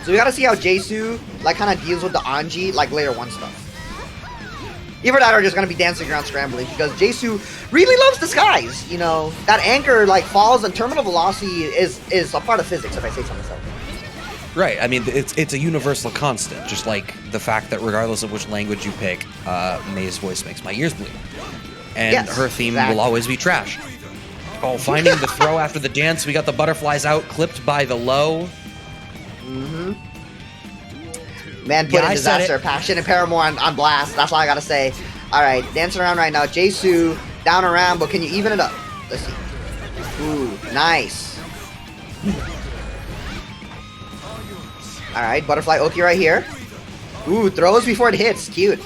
So we gotta see how Jaytsu like kind of deals with the Anji like layer 1 stuff. Either that or just gonna be dancing around scrambling, because Jaytsu really loves the skies. You know, that anchor like falls and terminal velocity is a part of physics, if I say so myself. Right. I mean, it's a universal constant, just like the fact that regardless of which language you pick, May's voice makes my ears bleed. And yes, her theme exactly. will always be trash. Oh, finding the throw after the dance. We got the butterflies out, clipped by the low. Man put in disaster, passion, and Paramore on blast. That's all I gotta say. All right, dancing around right now. Jaytsu down around, but can you even it up? Let's see. Ooh, nice. All right, butterfly Oki right here. Ooh, throws before it hits. Cute.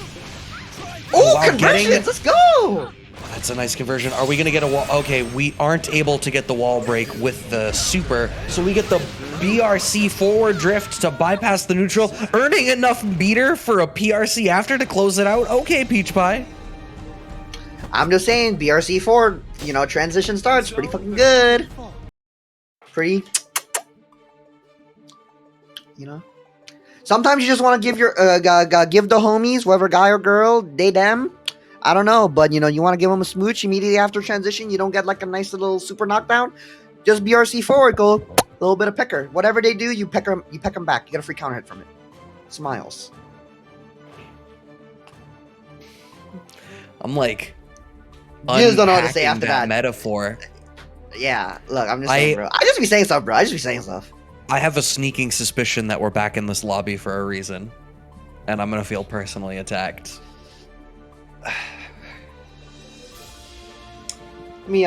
Ooh, Wow, conversions. Let's go. That's a nice conversion. Are we going to get a wall? Okay, we aren't able to get the wall break with the super, so we get the BRC forward drift to bypass the neutral, earning enough beater for a PRC after to close it out. Okay, PeachPie. I'm just saying, BRC forward, you know, transition starts pretty fucking good. Pretty, you know. Sometimes you just want to give your give the homies, whether guy or girl, they them. I don't know, but you know, you want to give them a smooch immediately after transition. You don't get like a nice little super knockdown. Just BRC forward, go a little bit of pecker. Whatever they do, you peck them back. You get a free counter hit from it. Smiles. I'm like, you just don't know what to say after that metaphor. Yeah, look, I'm just saying, bro. I just be saying stuff, bro. I just be saying stuff. I have a sneaking suspicion that we're back in this lobby for a reason, and I'm gonna feel personally attacked. Let me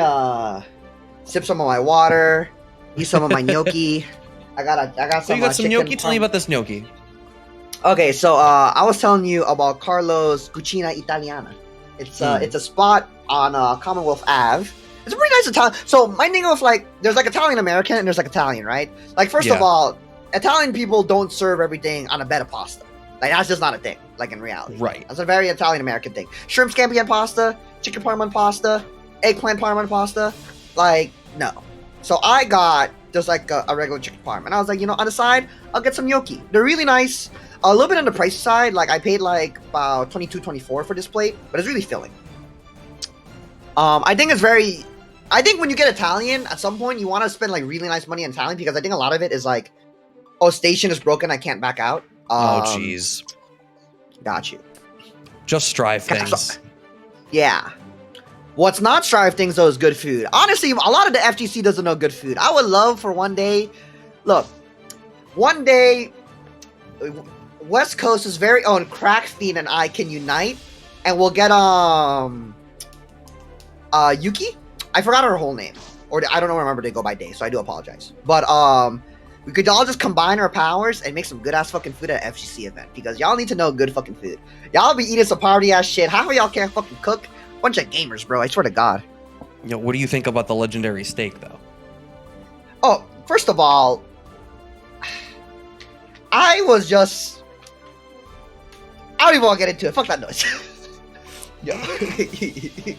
sip some of my water, eat some of my gnocchi. I got some. So you got some gnocchi? Tell me about this gnocchi. Okay, so I was telling you about Carlo's Cucina Italiana. It's a spot on Commonwealth Ave. It's a pretty nice Italian. So my thing was like, there's like Italian American and there's like Italian, right? Like first of all, Italian people don't serve everything on a bed of pasta. Like that's just not a thing. Like in reality, right? That's a very Italian American thing. Shrimp scampi on pasta, chicken parm on pasta, eggplant parm on pasta. Like no. So I got just like a regular chicken parm, and I was like, you know, on the side, I'll get some gnocchi. They're really nice. A little bit on the price side. Like I paid like about $22-24 for this plate, but it's really filling. I think it's very. I think when you get Italian, at some point you want to spend like really nice money on Italian, because I think a lot of it is like, oh, station is broken, I can't back out. Oh, jeez. Got you. Just strive things. Yeah. What's not strive things, though, is good food. Honestly, a lot of the FGC doesn't know good food. I would love for one day... Look. One day, West Coast's very own Crack Fiend and I can unite, and we'll get, Yuki? I forgot her whole name. Or I don't remember they go by day, so I do apologize. But, we could all just combine our powers and make some good-ass fucking food at an FGC event. Because y'all need to know good fucking food. Y'all be eating some party-ass shit. Half of y'all can't fucking cook. Bunch of gamers, bro. I swear to God. You know, what do you think about the legendary steak, though? Oh, first of all, I was just... I don't even want to get into it. Fuck that noise. Yo.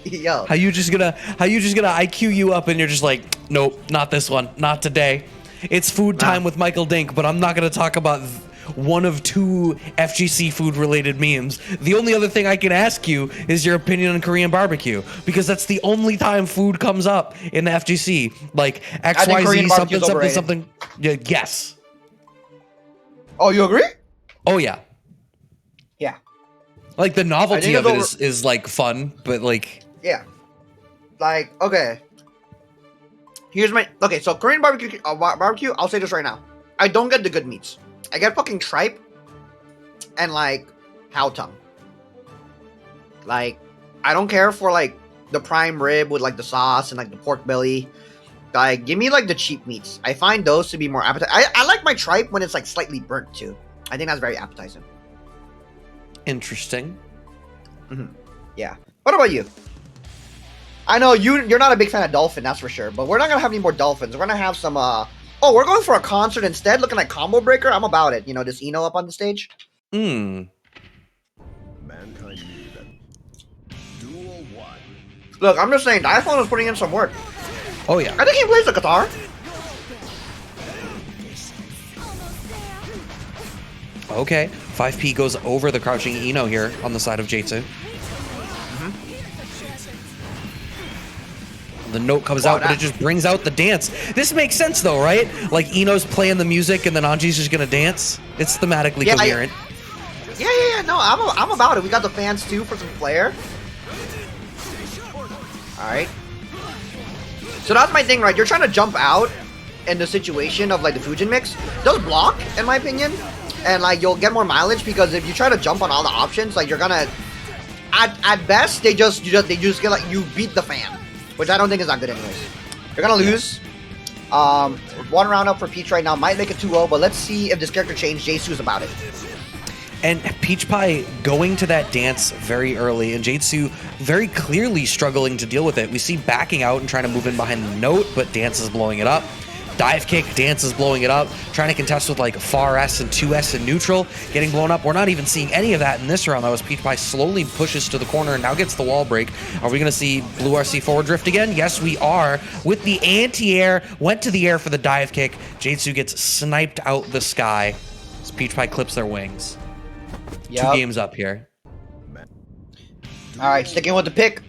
Yo. How you just gonna IQ you up and you're just like, nope, not this one, not today. It's food time with Michael Dink, but I'm not gonna talk about one of two FGC food related memes. The only other thing I can ask you is your opinion on Korean barbecue, because that's the only time food comes up in the FGC. Like XYZ something. Yeah, yes. Oh, you agree? Oh yeah. Yeah. Like the novelty of it is like fun, but like yeah. Like okay. Here's my so Korean barbecue. I'll say this right now. I don't get the good meats. I get fucking tripe and like cow tongue. Like I don't care for like the prime rib with like the sauce and like the pork belly. Like give me like the cheap meats. I find those to be more appetizing. I like my tripe when it's like slightly burnt too. I think that's very appetizing. Interesting. Yeah. What about you? I know you're not a big fan of Dolphin, that's for sure. But we're not gonna have any more Dolphins. We're gonna have some. Oh, we're going for a concert instead. Looking like Combo Breaker. I'm about it. You know, this Eno up on the stage. Mankind knew that. Duel 1. Look, I'm just saying, iPhone is putting in some work. Oh yeah. I think he plays the guitar. Okay. 5P goes over the crouching Eno here on the side of Jaytsu. The note comes out, but it just brings out the dance. This makes sense though, right? Like Eno's playing the music and then Anji's just gonna dance. It's thematically coherent. Yeah. No, I'm about it. We got the fans too for some flair. All right. So that's my thing, right? You're trying to jump out in the situation of like the Fujin mix. Does block, in my opinion, and like you'll get more mileage because if you try to jump on all the options, like you're gonna, at best, they just get like you beat the fan, which I don't think is that good anyways. You're gonna lose. One round up for Peach right now might make it 2-0, but let's see if this character change. Jaytsu's about it. And PeachPie going to that dance very early, and Jaytsu very clearly struggling to deal with it. We see backing out and trying to move in behind the note, but Dance is blowing it up. Dive kick, Dance is blowing it up. Trying to contest with like far S and 2S in neutral, getting blown up. We're not even seeing any of that in this round, though, as PeachPie slowly pushes to the corner and now gets the wall break. Are we going to see Blue RC forward drift again? Yes, we are. With the anti-air, went to the air for the dive kick. Jaytsu gets sniped out the sky as PeachPie clips their wings. Yep. 2 games up here. All right, sticking with the pick.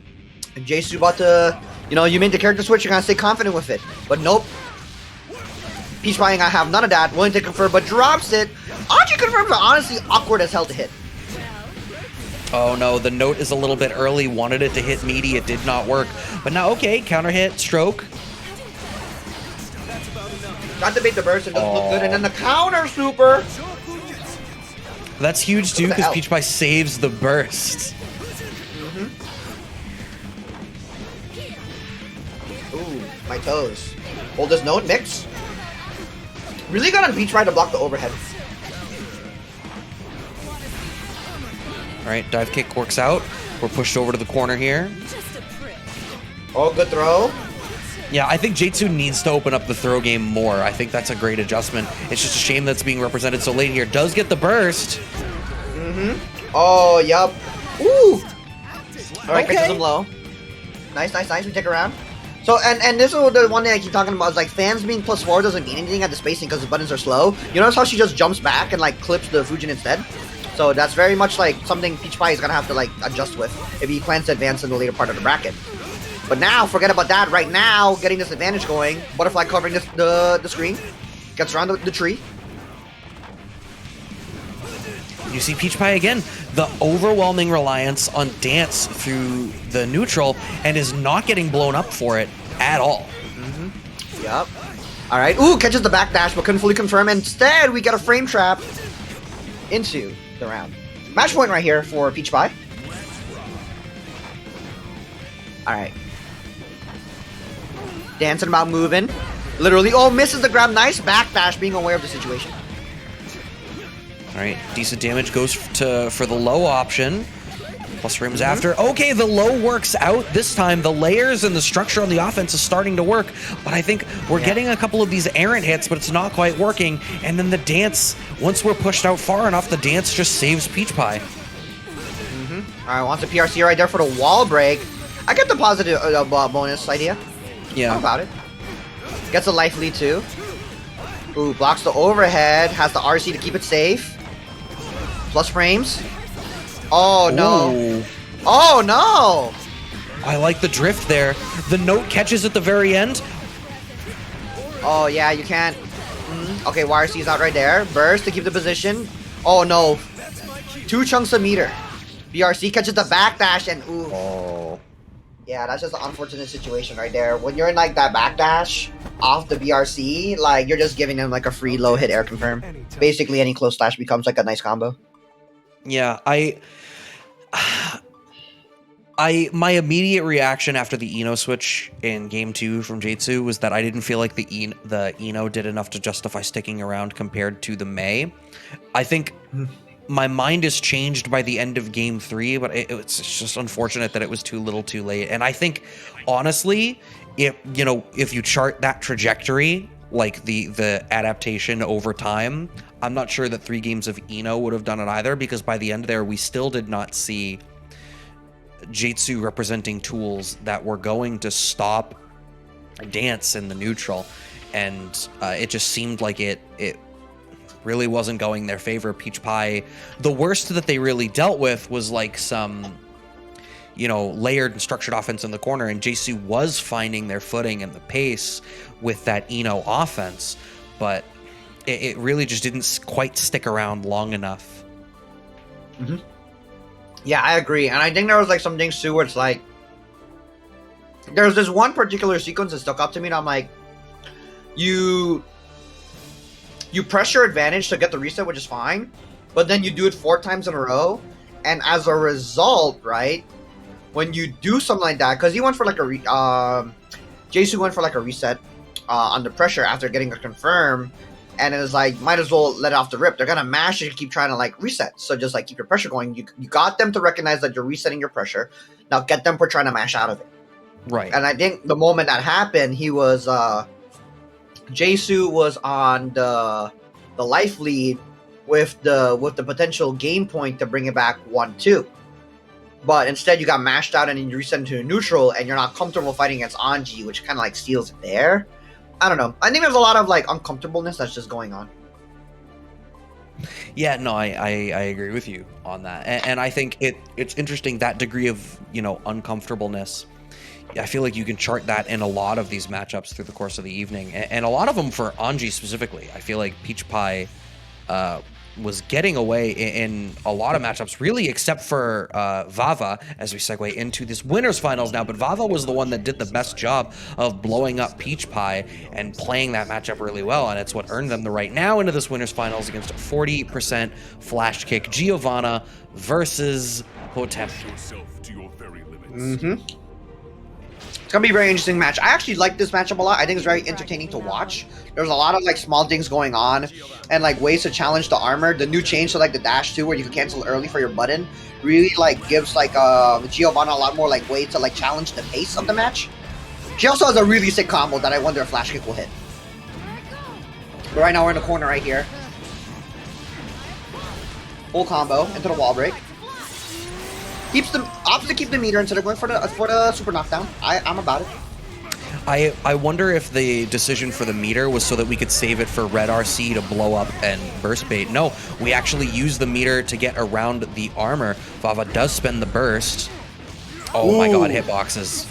And Jaytsu about to, you made the character switch. You're gonna stay confident with it, but nope. PeachPie ain't gonna have none of that. Willing to confirm, but drops it. Anji confirms are honestly awkward as hell to hit. Oh no, the note is a little bit early. Wanted it to hit meaty. It did not work. But now, okay, counter hit, stroke. Got to bait the burst. It doesn't look good, and then the counter super. That's huge too, because PeachPie saves the burst. Ooh, my toes. Hold this note, mix. Really got on PeachPie to block the overhead. All right, dive kick works out. We're pushed over to the corner here. Oh, good throw. Yeah, I think Jaytsu needs to open up the throw game more. I think that's a great adjustment. It's just a shame that's being represented so late here. Does get the burst. Oh, yup. Ooh. All right, Okay. catches him low. Nice. We take a round. So, and this is the one thing I keep talking about is like fans being +4 doesn't mean anything at the spacing because the buttons are slow. You notice how she just jumps back and like clips the Fujin instead? So that's very much like something PeachPie is gonna have to like adjust with if he plans to advance in the later part of the bracket. But now, forget about that. Right now, getting this advantage going. Butterfly covering the screen. Gets around the tree. You see PeachPie again, the overwhelming reliance on Dance through the neutral and is not getting blown up for it at all. Yup. All right. Ooh, catches the backdash, but couldn't fully confirm. Instead, we get a frame trap into the round. Match point right here for PeachPie. All right. Dancing about moving. Literally, misses the grab. Nice backdash, being aware of the situation. All right, decent damage goes for the low option. Plus frames after. Okay, the low works out this time. The layers and the structure on the offense is starting to work, but I think we're getting a couple of these errant hits, but it's not quite working. And then the dance, once we're pushed out far enough, the dance just saves PeachPie. All right, wants a PRC right there for the wall break. I get the positive bonus idea. Yeah. How about it? Gets a life lead too. Ooh, blocks the overhead. Has the RC to keep it safe. Plus frames. Oh no. Ooh. Oh no. I like the drift there. The note catches at the very end. Oh yeah, you can't. Okay, YRC's out right there. Burst to keep the position. Oh no. 2 chunks a meter. BRC catches the backdash and ooh. Oh. Yeah, that's just an unfortunate situation right there. When you're in like that backdash off the BRC, like you're just giving them like a free low hit air confirm. Basically any close slash becomes like a nice combo. Yeah, My immediate reaction after the Ino switch in game 2 from Jaytsu was that I didn't feel like the Ino did enough to justify sticking around compared to the Mei. I think my mind is changed by the end of game 3, but it's just unfortunate that it was too little too late. And I think, honestly, if you chart that trajectory, like the adaptation over time, I'm not sure that 3 games of Ino would have done it either, because by the end there, we still did not see Jaytsu representing tools that were going to stop dance in the neutral, and it just seemed like it really wasn't going their favor. PeachPie, the worst that they really dealt with was like some layered and structured offense in the corner, and Jaytsu was finding their footing and the pace with that Ino offense, but it really just didn't quite stick around long enough. Mm-hmm. Yeah, I agree. And I think there was like some things too where it's like, there's this one particular sequence that stuck out to me, and I'm like, you press your advantage to get the reset, which is fine, but then you do it 4 times in a row, and as a result, right, when you do something like that, because he went for like Jaytsu went for like a reset under pressure after getting a confirm, and it was like, might as well let it off the rip. They're gonna mash it and keep trying to like reset. So just like keep your pressure going. You got them to recognize that you're resetting your pressure. Now get them for trying to mash out of it. Right. And I think the moment that happened, he was Jaytsu was on the life lead with the potential game point to bring it back 1-2. But instead you got mashed out and you reset into a neutral, and you're not comfortable fighting against Anji, which kind of like steals it there. I don't know. I think there's a lot of like uncomfortableness that's just going on. Yeah, no, I agree with you on that, and I think it's interesting, that degree of uncomfortableness. I feel like you can chart that in a lot of these matchups through the course of the evening, and a lot of them for Anji specifically. I feel like PeachPie was getting away in a lot of matchups, really, except for Vava, as we segue into this winners finals now. But Vava was the one that did the best job of blowing up PeachPie and playing that matchup really well, and it's what earned them the right now into this winners finals against a 40% Flashkick Giovanna versus Potemkin. Mm-hmm. It's gonna be a very interesting match. I actually like this matchup a lot. I think it's very entertaining to watch. There's a lot of like small things going on, and like ways to challenge the armor. The new change to like the dash too, where you can cancel early for your button, really like gives like Giovanna a lot more like ways to like challenge the pace of the match. She also has a really sick combo that I wonder if Flashkick will hit. But right now we're in the corner right here. Full combo into the wall break. Keeps the opposite, keep the meter instead of going for the super knockdown. I'm about it. I wonder if the decision for the meter was so that we could save it for red RC to blow up and burst bait. No, we actually use the meter to get around the armor. Vava does spend the burst. Oh my god, hitboxes.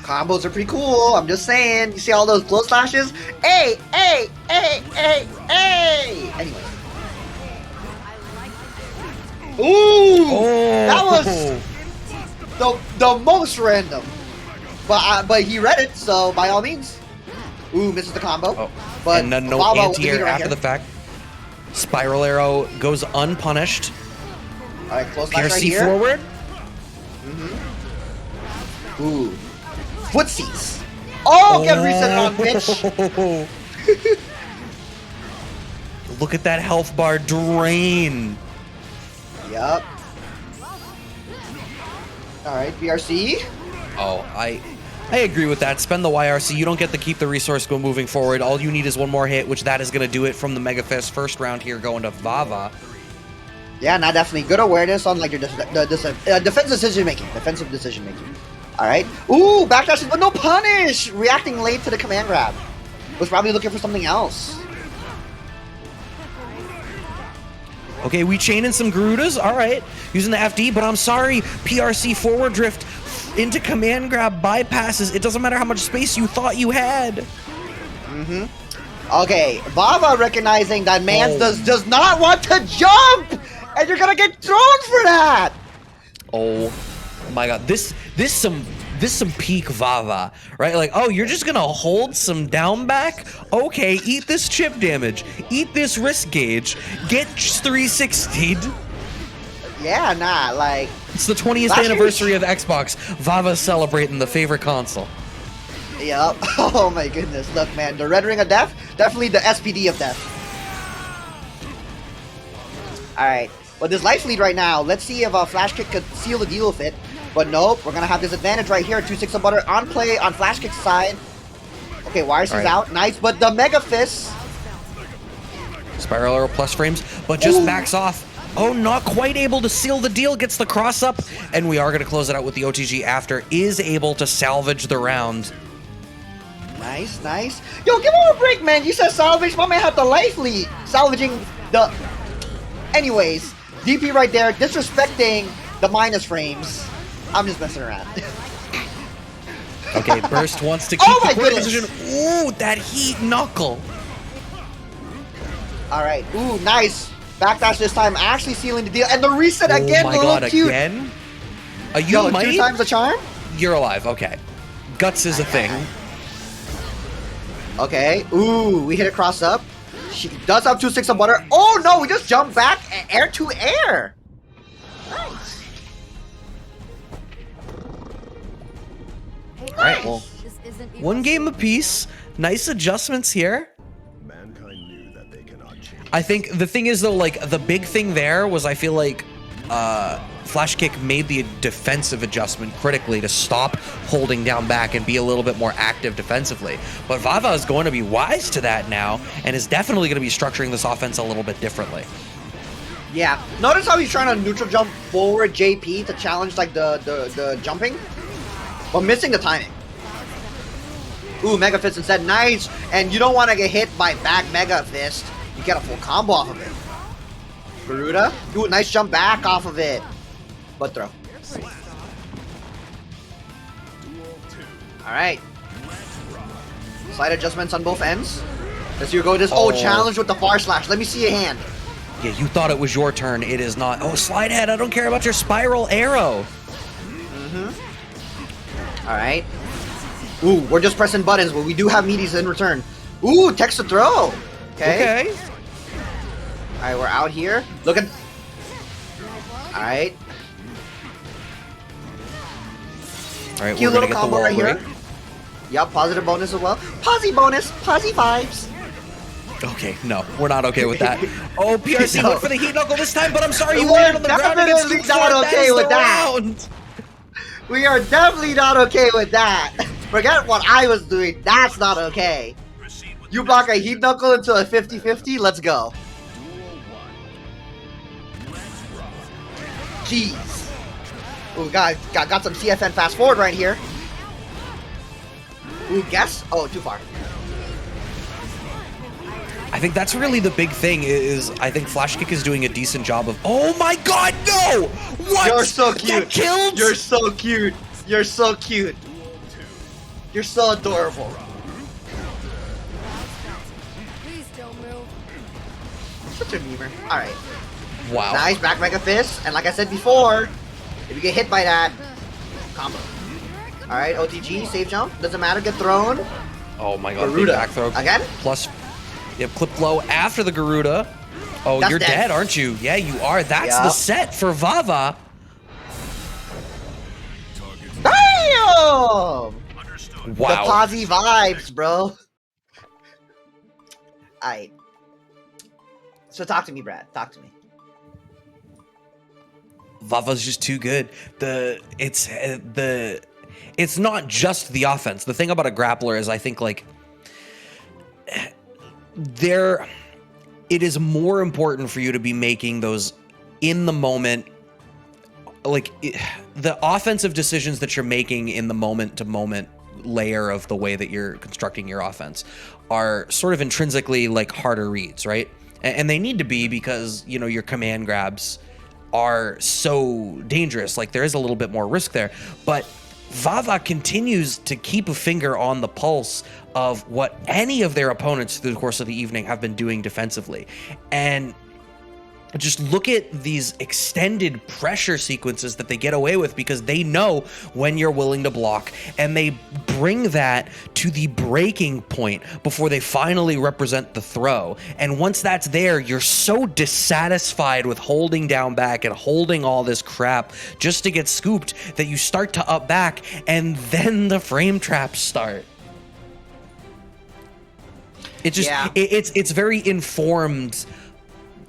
Combos are pretty cool. I'm just saying. You see all those glow slashes? Hey, hey, hey, hey, hey! Anyway. Ooh! Oh. That was the most random. But he read it, so by all means. Ooh, misses the combo. Oh. But and then no anti-air after the fact. Spiral arrow goes unpunished. Alright, close slash right PRC here. forward. Mm-hmm. Ooh. Footsies. Oh, get reset on, bitch. Look at that health bar drain. Yup. Alright, BRC. Oh, I agree with that. Spend the YRC. You don't get to keep the resource go moving forward. All you need is one more hit, which that is going to do it from the Mega Fist first round here going to Vava. Yeah, not definitely. Good awareness on like your defensive decision making. Defensive decision making. Alright. Ooh, backdashes, but no punish! Reacting late to the command grab. Was probably looking for something else. Okay, we chain in some Garudas. All right. Using the FD, but I'm sorry. PRC forward drift into command grab bypasses. It doesn't matter how much space you thought you had. Mm-hmm. Okay, Vava recognizing that man does not want to jump! And you're gonna get thrown for that! Oh my god. This some peak Vava, right? Like, oh, you're just gonna hold some down back? Okay, eat this chip damage. Eat this risk gauge. Get 360'd. Yeah, nah, like... It's the 20th Last anniversary year's- of Xbox. Vava's celebrating the favorite console. Yep. Oh my goodness. Look, man, the Red Ring of Death, definitely the SPD of Death. Alright. But this life lead right now, let's see if Flashkick could seal the deal with it. But nope, we're gonna have this advantage right here. 2-6 of butter on play on Flashkick's side. Okay, Wires is out. Nice, but the Mega Fist. Spiral arrow plus frames, but just Ooh. backs off. Oh, not quite able to seal the deal. Gets the cross up, and we are going to close it out with the OTG after. Is able to salvage the round. Nice, nice. Yo, give him a break, man. You said salvage. My man had the life lead. Salvaging the... Anyways, DP right there, disrespecting the minus frames. I'm just messing around. Okay, Burst wants to keep Oh my the court goodness. position. Ooh, that heat knuckle. Alright, ooh, nice. Backdash this time, actually sealing the deal. And the reset again, Oh my little god, cute. again? You Yo, might? 2 times the charm? You're alive, okay. Guts is a thing. Okay, ooh, we hit a cross up. She does have 2-6 of butter. Oh no, we just jumped back air to air. Nice. Alright, well, one game apiece. Nice adjustments here. Mankind knew that they cannot change. I think the thing is though, like the big thing there was I feel like Flashkick made the defensive adjustment critically to stop holding down back and be a little bit more active defensively. But Vava is going to be wise to that now and is definitely going to be structuring this offense a little bit differently. Yeah, notice how he's trying to neutral jump forward JP to challenge like the jumping, but missing the timing. Ooh, Mega Fist instead, nice! And you don't want to get hit by back Mega Fist. You get a full combo off of it. Garuda, ooh, nice jump back off of it. Butt throw. Alright. Slight adjustments on both ends. Let's see you go this. Oh, challenge with the far slash. Let me see your hand. Yeah, you thought it was your turn. It is not. Oh, slide head. I don't care about your spiral arrow. Alright. Ooh, we're just pressing buttons, but we do have meaties in return. Ooh, text to throw. Okay. Alright, we're out here. Look at... Alright. Alright, Cute we're little gonna get the combo wall right here. break. Yup, positive bonus as well. Posy bonus, posy vibes. Okay, no, we're not okay with that. Oh, PRC No. went for the heat knuckle this time, but I'm sorry, you We're landed on the ground against definitely Luke's not sword. okay is with the that. round. We are definitely not okay with that. Forget what I was doing. That's not okay. You block a heat knuckle into a 50-50. Let's go. Jeez. Ooh, got some CFN fast forward right here. Ooh, guess? Oh, too far. I think that's really the big thing is I think Flashkick is doing a decent job of. Oh my God, no! What? You're so cute. That killed? You're so cute. You're so cute. You're so adorable. Please don't move. Such a memer. Alright. Wow. Nice back Mega Fist. And like I said before, if you get hit by that, combo. Alright, OTG, save jump. Doesn't matter, get thrown. Oh my God, big Garuda. back throw. Again? Plus, yep, clip low after the Garuda. Oh, That's you're dead. dead, aren't you? Yeah, you are. That's the Yup. set for Vava. Damn! The Wow. posy vibes, bro. Alright. So talk to me, Brad. Talk to me. Vava's just too good. It's not just the offense. The thing about a grappler is I think like it is more important for you to be making those in the moment, like the offensive decisions that you're making in the moment to moment layer of the way that you're constructing your offense are sort of intrinsically like harder reads, right? And they need to be because, you know, your command grabs are so dangerous. Like there is a little bit more risk there, but Vava continues to keep a finger on the pulse of what any of their opponents through the course of the evening have been doing defensively. And just look at these extended pressure sequences that they get away with because they know when you're willing to block, and they bring that to the breaking point before they finally represent the throw. And once that's there, you're so dissatisfied with holding down back and holding all this crap just to get scooped that you start to up back, and then the frame traps start. It just, it's very informed.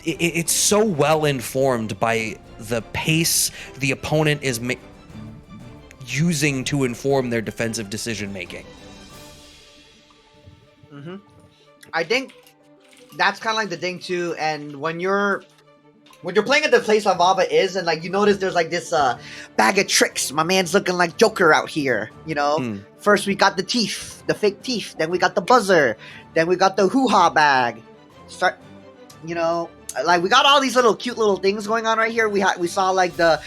It's so well informed by the pace the opponent is using to inform their defensive decision making. I think that's kind of like the thing too. And when you're playing at the place that Vava is, and like you notice there's like this bag of tricks. My man's looking like Joker out here. You know, first we got the teeth, the fake teeth. Then we got the buzzer. Then we got the hoo-ha bag. Like we got all these little cute little things going on right here. We saw like the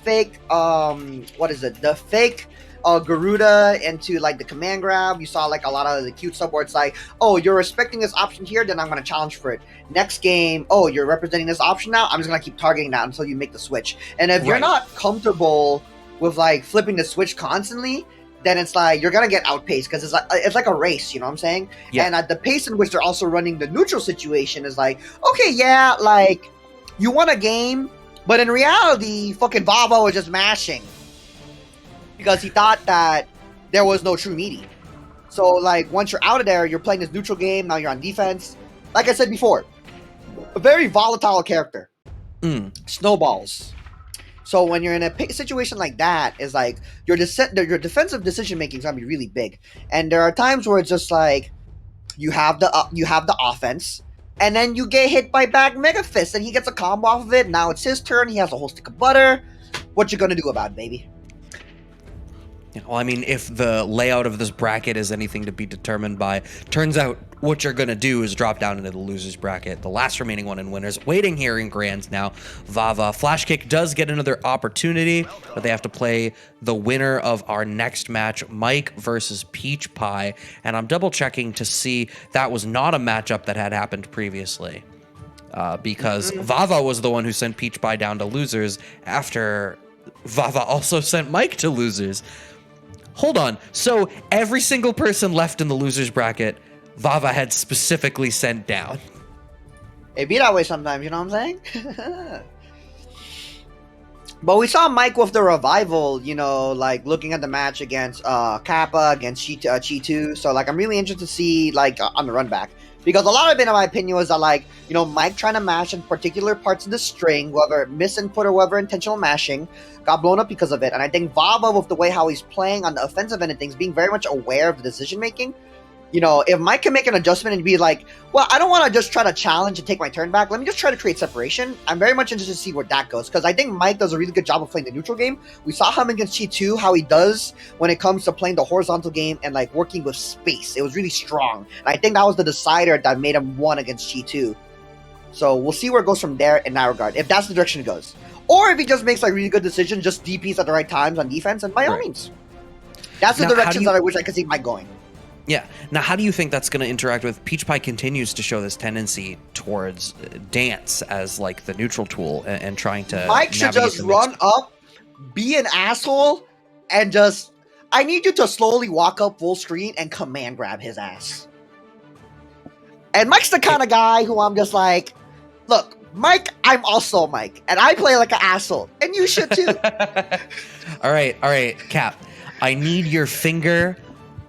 fake what is it? The fake Garuda into like the command grab. You saw like a lot of the cute stuff where it's like, oh, you're respecting this option here, then I'm gonna challenge for it. Next game, oh, you're representing this option now. I'm just gonna keep targeting that until you make the switch. And if you're not comfortable with like flipping the switch constantly, then it's like you're gonna get outpaced because it's like a race, you know what I'm saying? Yeah. And at the pace in which they're also running the neutral situation is like, okay, yeah, like you won a game, but in reality, fucking Vava was just mashing because he thought that there was no true meaty. So like once you're out of there, you're playing this neutral game. Now you're on defense. Like I said before, a very volatile character. Snowballs. So when you're in a situation like that, is like your defensive decision making is gonna be really big, and there are times where it's just like you have the offense, and then you get hit by back Mega Fist, and he gets a combo off of it. Now it's his turn. He has a whole stick of butter. What you gonna do about it, baby? Well, I mean, if the layout of this bracket is anything to be determined by, turns out what you're going to do is drop down into the losers bracket. The last remaining one in winners waiting here in grands now. Vava. Flashkick does get another opportunity, but they have to play the winner of our next match, Mike versus PeachPie. And I'm double checking to see that was not a matchup that had happened previously. Because Vava was the one who sent PeachPie down to losers after Vava also sent Mike to losers. Hold on. So every single person left in the losers bracket, Vava had specifically sent down. It be that way sometimes, you know what I'm saying? But we saw Mike with the revival, you know, like looking at the match against Kapa, against Chetoo. So like I'm really interested to see like on the run back. Because a lot of it, in my opinion, was that, like, you know, Mike trying to mash in particular parts of the string, whether misinput or whether intentional mashing, got blown up because of it. And I think Vava, with the way how he's playing on the offensive end of things, being very much aware of the decision-making, you know, if Mike can make an adjustment and be like, well, I don't want to just try to challenge and take my turn back. Let me just try to create separation. I'm very much interested to see where that goes, because I think Mike does a really good job of playing the neutral game. We saw him against Chetoo, how he does when it comes to playing the horizontal game and like working with space. It was really strong. And I think that was the decider that made him won against Chetoo. So we'll see where it goes from there in that regard, if that's the direction it goes. Or if he just makes like really good decisions, just DPs at the right times on defense, and by all means. That's the directions that I wish I could see Mike going. Yeah. Now, how do you think that's going to interact with PeachPie? Continues to show this tendency towards dance as like the neutral tool and trying to. Mike should just run up, be an asshole, and just. I need you to slowly walk up full screen and command grab his ass. And Mike's the kind of guy who I'm just like, look, Mike, I'm also Mike, and I play like an asshole, and you should too. All right, Cap. I need your finger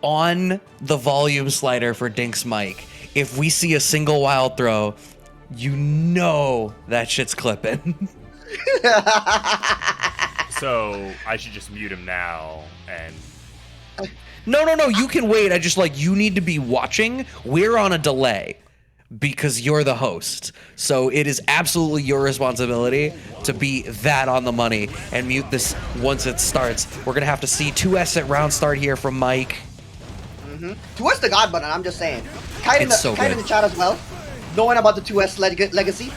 on the volume slider for Dink's mic. If we see a single wild throw, you know that shit's clipping. So I should just mute him now and... No, you can wait. I just you need to be watching. We're on a delay because you're the host. So it is absolutely your responsibility to be that on the money and mute this once it starts. We're going to have to see 2S at round start here from Mike. What's the God button? I'm just saying. Kind in the chat as well. Knowing about the 2S legacy.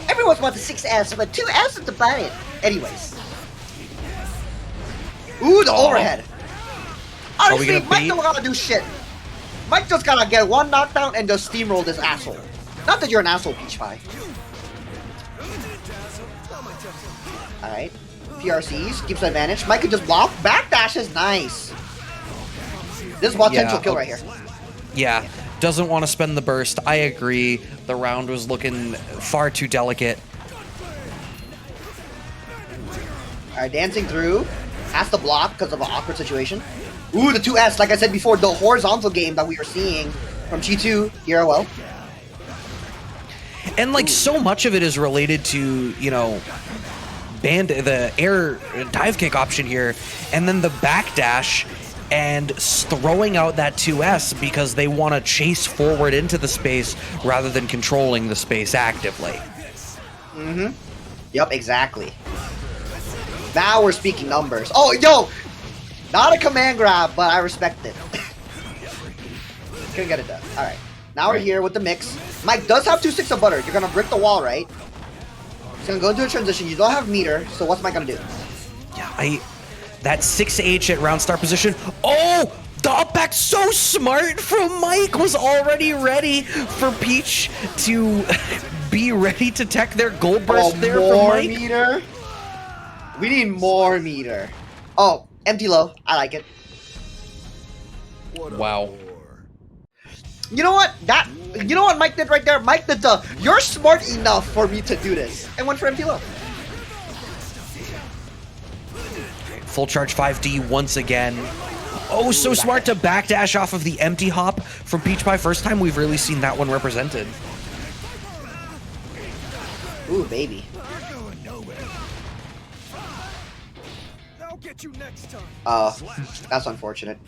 Everyone's about the 6S, but 2S is about it. Anyways. Ooh, the overhead. Honestly, Mike don't gotta do shit. Mike just gotta get one knockdown and just steamroll this asshole. Not that you're an asshole, PeachPie. Alright. PRCs, gives advantage. Mike can just block. Backdash is nice. This is potential kill right here. Yeah, doesn't want to spend the burst. I agree. The round was looking far too delicate. Alright, dancing through. Has to block because of an awkward situation. Ooh, the 2S, like I said before, the horizontal game that we were seeing from Chetoo here well. And like so much of it is related to, you know, the air dive kick option here, and then the backdash and throwing out that 2S because they want to chase forward into the space rather than controlling the space actively. Mm-hmm. Yep, exactly. Now we're speaking numbers. Oh, yo! Not a command grab, but I respect it. Couldn't get it done. Alright. Now we're here with the mix. Mike does have 2 sticks of butter. You're gonna brick the wall, right? He's gonna go into a transition. You don't have meter, so what's Mike gonna do? Yeah, that 6H at round start position. Oh! The up back so smart from Mike, was already ready for Peach to be ready to tech their gold burst there from Mike. Meter? We need more meter. Oh, empty low. I like it. Wow. You know what? You know what Mike did right there? Mike did the, you're smart enough for me to do this. And went for empty low. Full charge 5D once again. Oh, so smart to backdash off of the empty hop from PeachPie. First time we've really seen that one represented. Ooh, baby. Oh, that's unfortunate.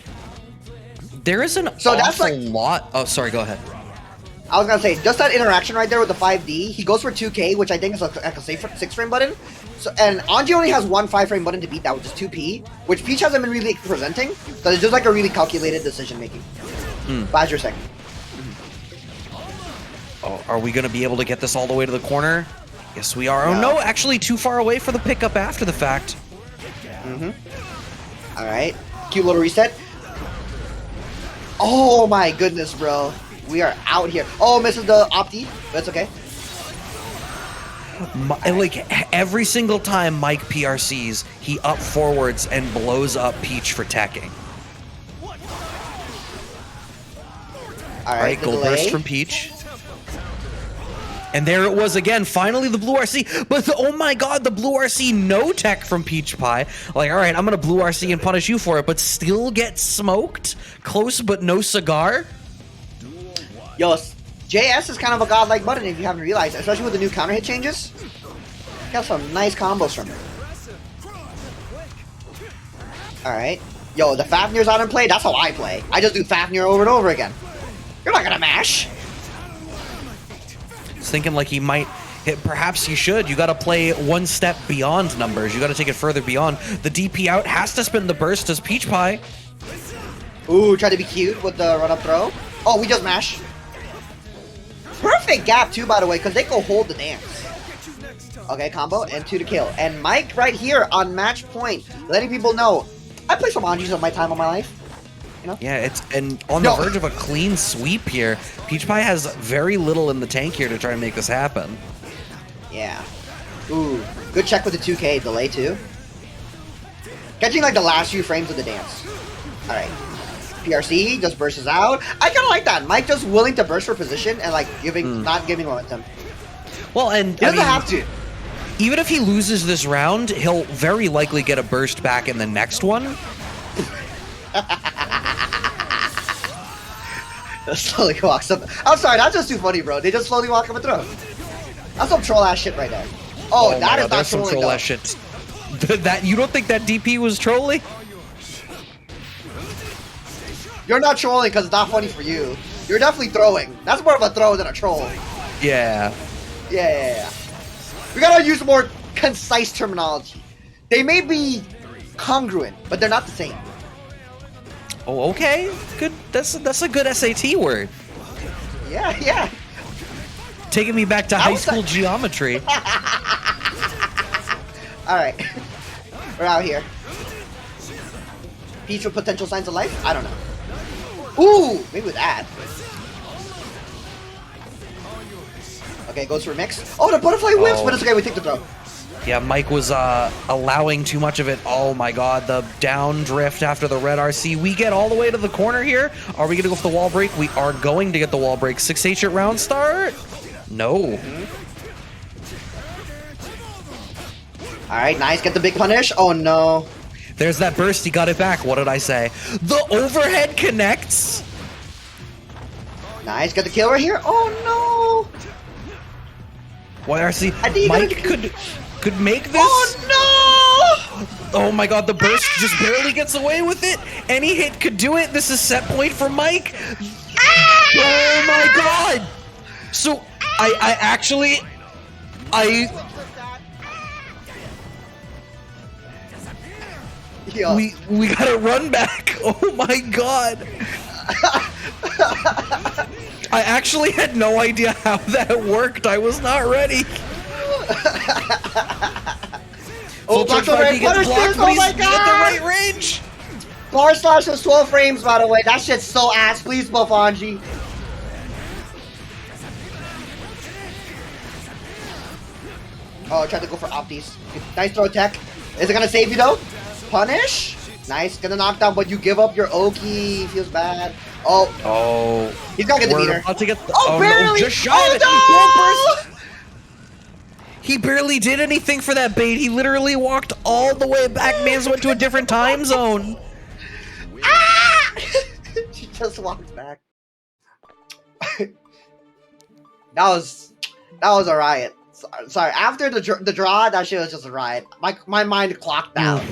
There is an awful lot. Oh, sorry, go ahead. I was gonna say, just that interaction right there with the 5D, he goes for 2K, which I think is like a safe 6-frame button. So, and Anji only has one 5-frame button to beat that, which is 2P, which Peach hasn't been really presenting. So it's just like a really calculated decision making. Glad you're second. Oh, are we gonna be able to get this all the way to the corner? Yes, we are. Oh no, actually too far away for the pickup after the fact. Alright, cute little reset. Oh my goodness, bro. We are out here. Oh, misses the opti. That's okay. Like, every single time Mike PRCs, he up forwards and blows up Peach for teching. Alright, gold burst from Peach. And there it was again, finally the blue RC, but oh my god, the blue RC no tech from PeachPie. Like, alright, I'm gonna blue RC and punish you for it, but still get smoked? Close but no cigar? Yo, JS is kind of a godlike button if you haven't realized, especially with the new counter hit changes. Got some nice combos from it. Alright. Yo, the Fafnir's out in play, that's how I play. I just do Fafnir over and over again. You're not gonna mash. Thinking like he might hit, perhaps you should. You got to play one step beyond numbers. You got to take it further beyond. The DP out has to spin the burst as PeachPie. Ooh, try to be cute with the run up throw. Oh, we just mash. Perfect gap too, by the way, because they go hold the dance. Okay, combo and 2 to kill. And Mike right here on match point, letting people know I play some Anjis of my time of my life. You know? Yeah, it's on the verge of a clean sweep here. PeachPie has very little in the tank here to try and make this happen. Yeah. Ooh, good check with the 2K delay too. Catching like the last few frames of the dance. All right. PRC just bursts out. I kind of like that. Mike just willing to burst for position and like not giving momentum. Well, and he doesn't have to. Even if he loses this round, he'll very likely get a burst back in the next one. Slowly walks up. I'm sorry, that's just too funny, bro. They just slowly walk up and throw. That's some troll ass shit right there. Oh, that is not some trolling. Troll ass shit. That you don't think that DP was trolling? You're not trolling because it's not funny for you. You're definitely throwing. That's more of a throw than a troll. Yeah. Yeah. We gotta use more concise terminology. They may be congruent, but they're not the same. Oh, okay. Good. That's a good SAT word. Yeah. Taking me back to high school geometry. Alright. We're out here. Peach with potential signs of life? I don't know. Ooh! Maybe with that. Okay, goes for a mix. Oh, the butterfly whips, but it's okay, we take the throw. Yeah, Mike was allowing too much of it. Oh my god, the down drift after the red RC. We get all the way to the corner here. Are we going to go for the wall break? We are going to get the wall break. 6H at round start? No. All right, nice. Get the big punish. Oh, no. There's that burst. He got it back. What did I say? The overhead connects. Nice. Get the kill right here. Oh, no. Why RC? Mike could make this. Oh, no. Oh my god, the burst just barely gets away with it. Any hit could do it. This is set point for Mike. Oh my god. So I actually Yo. we gotta run back. Oh my god. I actually had no idea how that worked. I was not ready. Oh, block the right punish. Oh my god. At the right range. Bar slash was 12 frames, by the way. That shit's so ass. Please buff Anji. Oh, I tried to go for opties. Nice throw tech. Is it gonna save you though? Punish. Nice. Gonna knock down, but you give up your Oki. Feels bad. Oh. Oh. He's gonna get the We're meter. about to get the, Oh, barely. No, just shy of it. Oh, no! He barely did anything for that bait. He literally walked all the way back. Mans went to a different time zone. Ah! She just walked back. that was a riot. Sorry. After the draw, that shit was just a riot. My mind clocked out.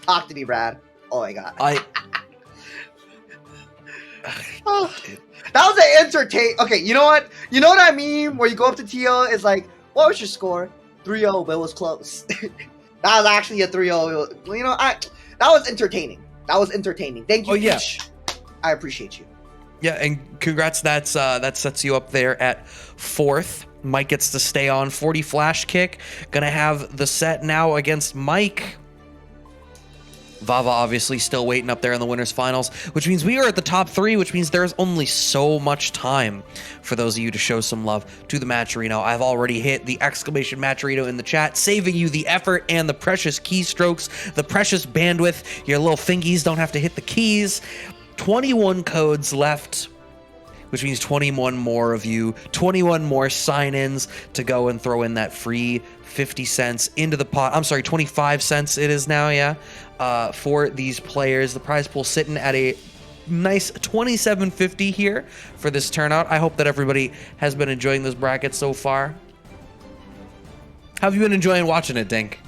Talk to me, Brad. Oh my god. Oh, that was an entertain. Okay, you know what? You know what I mean? Where you go up to TO, it's like, what was your score? 3-0, but it was close. That was actually a 3-0. You know, that was entertaining. That was entertaining. Thank you, Peach. I appreciate you. Yeah, and congrats. That sets you up there at 4th. Mike gets to stay on 40 flash kick. Gonna have the set now against Mike. Vava obviously still waiting up there in the winners finals, which means we are at the top 3, which means there's only so much time for those of you to show some love to the Matcherino. I've already hit the exclamation Matcherino in the chat, saving you the effort and the precious keystrokes, the precious bandwidth. Your little fingies don't have to hit the keys. 21 codes left, which means 21 more of you, 21 more sign-ins to go and throw in that free 50 cents into the pot. I'm sorry, 25 cents it is now, yeah, for these players. The prize pool sitting at a nice $27.50 here for this turnout. I hope that everybody has been enjoying this bracket so far. How have you been enjoying watching it, Dink?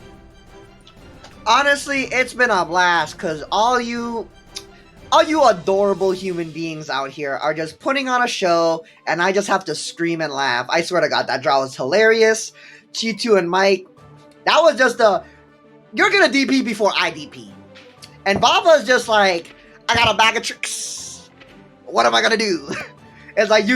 Honestly, it's been a blast, because all you adorable human beings out here are just putting on a show, and I just have to scream and laugh. I swear to God, that draw was hilarious. Chetoo and Mike, that was just you're gonna DP before I DP. And Vava's just like, I got a bag of tricks. What am I gonna do? It's like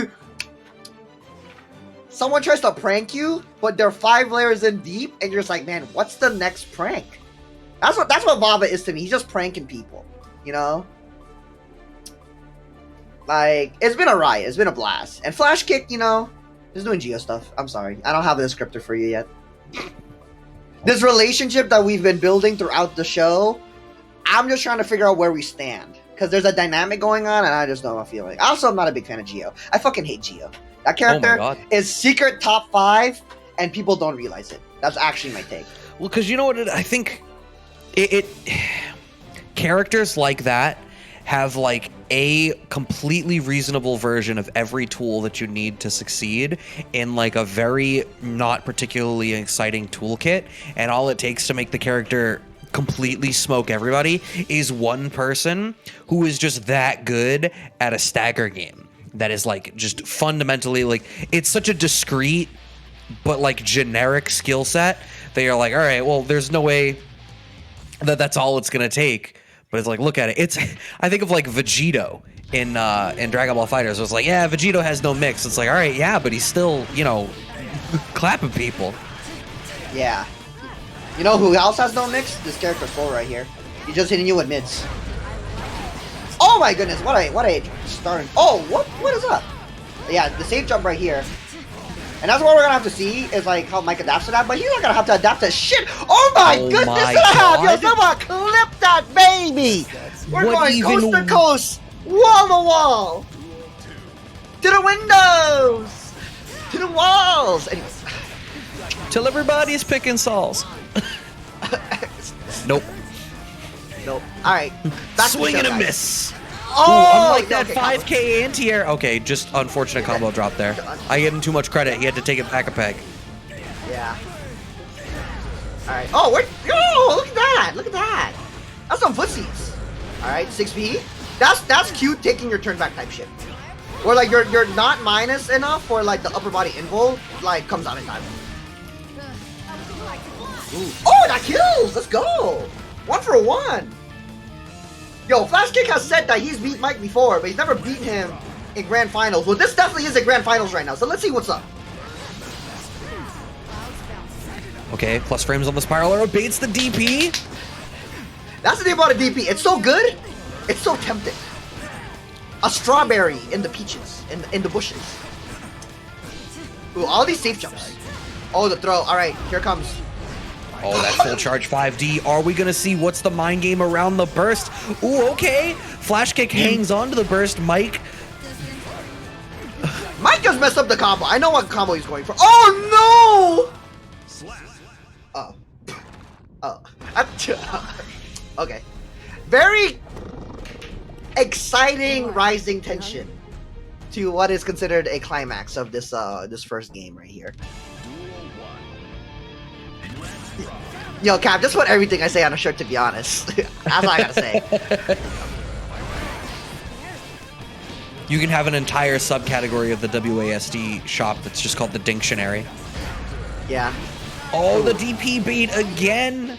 someone tries to prank you, but they're 5 layers in deep, and you're just like, man, what's the next prank? That's what Vava is to me. He's just pranking people, you know? Like, it's been a riot. It's been a blast. And Flashkick, you know, is doing Geo stuff. I'm sorry. I don't have a descriptor for you yet. This relationship that we've been building throughout the show, I'm just trying to figure out where we stand. Because there's a dynamic going on, and I just don't have a feeling. Also, I'm not a big fan of Geo. I fucking hate Geo. That character is secret top 5, and people don't realize it. That's actually my take. Well, because you know what? I think it characters like that have like a completely reasonable version of every tool that you need to succeed in like a very not particularly exciting toolkit, and all it takes to make the character completely smoke everybody is one person who is just that good at a stagger game that is like just fundamentally like, it's such a discrete but like generic skill set that you're like, all right, well, there's no way that that's all it's gonna take. But it's like, look at it. It's, I think of like Vegito in Dragon Ball FighterZ. It's like, yeah, Vegito has no mix. It's like, all right, yeah, but he's still, you know, clapping people. Yeah. You know who else has no mix? This character Soul right here. He's just hitting you with mids. Oh my goodness! What a start! Oh, what is up? Yeah, the safe jump right here. And that's what we're gonna have to see is like how Mike adapts to that, but he's not gonna have to adapt to shit. Oh my goodness! my Yo, God. someone clip that baby! We're What going even- coast to coast, wall to wall, to the windows, to the walls. Anyways, Till everybody's picking Sauls. Nope. nope. All right, back to the Swing show, and a guys. miss. Oh, Unlike that okay, 5K anti-air. Okay, just unfortunate combo drop there. I gave him too much credit. He had to take it back a peg. Yeah. All right. Oh, wait. Yo, look at that. Look at that. That's some footsies. All right, 6B. That's cute taking your turn back type shit. Or like you're not minus enough for like the upper body invul like comes out in time. Ooh. Oh, that kills. Let's go. 1 for 1. Yo, Flashkick has said that he's beat Mike before, but he's never beaten him in Grand Finals. Well, this definitely is a Grand Finals right now, so let's see what's up. Okay, plus frames on the spiral arrow. Baits the DP. That's the thing about a DP. It's so good. It's so tempting. A strawberry in the peaches, in the bushes. Ooh, all these safe jumps. Oh, the throw. All right, here comes. Oh, that full charge 5D. Are we going to see what's the mind game around the burst? Ooh, okay. Flash kick hangs on to the burst. Mike. Mike just messed up the combo. I know what combo he's going for. Oh, no! Oh. Oh. Okay. Very exciting rising tension to what is considered a climax of this this first game right here. Yo, Cap, just put everything I say on a shirt, to be honest. That's all I gotta say. You can have an entire subcategory of the WASD shop that's just called the Dictionary. Yeah. Oh, the DP bait again.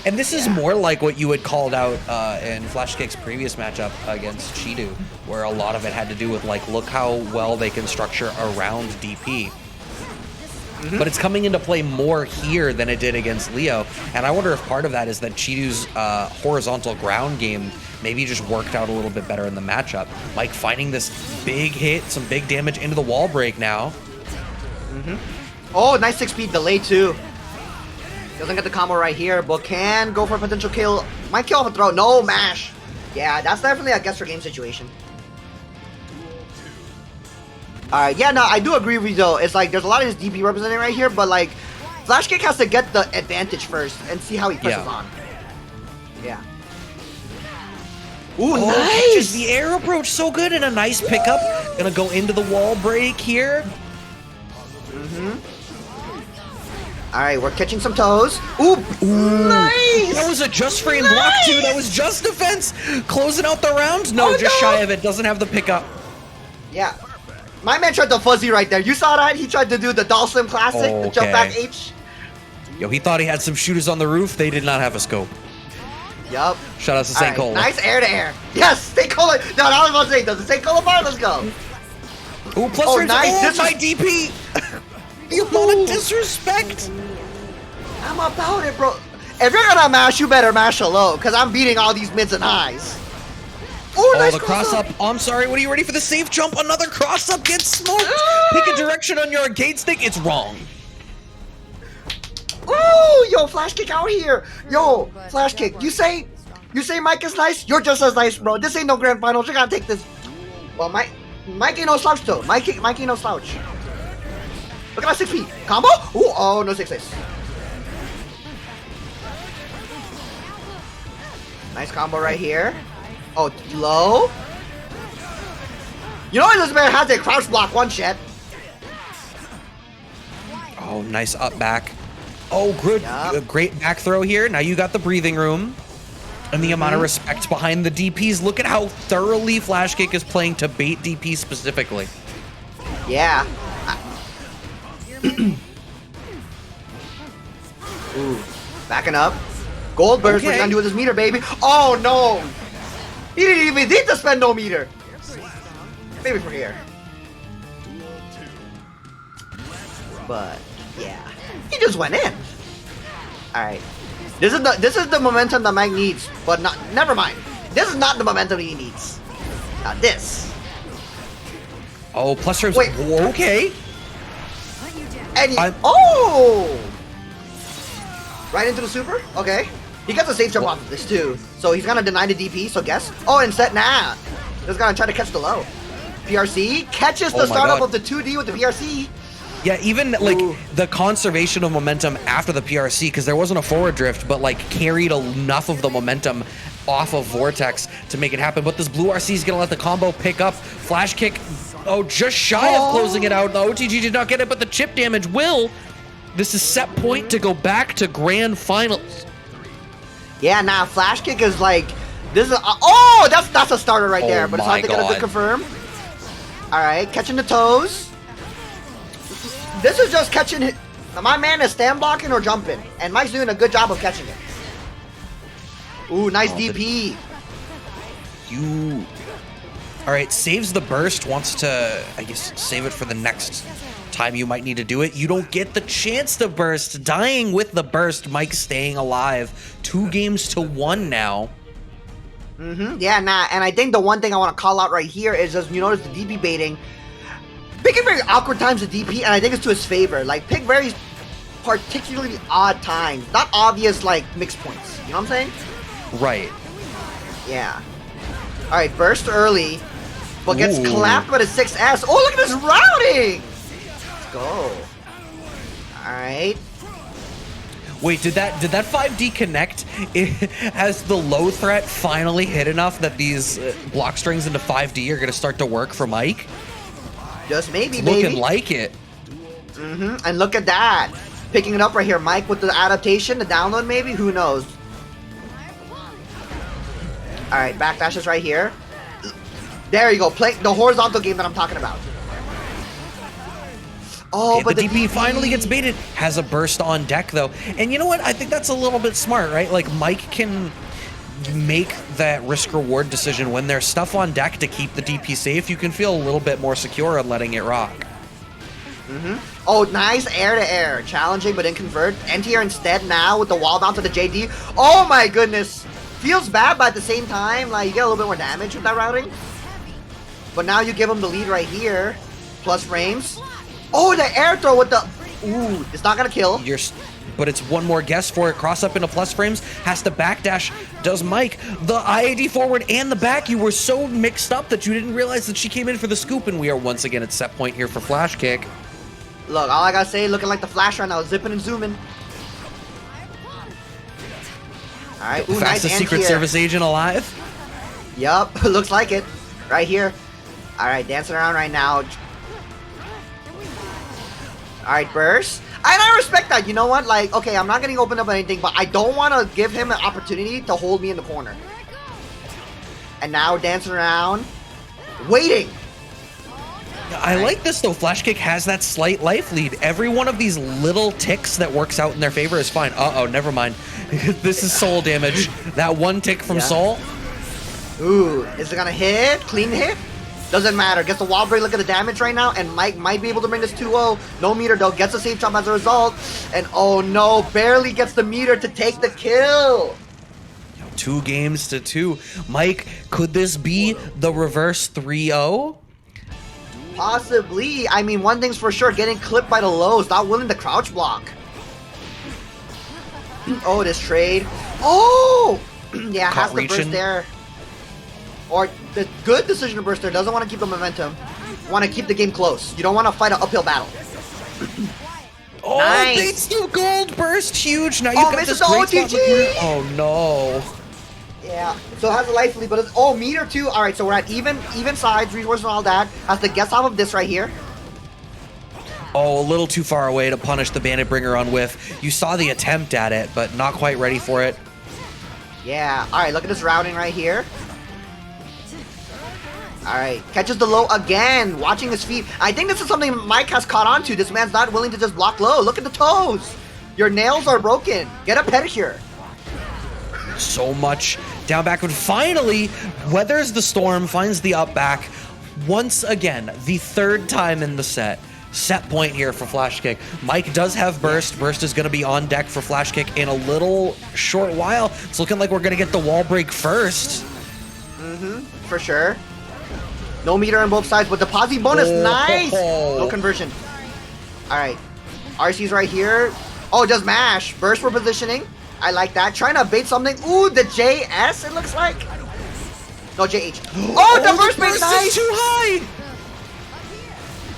And this is more like what you had called out in Flashkick's previous matchup against Chetoo, where a lot of it had to do with, like, look how well they can structure around DP. But it's coming into play more here than it did against Leo. And I wonder if part of that is that Chetoo's horizontal ground game maybe just worked out a little bit better in the matchup. Mike finding this big hit, some big damage into the wall break now. Oh, nice 6-speed delay too. Doesn't get the combo right here, but can go for a potential kill. Might kill off a throw. No, mash. Yeah, that's definitely a guess for game situation. Alright, yeah, no, I do agree with you though. It's like there's a lot of this DP represented right here, but like Flashkick has to get the advantage first and see how he presses on. Yeah. Ooh, nice! Just the air approach so good and a nice pickup. Gonna go into the wall break here. Alright, we're catching some toes. Ooh, nice! That was a just frame block too. That was just defense. Closing out the round. No, just shy of it. Doesn't have the pickup. Yeah. My man tried the fuzzy right there. You saw that? He tried to do the Doll Slim Classic, the jump back H. Yo, he thought he had some shooters on the roof. They did not have a scope. Yup. Shout out to St. Cola. Nice air to air. Yes, St. Cola. No, I was about to say, does the St. Cola bar? Let's go. Ooh, plus Oh, frames. nice. Oh, This my is- DP. You want to disrespect? I'm about it, bro. If you're gonna mash, you better mash low, because I'm beating all these mids and highs. Ooh, Oh, nice the cross up. Oh, I'm sorry. What are you ready for the safe jump? Another cross up gets smoked. Pick a direction on your arcade stick. It's wrong. Ooh, yo, flash kick out here. Yo, flash kick. You say Mike is nice? You're just as nice, bro. This ain't no grand finals. You gotta take this. Well, Mike ain't no slouch though. Mike ain't no slouch. Look at that 6 feet. Combo? Ooh, oh, no 6-6. Nice combo right here. Oh, low. You know Elizabeth has a crouch block one shot. Oh, nice up back. Oh, good. Yup. Great back throw here. Now you got the breathing room. And the amount of respect behind the DPs. Look at how thoroughly Flashkick is playing to bait DP specifically. Yeah. Ooh, backing up. Gold burst. What Okay. you gonna do with this meter, baby? Oh no! He didn't even need to spend no meter. Maybe for here. But yeah, he just went in. All right. This is the momentum that Mike needs, but not. Never mind. This is not the momentum he needs. Not this. Oh, plus frames. Wait. Okay. And he, I'm- oh! Right into the super? Okay. He gets a safe jump off of this too. So he's gonna deny the DP, so guess. Oh, instead, nah. He's gonna try to catch the low. PRC catches the Oh my startup God. of the 2D with the PRC. Yeah, even like Ooh. the conservation of momentum after the PRC, because there wasn't a forward drift, but like carried enough of the momentum off of Vortex to make it happen. But this blue RC is gonna let the combo pick up. Flash kick, oh, just shy of closing it out. The OTG did not get it, but the chip damage will. This is set point to go back to grand finals. Yeah, nah, flash kick is like, this is, oh, that's a starter right there, but it's my hard to get a God. good confirm. All right, catching the toes. This is just catching it. My man is stand blocking or jumping, and Mike's doing a good job of catching it. Ooh, nice DP. You. All right, saves the burst, wants to, I guess, save it for the next time you might need to do it. You don't get the chance to burst. Dying with the burst, Mike staying alive. 2 games to 1 now. Yeah, nah, and I think the one thing I want to call out right here is just, you notice the DP baiting. Picking very awkward times the DP, and I think it's to his favor. Like, pick very particularly odd times. Not obvious, like, mixed points. You know what I'm saying? Right. Yeah. Alright, burst early, but gets Ooh. clapped by the 6S. Oh, look at this routing! Let's go. Alright. Wait, did that 5D connect? Has the low threat finally hit enough that these block strings into 5D are going to start to work for Mike? Just maybe, It's maybe. looking like it. And look at that. Picking it up right here. Mike with the adaptation, the download maybe? Who knows? Alright, backdash is right here. There you go. Play the horizontal game that I'm talking about. Oh, Okay, but the DP finally gets baited. Has a burst on deck, though. And you know what? I think that's a little bit smart, right? Like, Mike can make that risk-reward decision when there's stuff on deck to keep the DP safe. You can feel a little bit more secure on letting it rock. Oh, nice air-to-air. Challenging, but didn't convert. Anti-air instead now with the wall bounce to the JD. Oh my goodness. Feels bad, but at the same time, like, you get a little bit more damage with that routing. But now you give him the lead right here. Plus frames. Oh, the air throw with the... Ooh, it's not gonna kill. But it's one more guess for it. Cross up into plus frames. Has to backdash. Does Mike. The IAD forward and the back. You were so mixed up that you didn't realize that she came in for the scoop. And we are once again at set point here for Flashkick. Look, all I gotta say, looking like the Flash right now, zipping and zooming. Alright, ooh, nice Fastest Secret anti-air. Service agent alive. Yup, looks like it. Right here. Alright, dancing around right now. Alright, burst. And I respect that. You know what? Like, okay, I'm not getting opened up or anything, but I don't want to give him an opportunity to hold me in the corner. And now dancing around. Waiting. I like this though. Flashkick has that slight life lead. Every one of these little ticks that works out in their favor is fine. Uh-oh, never mind. This is soul damage. That one tick from Yeah. soul. Ooh, is it gonna hit? Clean hit? Doesn't matter. Gets the wall break. Look at the damage right now. And Mike might be able to bring this 2-0. No meter though. Gets a safe jump as a result. And oh no, barely gets the meter to take the kill. 2 games to 2. Mike, could this be the reverse 3-0? Possibly. I mean, one thing's for sure. Getting clipped by the lows. Not willing to crouch block. Oh, this trade. Oh! Yeah, has to burst reaching. there. Or the good decision to burst there. Doesn't want to keep the momentum. Want to keep the game close. You don't want to fight an uphill battle. Oh, Nice. beats the gold burst. Huge. Now you've Oh, got misses this the great spot OTG. with your- Oh, no. Yeah, so it has a life lead, but it's, oh, meter too. All right, so we're at even sides, resources and all that. Has to guess off of this right here. Oh, a little too far away to punish the Bandit Bringer on whiff. You saw the attempt at it, but not quite ready for it. Yeah, all right, look at this routing right here. All right, catches the low again, watching his feet. I think this is something Mike has caught on to. This man's not willing to just block low. Look at the toes. Your nails are broken. Get a pedicure. So much down back, but finally weathers the storm, finds the up back. Once again, the 3rd time in the set. Set point here for Flashkick. Mike does have burst. Burst is going to be on deck for Flashkick in a little short while. It's looking like we're going to get the wall break first. For sure. No meter on both sides, but the posse bonus, Oh. nice. No conversion. All right. RC's right here. Oh, just mash. Burst for positioning. I like that. Trying to bait something. Ooh, the JS, it looks like. No, JH. Oh, the burst bait, nice. Is too high.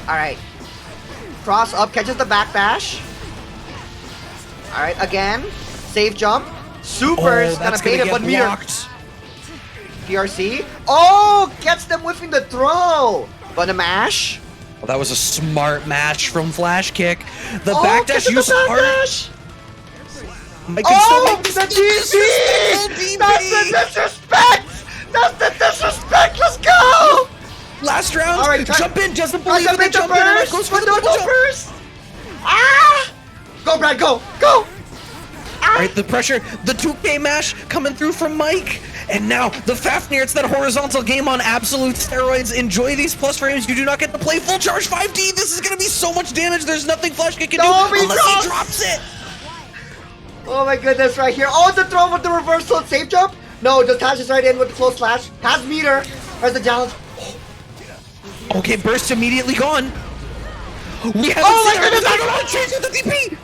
Alright. Cross up, catches the back bash. Alright, again. Safe jump. Supers, gonna that's bait gonna it, but get meter. blocked. PRC. Oh, gets them whiffing the throw. But a mash. Well, that was a smart mash from Flashkick. The Oh, backdash catches the use hard. backdash. Mike can Oh, still the make this DP! DP. That's the disrespect! That's the disrespect! Let's go! Last round. All right, jump in. Doesn't believe Tries it. to make the Jump in. And burst, goes for but the no double jump. burst. Ah! Go, Brad, go! Go! All right, the pressure, the 2K mash coming through from Mike. And now the Fafnir, it's that horizontal game on absolute steroids. Enjoy these plus frames. You do not get to play full charge 5D. This is going to be so much damage. There's nothing Flashkick can No, do unless drops. he drops it. Oh my goodness, right here. Oh, the throw with the reverse tilt safe jump. No, just dashes right in with the close slash. Has meter. Has the challenge. Okay, burst immediately gone. We have Oh my goodness, I change with the DP.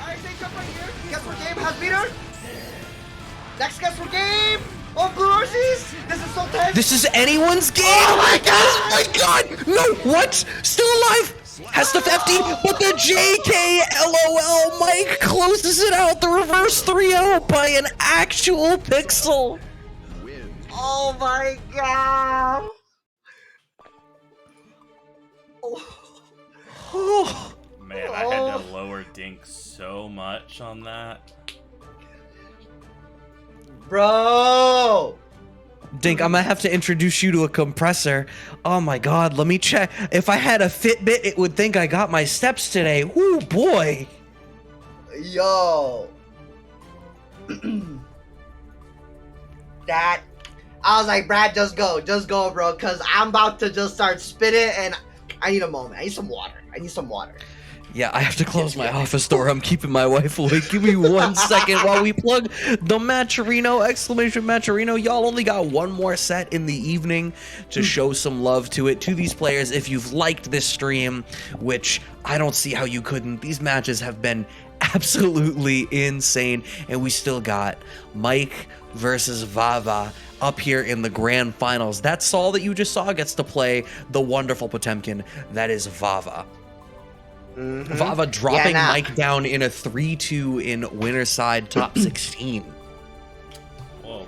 Alright, safe jump right here. Guess for game. Has meter. Next guess for game. Oh, Blue RCs. This is so tense. This is anyone's game. Oh my god. Oh my god. No, what? Still alive. Has the 50, but the JK LOL Mike closes it out. The reverse 3-0 by an actual pixel. Oh my god. Oh. Man, I had to lower Dink so much on that. Bro. Dink, I'm gonna have to introduce you to a compressor. Oh my god, let me check. If I had a Fitbit, it would think I got my steps today. Ooh, boy. Yo. That. I was like, Brad, just go, bro, because I'm about to just start spitting, and I need a moment. I need some water. Yeah, I have to close my office door. I'm keeping my wife awake. Give me 1 second while we plug the Matcherino, exclamation Matcherino. Y'all only got one more set in the evening to show some love to it, to these players. If you've liked this stream, which I don't see how you couldn't, these matches have been absolutely insane. And we still got Mike versus Vava up here in the grand finals. That Saul that you just saw gets to play the wonderful Potemkin that is Vava. Mm-hmm. Vava dropping Mike down in a 3-2 in winner side top 16. Whoa,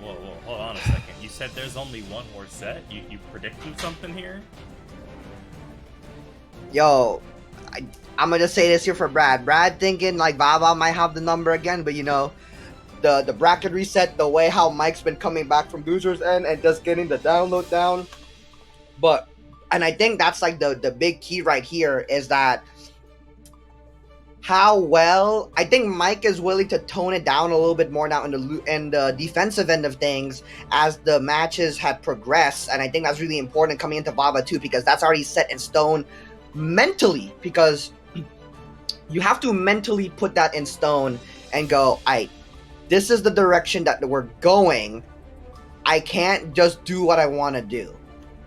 hold on a second. You said there's only one more set? You predicting something here? Yo, I'm gonna just say this here for Brad. Brad thinking like Vava might have the number again, but you know, the bracket reset, the way how Mike's been coming back from losers end and just getting the download down. But, and I think that's like the big key right here is that how well I think Mike is willing to tone it down a little bit more now in the defensive end of things as the matches have progressed, and I think that's really important coming into Vava too, because that's already set in stone mentally, because you have to mentally put that in stone and go, this is the direction that we're going. I can't just do what I want to do.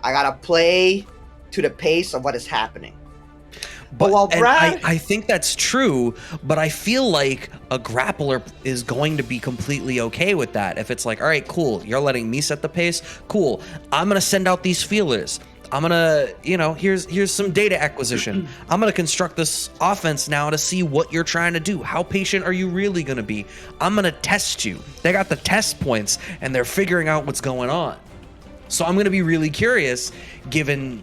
I gotta play to the pace of what is happening. But while Brad, I think that's true, but I feel like a grappler is going to be completely okay with that. If it's like, all right, cool, you're letting me set the pace, cool. I'm gonna send out these feelers. I'm gonna, here's some data acquisition. I'm gonna construct this offense now to see what you're trying to do. How patient are you really gonna be? I'm gonna test you. They got the test points and they're figuring out what's going on. So I'm gonna be really curious, given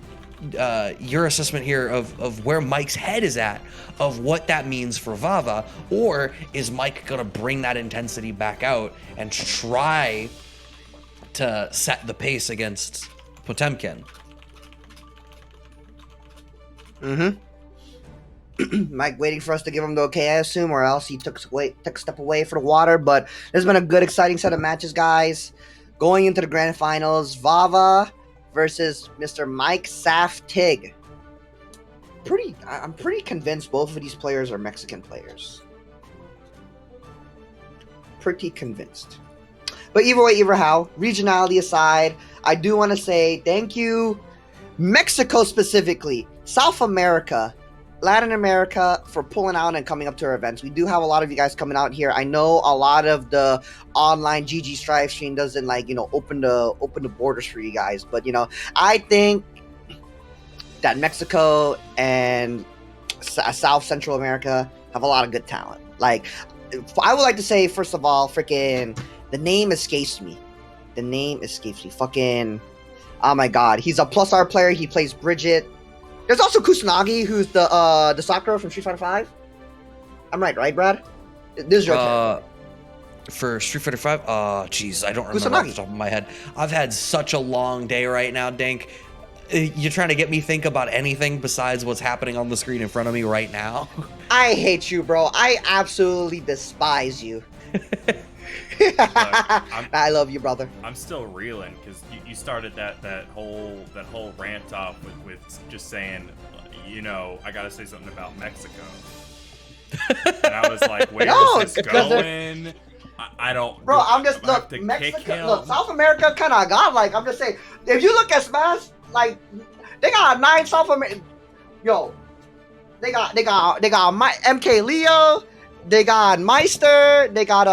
your assessment here of where Mike's head is at, of what that means for Vava, or is Mike gonna bring that intensity back out and try to set the pace against Potemkin? Mike waiting for us to give him the okay, I assume, or else he took a step away for the water. But there's been a good, exciting set of matches, guys. Going into the grand finals, Vava versus Mr. Mike Saftig. I'm pretty convinced both of these players are Mexican players. Pretty convinced. But either way, either how, regionality aside, I do want to say thank you, Mexico specifically, South America. Latin America for pulling out and coming up to our events. We do have a lot of you guys coming out here. I know a lot of the online GG Strive stream doesn't like, open the borders for you guys, but I think that Mexico and South Central America have a lot of good talent. Like, I would like to say, first of all, freaking the name escapes me. Fucking, oh my god, he's a plus R player. He plays Bridget. There's also Kusanagi, who's the Sakura from Street Fighter 5. I'm right, Brad? This is your turn. For Street Fighter 5? Jeez, I don't remember Kusanagi. off the top of my head. I've had such a long day right now, Dink. You're trying to get me think about anything besides what's happening on the screen in front of me right now? I hate you, bro. I absolutely despise you. I love you, brother. I'm still reeling because you started that whole rant off with just saying, I gotta say something about Mexico, and I was like, where is this going? I don't. Bro, I'm just look. Mexico, look, South America kind of godlike. I'm just saying, if you look at Smash, like they got 9 South American. Yo, they got my MK Leo. They got Meister. They got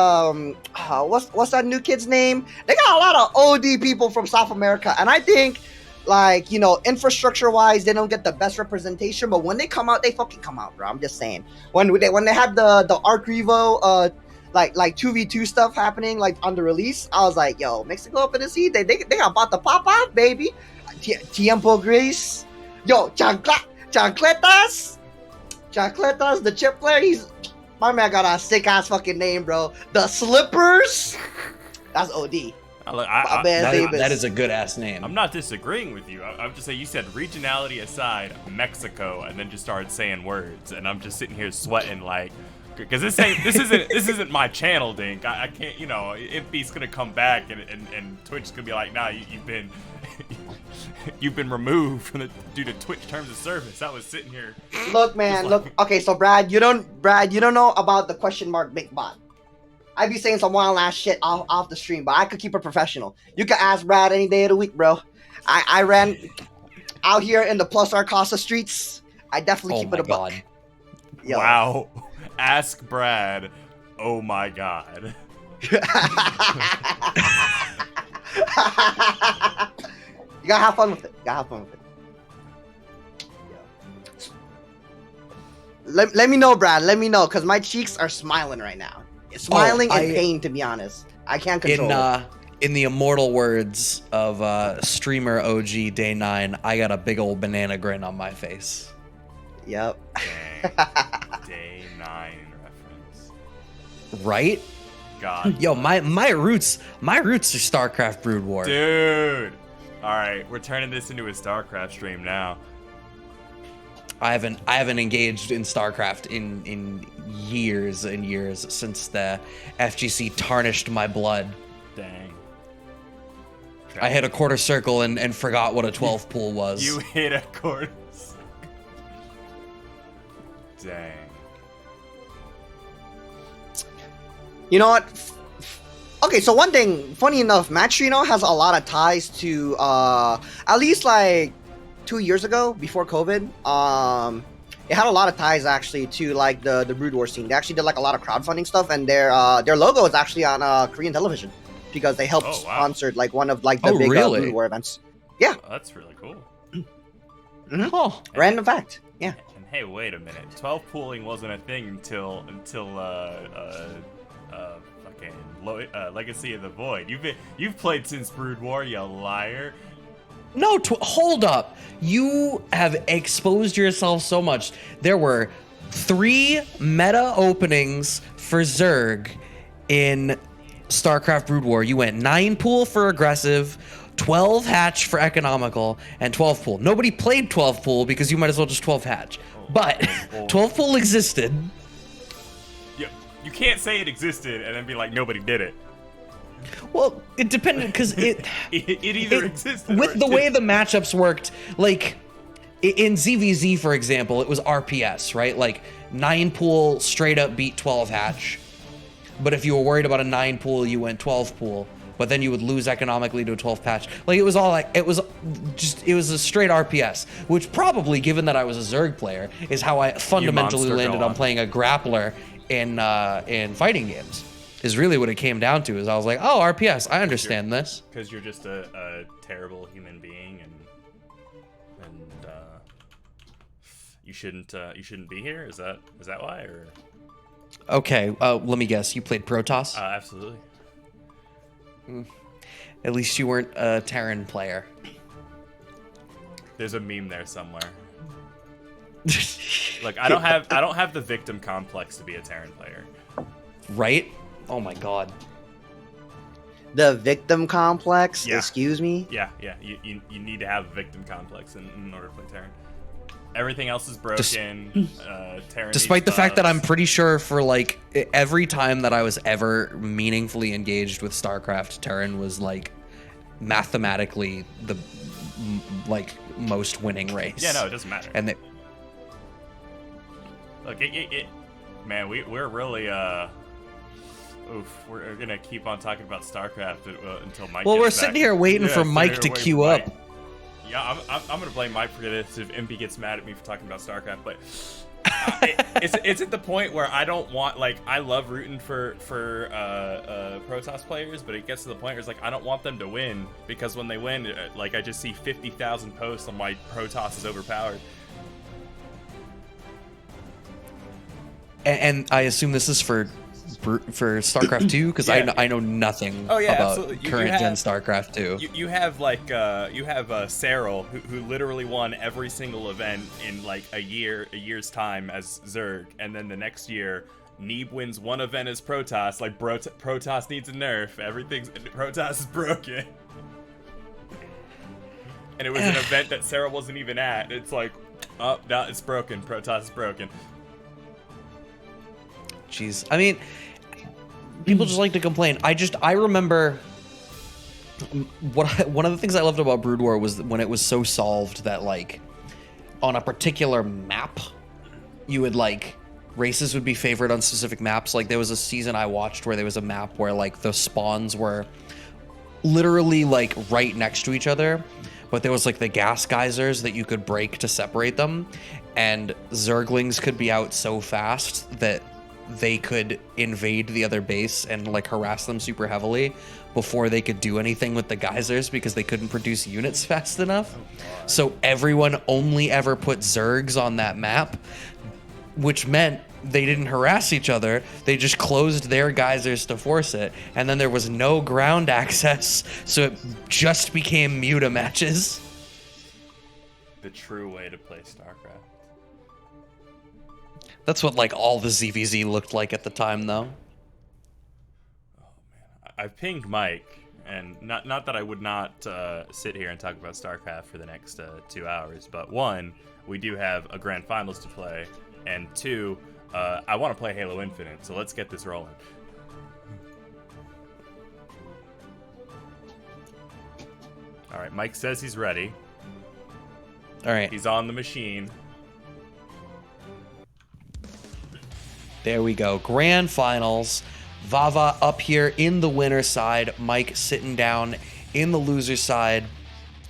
what's that new kid's name? They got a lot of OD people from South America, and I think, like, infrastructure wise, they don't get the best representation. But when they come out, they fucking come out, bro. I'm just saying. When they had the Arc Revo, like 2v2 stuff happening, like on the release, I was like, yo, Mexico up in the sea, they got about to pop out, baby. Tiempo Grace, yo, Chancletas, the chip player, my man got a sick ass fucking name, bro. The Slippers, that's OD. That is a good ass name. I'm not disagreeing with you. I'm just saying, you said regionality aside, Mexico, and then just started saying words, and I'm just sitting here sweating like, because this isn't my channel, Dink. I can't, if he's gonna come back and Twitch's gonna be like, nah, you've been removed due to Twitch terms of service. I was sitting here. Look, man, look. Okay, so Brad, you don't know about the question mark big bot. I'd be saying some wild ass shit off the stream, but I could keep it professional. You can ask Brad any day of the week, bro. I ran out here in the Plus Arcasa streets. I definitely keep it a buck. Yo. Wow. Ask Brad. Oh my god. You gotta have fun with it. Yeah. Let me know, Brad. Let me know, because my cheeks are smiling right now. Smiling in pain, to be honest. I can't control it. In the immortal words of streamer OG Day 9, I got a big old banana grin on my face. Yep. Day 9 reference. Right? God. Yo, my roots are StarCraft Brood War. Dude. All right, we're turning this into a StarCraft stream now. I haven't engaged in StarCraft in years and years since the FGC tarnished my blood. Dang. I hit a quarter circle and forgot what a 12 pool was. You hit a quarter circle. Dang. You know what? Okay, so one thing, funny enough, Matrino has a lot of ties to, at least like 2 years ago, before COVID, it had a lot of ties actually to like the Brood War scene. They actually did like a lot of crowdfunding stuff, and their logo is actually on Korean television because they helped sponsored like one of like the big Brood War events. Yeah, that's really cool. Mm-hmm. Oh, random fact. Yeah. And hey, wait a minute. 12 pooling wasn't a thing until Legacy of the Void. You've played since Brood War, you liar. No, hold up. You have exposed yourself so much. There were 3 meta openings for Zerg in StarCraft Brood War. You went 9 pool for aggressive, 12 hatch for economical, and 12 pool. Nobody played 12 pool because you might as well just 12 hatch. But 12 pool existed. You can't say it existed and then be like, nobody did it. Well, it depended because it either existed with the way the matchups worked. Like in ZVZ, for example, it was RPS, right? Like 9 pool straight up beat 12 hatch. But if you were worried about a 9 pool, you went 12 pool. but then you would lose economically to a 12th patch. Like it was all like it was a straight RPS, which probably, given that I was a Zerg player, is how I fundamentally landed on playing a grappler in fighting games. Is really what it came down to. Is I was like, oh, RPS, I understand this. Because you're just a terrible human being, and you shouldn't be here. Is that why? Or okay, let me guess. You played Protoss? Absolutely. At least you weren't a Terran player. There's a meme there somewhere. Like I don't have the victim complex to be a Terran player. Right? Oh my god. The victim complex? Yeah. Excuse me? Yeah. You need to have a victim complex in order to play Terran. Everything else is broken. Terran Despite the needs fact that buffs. I'm pretty sure for like every time that I was ever meaningfully engaged with StarCraft, Terran was like mathematically the like most winning race. Yeah, no, it doesn't matter. And they, Look, man, we're really we're gonna keep on talking about StarCraft until Mike. well, gets we're back. sitting here waiting for sitting Mike here to waiting queue for up. Mike. Yeah, I'm gonna blame Mike for this if MP gets mad at me for talking about StarCraft, but it's at the point where I don't want, like, I love rooting for Protoss players, but it gets to the point where it's like I don't want them to win, because when they win, like, I just see 50,000 posts on why Protoss is overpowered. And I assume this is for StarCraft 2, because Yeah. I know nothing Oh, yeah, about absolutely. current gen StarCraft 2. You have like Cyril who literally won every single event in like a year's time as Zerg, and then the next year Neeb wins one event as Protoss. Like Protoss needs a nerf. Protoss is broken, and it was an event that Cyril wasn't even at. It's like, oh, no, it's broken. Protoss is broken. Jeez, I mean, people just like to complain. I remember one of the things I loved about Brood War was when it was so solved that, like, on a particular map, you would, like, races would be favored on specific maps. Like, there was a season I watched where there was a map where, like, the spawns were literally, like, right next to each other, but there was, like, the gas geysers that you could break to separate them, and Zerglings could be out so fast that they could invade the other base and, like, harass them super heavily before they could do anything with the geysers because they couldn't produce units fast enough. So everyone only ever put Zergs on that map, which meant they didn't harass each other. They just closed their geysers to force it, and then there was no ground access, so it just became Muta matches. The true way to play StarCraft. That's what, like, all the ZVZ looked like at the time, though. I've pinged Mike, and not that I would not sit here and talk about StarCraft for the next 2 hours, but one, we do have a grand finals to play, and two, I want to play Halo Infinite, so let's get this rolling. All right, Mike says he's ready. All right, He's on the machine. there we go. Grand finals. Vava up here in the winner's side. Mike sitting down in the loser's side.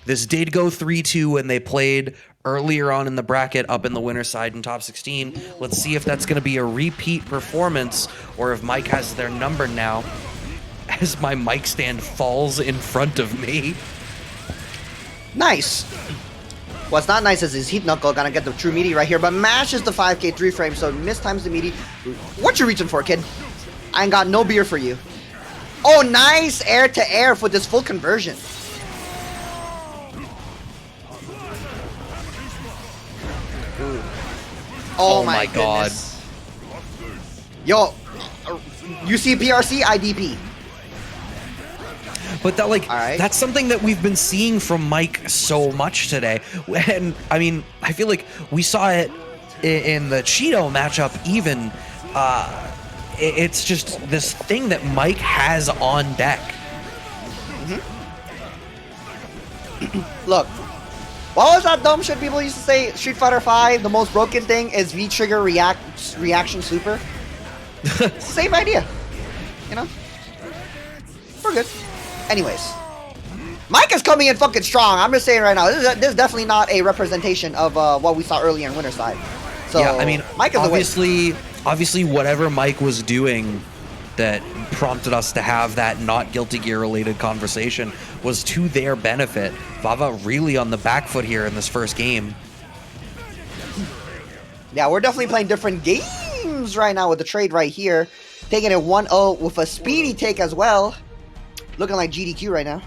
This did go 3-2 when they played earlier on in the bracket up in the winner's side in top 16. Let's see if that's going to be a repeat performance or if Mike has their number now as my mic stand falls in front of me. Nice. What's not nice is his heat knuckle gonna get the true meaty right here, but mashes the 5k 3 frame, so mistimes the meaty. What you reaching for, kid? I ain't got no beer for you. Oh, nice air to air for this full conversion. Oh my God. goodness. Yo, you see PRC IDP. But that, like, All right. that's something that we've been seeing from Mike so much today. And I mean, I feel like we saw it in the Cheeto matchup even. It's just this thing that Mike has on deck. Look, what was that dumb shit people used to say? Street Fighter 5, the most broken thing is V-trigger reaction super. Same idea, you know? We're good. Anyways. Mike is coming in fucking strong. I'm just saying right now, this is definitely not a representation of what we saw earlier in Winter's Side. So, yeah, I mean, Mike is obviously, whatever Mike was doing that prompted us to have that not Guilty Gear related conversation was to their benefit. Vava really on the back foot here in this first game. Yeah, we're definitely playing different games right now with the trade right here. Taking it 1-0 with a speedy take as well. Looking like GDQ right now.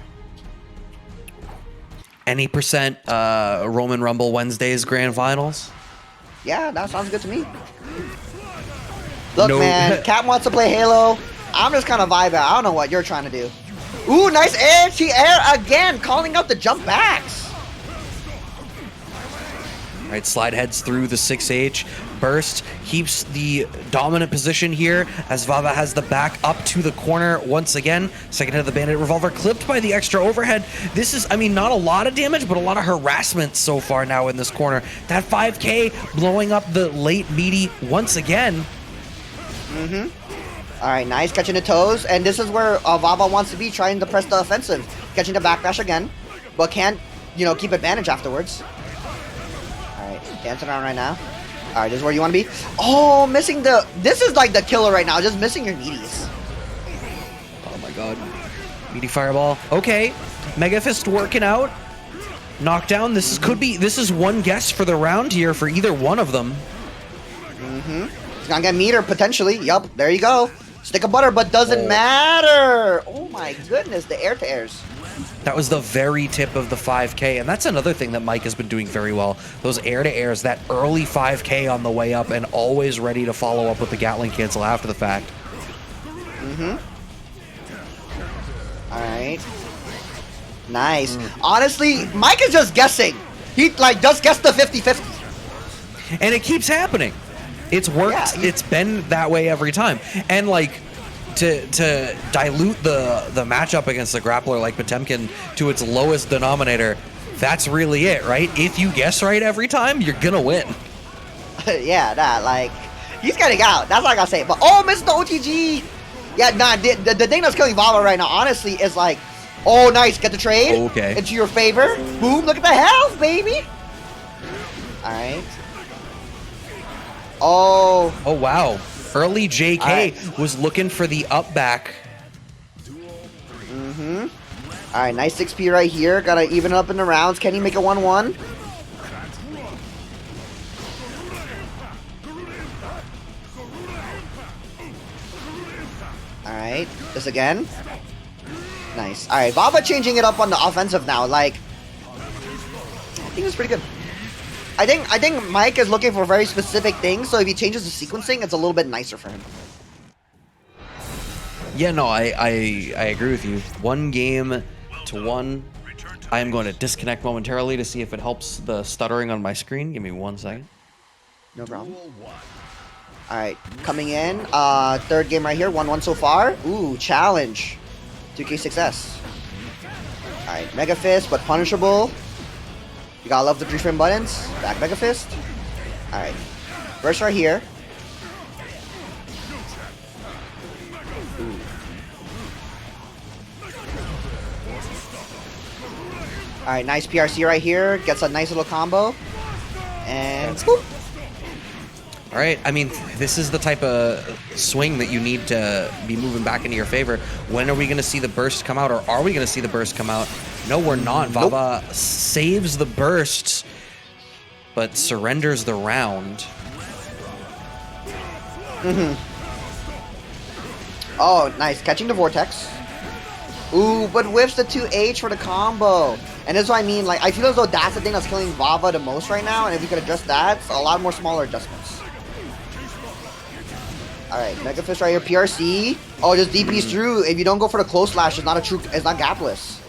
Any percent Roman Rumble Wednesdays grand finals? Yeah, that sounds good to me. Look, No. man, Cap wants to play Halo. I'm just kind of vibing. I don't know what you're trying to do. Ooh, nice air to air again, calling out the jump backs. All right, slide heads through the 6H. Burst keeps the dominant position here as Vava has the back up to the corner once again. Second hit of the Bandit Revolver clipped by the extra overhead. This is, I mean, not a lot of damage, but a lot of harassment so far now in this corner. That 5K blowing up the late meaty once again. All right, nice catching the toes, and this is where Vava wants to be, trying to press the offensive, catching the backdash again, but can't, you know, keep advantage afterwards. All right, dancing around right now. All right, this is where you want to be. Oh, missing the. This is like the killer right now, just missing your meaties. Oh my god. Meaty fireball. Okay. Mega Fist working out. Knockdown. This is one guess for the round here for either one of them. He's gonna get meter potentially. Yup, there you go. Stick of butter, but doesn't matter. Oh my goodness, the air to airs. That was the very tip of the 5K, and that's another thing that Mike has been doing very well. Those air-to-airs, that early 5K on the way up, and always ready to follow up with the Gatling cancel after the fact. All right. Nice. Honestly, Mike is just guessing. He like just guessed the 50-50. And it keeps happening. It's worked. Yeah, It's been that way every time. And like to dilute the matchup against a grappler like Potemkin to its lowest denominator, that's really it, right? If you guess right every time, you're gonna win. Yeah, that like he's getting out. That's all I gotta say. But oh, missed the OTG. Yeah, nah. The thing that's killing Vava right now, honestly, is like, oh, nice, get the trade. Okay. Into your favor. Boom! Look at the health, baby. All right. Oh. Oh wow. Early JK right. was looking for the up back. All right, nice 6P right here. Gotta even it up in the rounds. Can he make a 1-1? All right, this again. Nice. All right, Vava changing it up on the offensive now. Like, I think it's pretty good. I think Mike is looking for very specific things, so if he changes the sequencing, it's a little bit nicer for him. Yeah, no, I agree with you. 1-1. I am going to disconnect momentarily to see if it helps the stuttering on my screen. Give me 1 second. No problem. All right, coming in. Third game right here. 1-1 so far. Ooh, challenge. 2K success. All right, Mega Fist, but punishable. You gotta love the 3-frame buttons. Back Mega Fist. All right, burst right here. Ooh. All right, nice PRC right here. Gets a nice little combo. And whoop. All right, I mean, this is the type of swing that you need to be moving back into your favor. When are we going to see the burst come out, or are we going to see the burst come out? No, we're not. Nope. Vava saves the burst, but surrenders the round. Oh, nice. Catching the Vortex. Ooh, but whiffs the 2H for the combo. And that's what I mean. Like, I feel as though that's the thing that's killing Vava the most right now. And if you could adjust that, it's a lot more smaller adjustments. Alright, Mega Fist right here. PRC. Oh, just DPs through. If you don't go for the close slash, it's not gapless.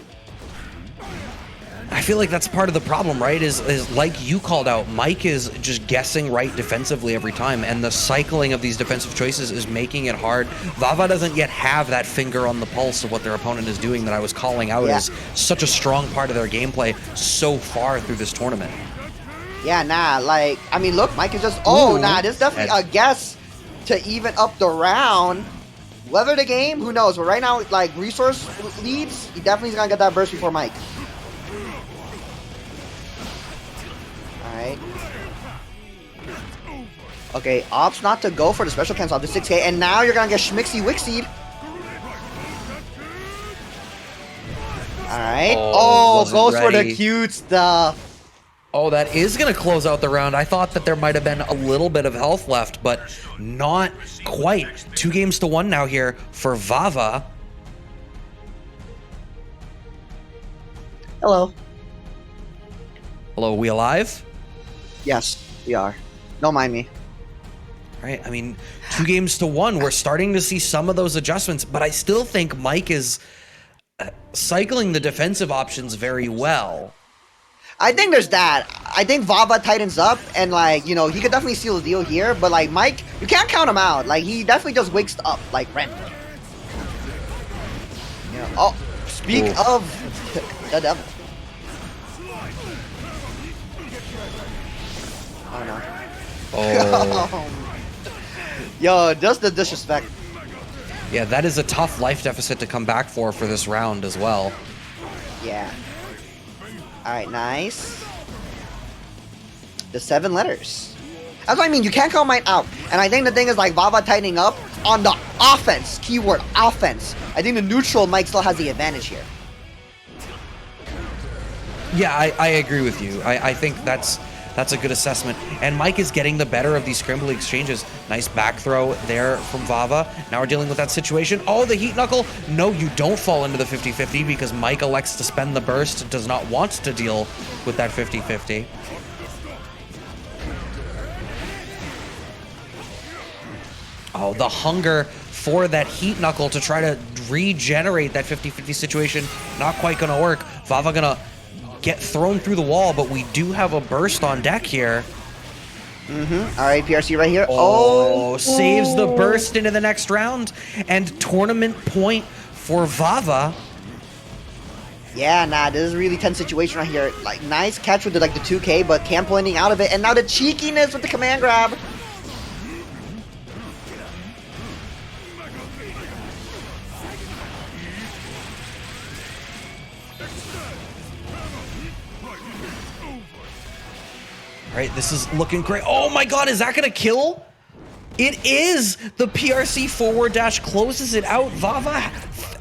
I feel like that's part of the problem, right? Is like you called out, Mike is just guessing right defensively every time, and the cycling of these defensive choices is making it hard. Vava doesn't yet have that finger on the pulse of what their opponent is doing that I was calling out as such a strong part of their gameplay so far through this tournament. Yeah, nah, like, I mean, look, Mike is just, oh, Ooh. nah, this is definitely a guess to even up the round. Weather the game, who knows? But right now, like, resource leads, he definitely is going to get that burst before Mike. Alright. Okay, opts not to go for the special cancel off the 6K, and now you're going to get Schmixy Wixied. Alright. Oh, goes for the cute stuff. Oh, that is going to close out the round. I thought that there might have been a little bit of health left, but not quite. 2 games to 1 now here for Vava. Hello. Hello, we alive? Yes, we are. Don't mind me. Right, I mean, 2 games to 1. We're starting to see some of those adjustments, but I still think Mike is cycling the defensive options very well. I think there's that. I think Vava tightens up, and like, you know, he could definitely seal the deal here, but like Mike, you can't count him out. Like, he definitely just wakes up like randomly. You know, oh, speak of the devil. Oh no. Oh. Yo, just the disrespect. Yeah, that is a tough life deficit to come back for this round as well. Yeah. Alright, nice. The 7 letters. That's what I mean, you can't count mine out. And I think the thing is, like, Vava tightening up on the offense. Keyword, offense. I think the neutral Mike still has the advantage here. Yeah, I agree with you. I think that's a good assessment. And Mike is getting the better of these scramble exchanges. Nice back throw there from Vava. Now we're dealing with that situation. Oh, the heat knuckle. No, you don't fall into the 50-50 because Mike elects to spend the burst, does not want to deal with that 50-50. Oh, the hunger for that heat knuckle to try to regenerate that 50-50 situation. Not quite going to work. Vava going to get thrown through the wall, but we do have a burst on deck here. All right, PRC right here. Oh, saves the burst into the next round, and tournament point for Vava. Yeah, nah, this is a really tense situation right here. Like, nice catch with the 2K, but Cam pointing out of it, and now the cheekiness with the command grab. All right, this is looking great. Oh my God, is that gonna kill? It is! The PRC forward dash closes it out. Vava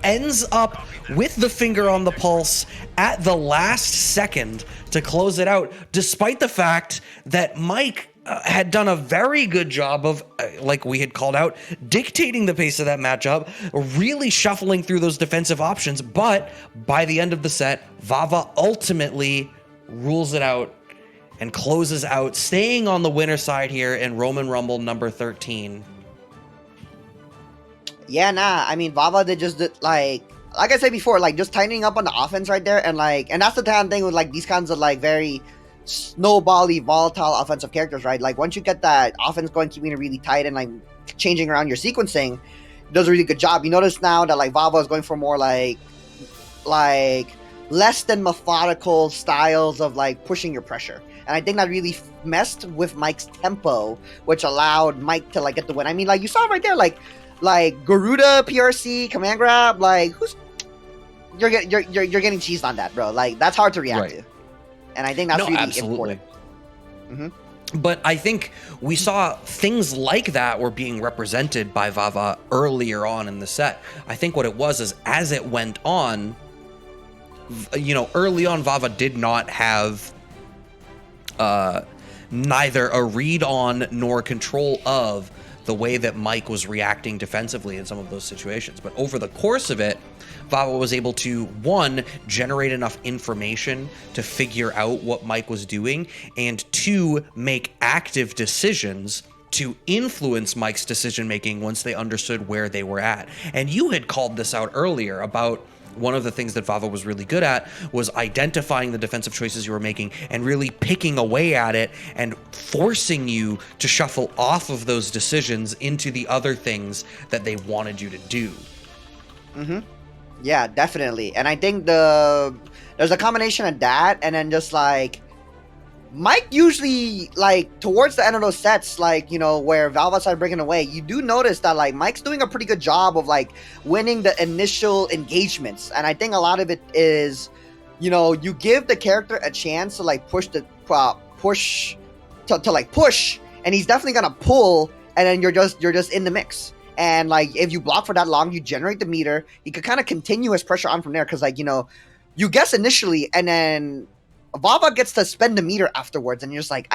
ends up with the finger on the pulse at the last second to close it out, despite the fact that Mike had done a very good job of, like we had called out, dictating the pace of that matchup, really shuffling through those defensive options. But by the end of the set, Vava ultimately rules it out and closes out, staying on the winner side here in Roman Rumble number 13. Yeah, nah, I mean, Vava did just, like I said before, like, just tightening up on the offense right there, and like, and that's the kind of thing with like these kinds of like very snowbally, volatile offensive characters, right? Like, once you get that offense going, keeping it really tight and like changing around your sequencing, it does a really good job. You notice now that like Vava is going for more like less than methodical styles of like pushing your pressure. And I think that really messed with Mike's tempo, which allowed Mike to like get the win. I mean, like you saw right there, like Garuda PRC command grab, like you're getting cheesed on that, bro. Like that's hard to react to, and I think that's really important. But I think we saw things like that were being represented by Vava earlier on in the set. I think what it was is as it went on, you know, early on Vava did not have neither a read on nor control of the way that Mike was reacting defensively in some of those situations. But over the course of it, Vava was able to, one, generate enough information to figure out what Mike was doing, and two, make active decisions to influence Mike's decision-making once they understood where they were at. And you had called this out earlier about one of the things that Vava was really good at was identifying the defensive choices you were making and really picking away at it and forcing you to shuffle off of those decisions into the other things that they wanted you to do. Yeah, definitely. And I think there's a combination of that and then just like Mike usually, like, towards the end of those sets, like, you know, where Vava started breaking away, you do notice that, like, Mike's doing a pretty good job of, like, winning the initial engagements. And I think a lot of it is, you know, you give the character a chance to, like, push, and he's definitely gonna pull, and then you're just in the mix. And, like, if you block for that long, you generate the meter, you can kind of continue his pressure on from there, because, like, you know, you guess initially, and then Vava gets to spend the meter afterwards, and you're just like,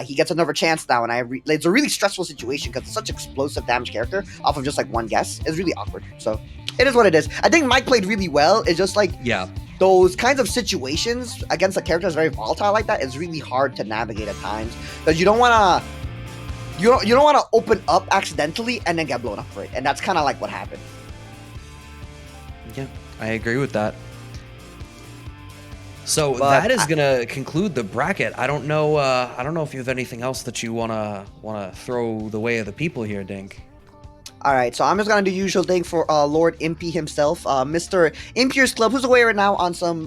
he gets another chance now, and it's a really stressful situation because it's such explosive damage character off of just like one guess. It's really awkward. So it is what it is. I think Mike played really well. It's just like those kinds of situations against a character that's very volatile like that is really hard to navigate at times because you don't want to open up accidentally and then get blown up for it, and that's kind of like what happened. Yeah, I agree with that. So that is gonna conclude the bracket. I don't know if you have anything else that you wanna throw the way of the people here, Dink. All right, so I'm just gonna do the usual thing for Lord Impy himself, Mr. Impy's Club, who's away right now on some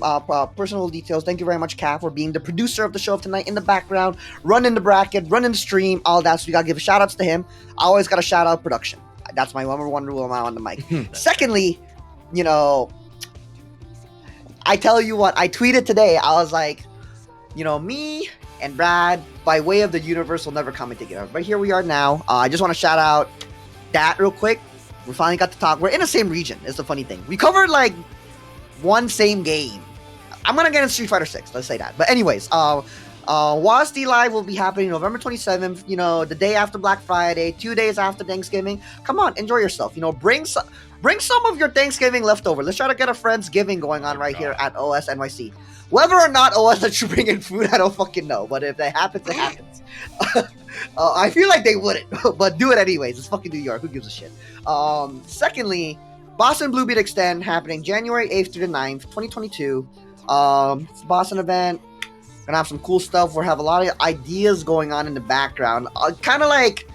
personal details. Thank you very much, Kat, for being the producer of the show of tonight in the background, running the bracket, running the stream, all that. So we gotta give shout outs to him. I always gotta shout out production. That's my number one rule on the mic. Secondly, you know, I tell you what, I tweeted today, I was like, you know, me and Brad, by way of the universe, will never come together. But here we are now. I just want to shout out that real quick. We finally got to talk. We're in the same region, is the funny thing. We covered, like, one same game. I'm going to get into Street Fighter 6, let's say that. But anyways, WASD Live will be happening November 27th, you know, the day after Black Friday, 2 days after Thanksgiving. Come on, enjoy yourself. You know, bring some of your Thanksgiving leftover. Let's try to get a Friendsgiving going on right here at OS NYC. Whether or not OS lets you bring in food, I don't fucking know. But if that happens, it happens. I feel like they wouldn't, but do it anyways. It's fucking New York. Who gives a shit? Secondly, Boston Blue Beat Extend happening January 8th through the 9th, 2022. It's a Boston event. Gonna have some cool stuff. We'll have a lot of ideas going on in the background. Kind of like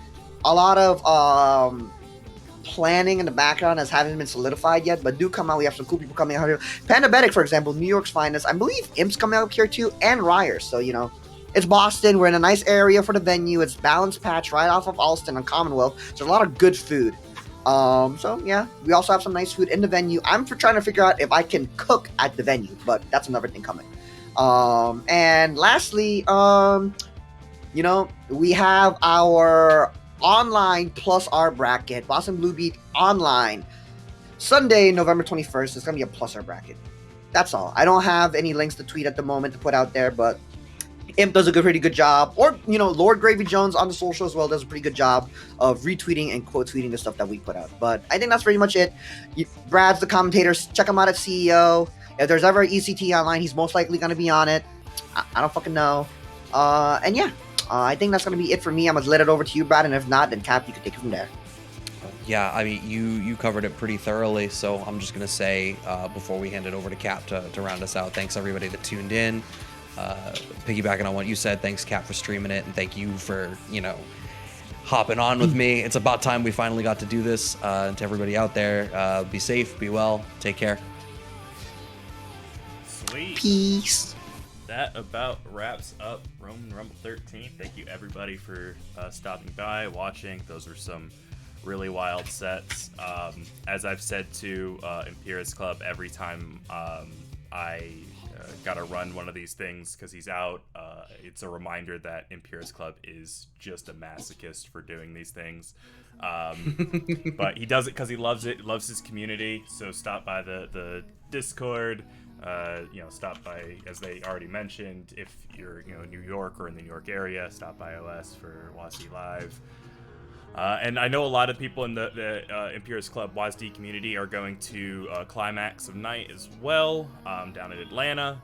a lot of planning in the background as haven't been solidified yet, but do come out. We have some cool people coming out here. Pandabetic, for example, New York's finest. I believe Imp's coming out here too, and Ryer. So, you know, it's Boston. We're in a nice area for the venue. It's Balance Patch right off of Alston and Commonwealth. So there's a lot of good food. So yeah, we also have some nice food in the venue. I'm trying to figure out if I can cook at the venue, but that's another thing coming. And lastly, you know, we have our online plus R bracket, Boston Blue Beat online, Sunday, November 21st. It's gonna be a plus R bracket. That's all. I don't have any links to tweet at the moment to put out there, but Imp does a pretty good job, or, you know, Lord Gravy Jones on the social as well does a pretty good job of retweeting and quote tweeting the stuff that we put out. But I think that's pretty much it. Brad's the commentator. Check him out at CEO. If there's ever an ECT online, he's most likely going to be on it. I don't fucking know. And yeah, I think that's going to be it for me. I'm going to let it over to you, Brad, and if not, then Cap, you can take it from there. Yeah, I mean, you covered it pretty thoroughly, so I'm just going to say, before we hand it over to Cap to round us out, thanks everybody that tuned in. Piggybacking on what you said, thanks Cap for streaming it, and thank you for, you know, hopping on with me. It's about time we finally got to do this. And to everybody out there, be safe, be well, take care. Sweet. Peace. That about wraps up Roman Rumble 13. Thank you everybody for stopping by, watching. Those are some really wild sets. As I've said to Imperius Club every time I gotta run one of these things because he's out, it's a reminder that Imperius Club is just a masochist for doing these things. But he does it because he loves it, loves his community. So stop by the Discord. You know, stop by, as they already mentioned, if you're, you know, in New York or in the New York area, stop by OS for WASD Live. And I know a lot of people in the Imperius Club WASD community are going to Climax of Night as well, down in Atlanta.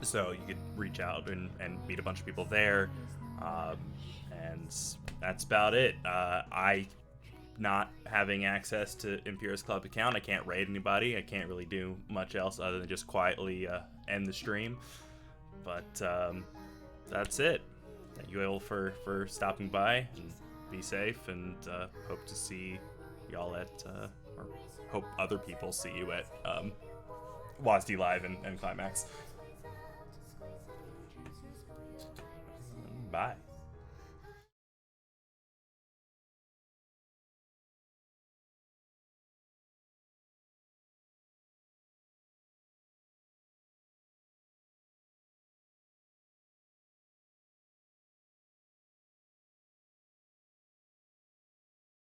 So you could reach out and meet a bunch of people there. And that's about it. I not having access to Imperius Club account, I can't raid anybody. I can't really do much else other than just quietly end the stream. But that's it. Thank you all for stopping by, and be safe, and hope to see y'all at, or hope other people see you at WASD Live and Climax. Bye.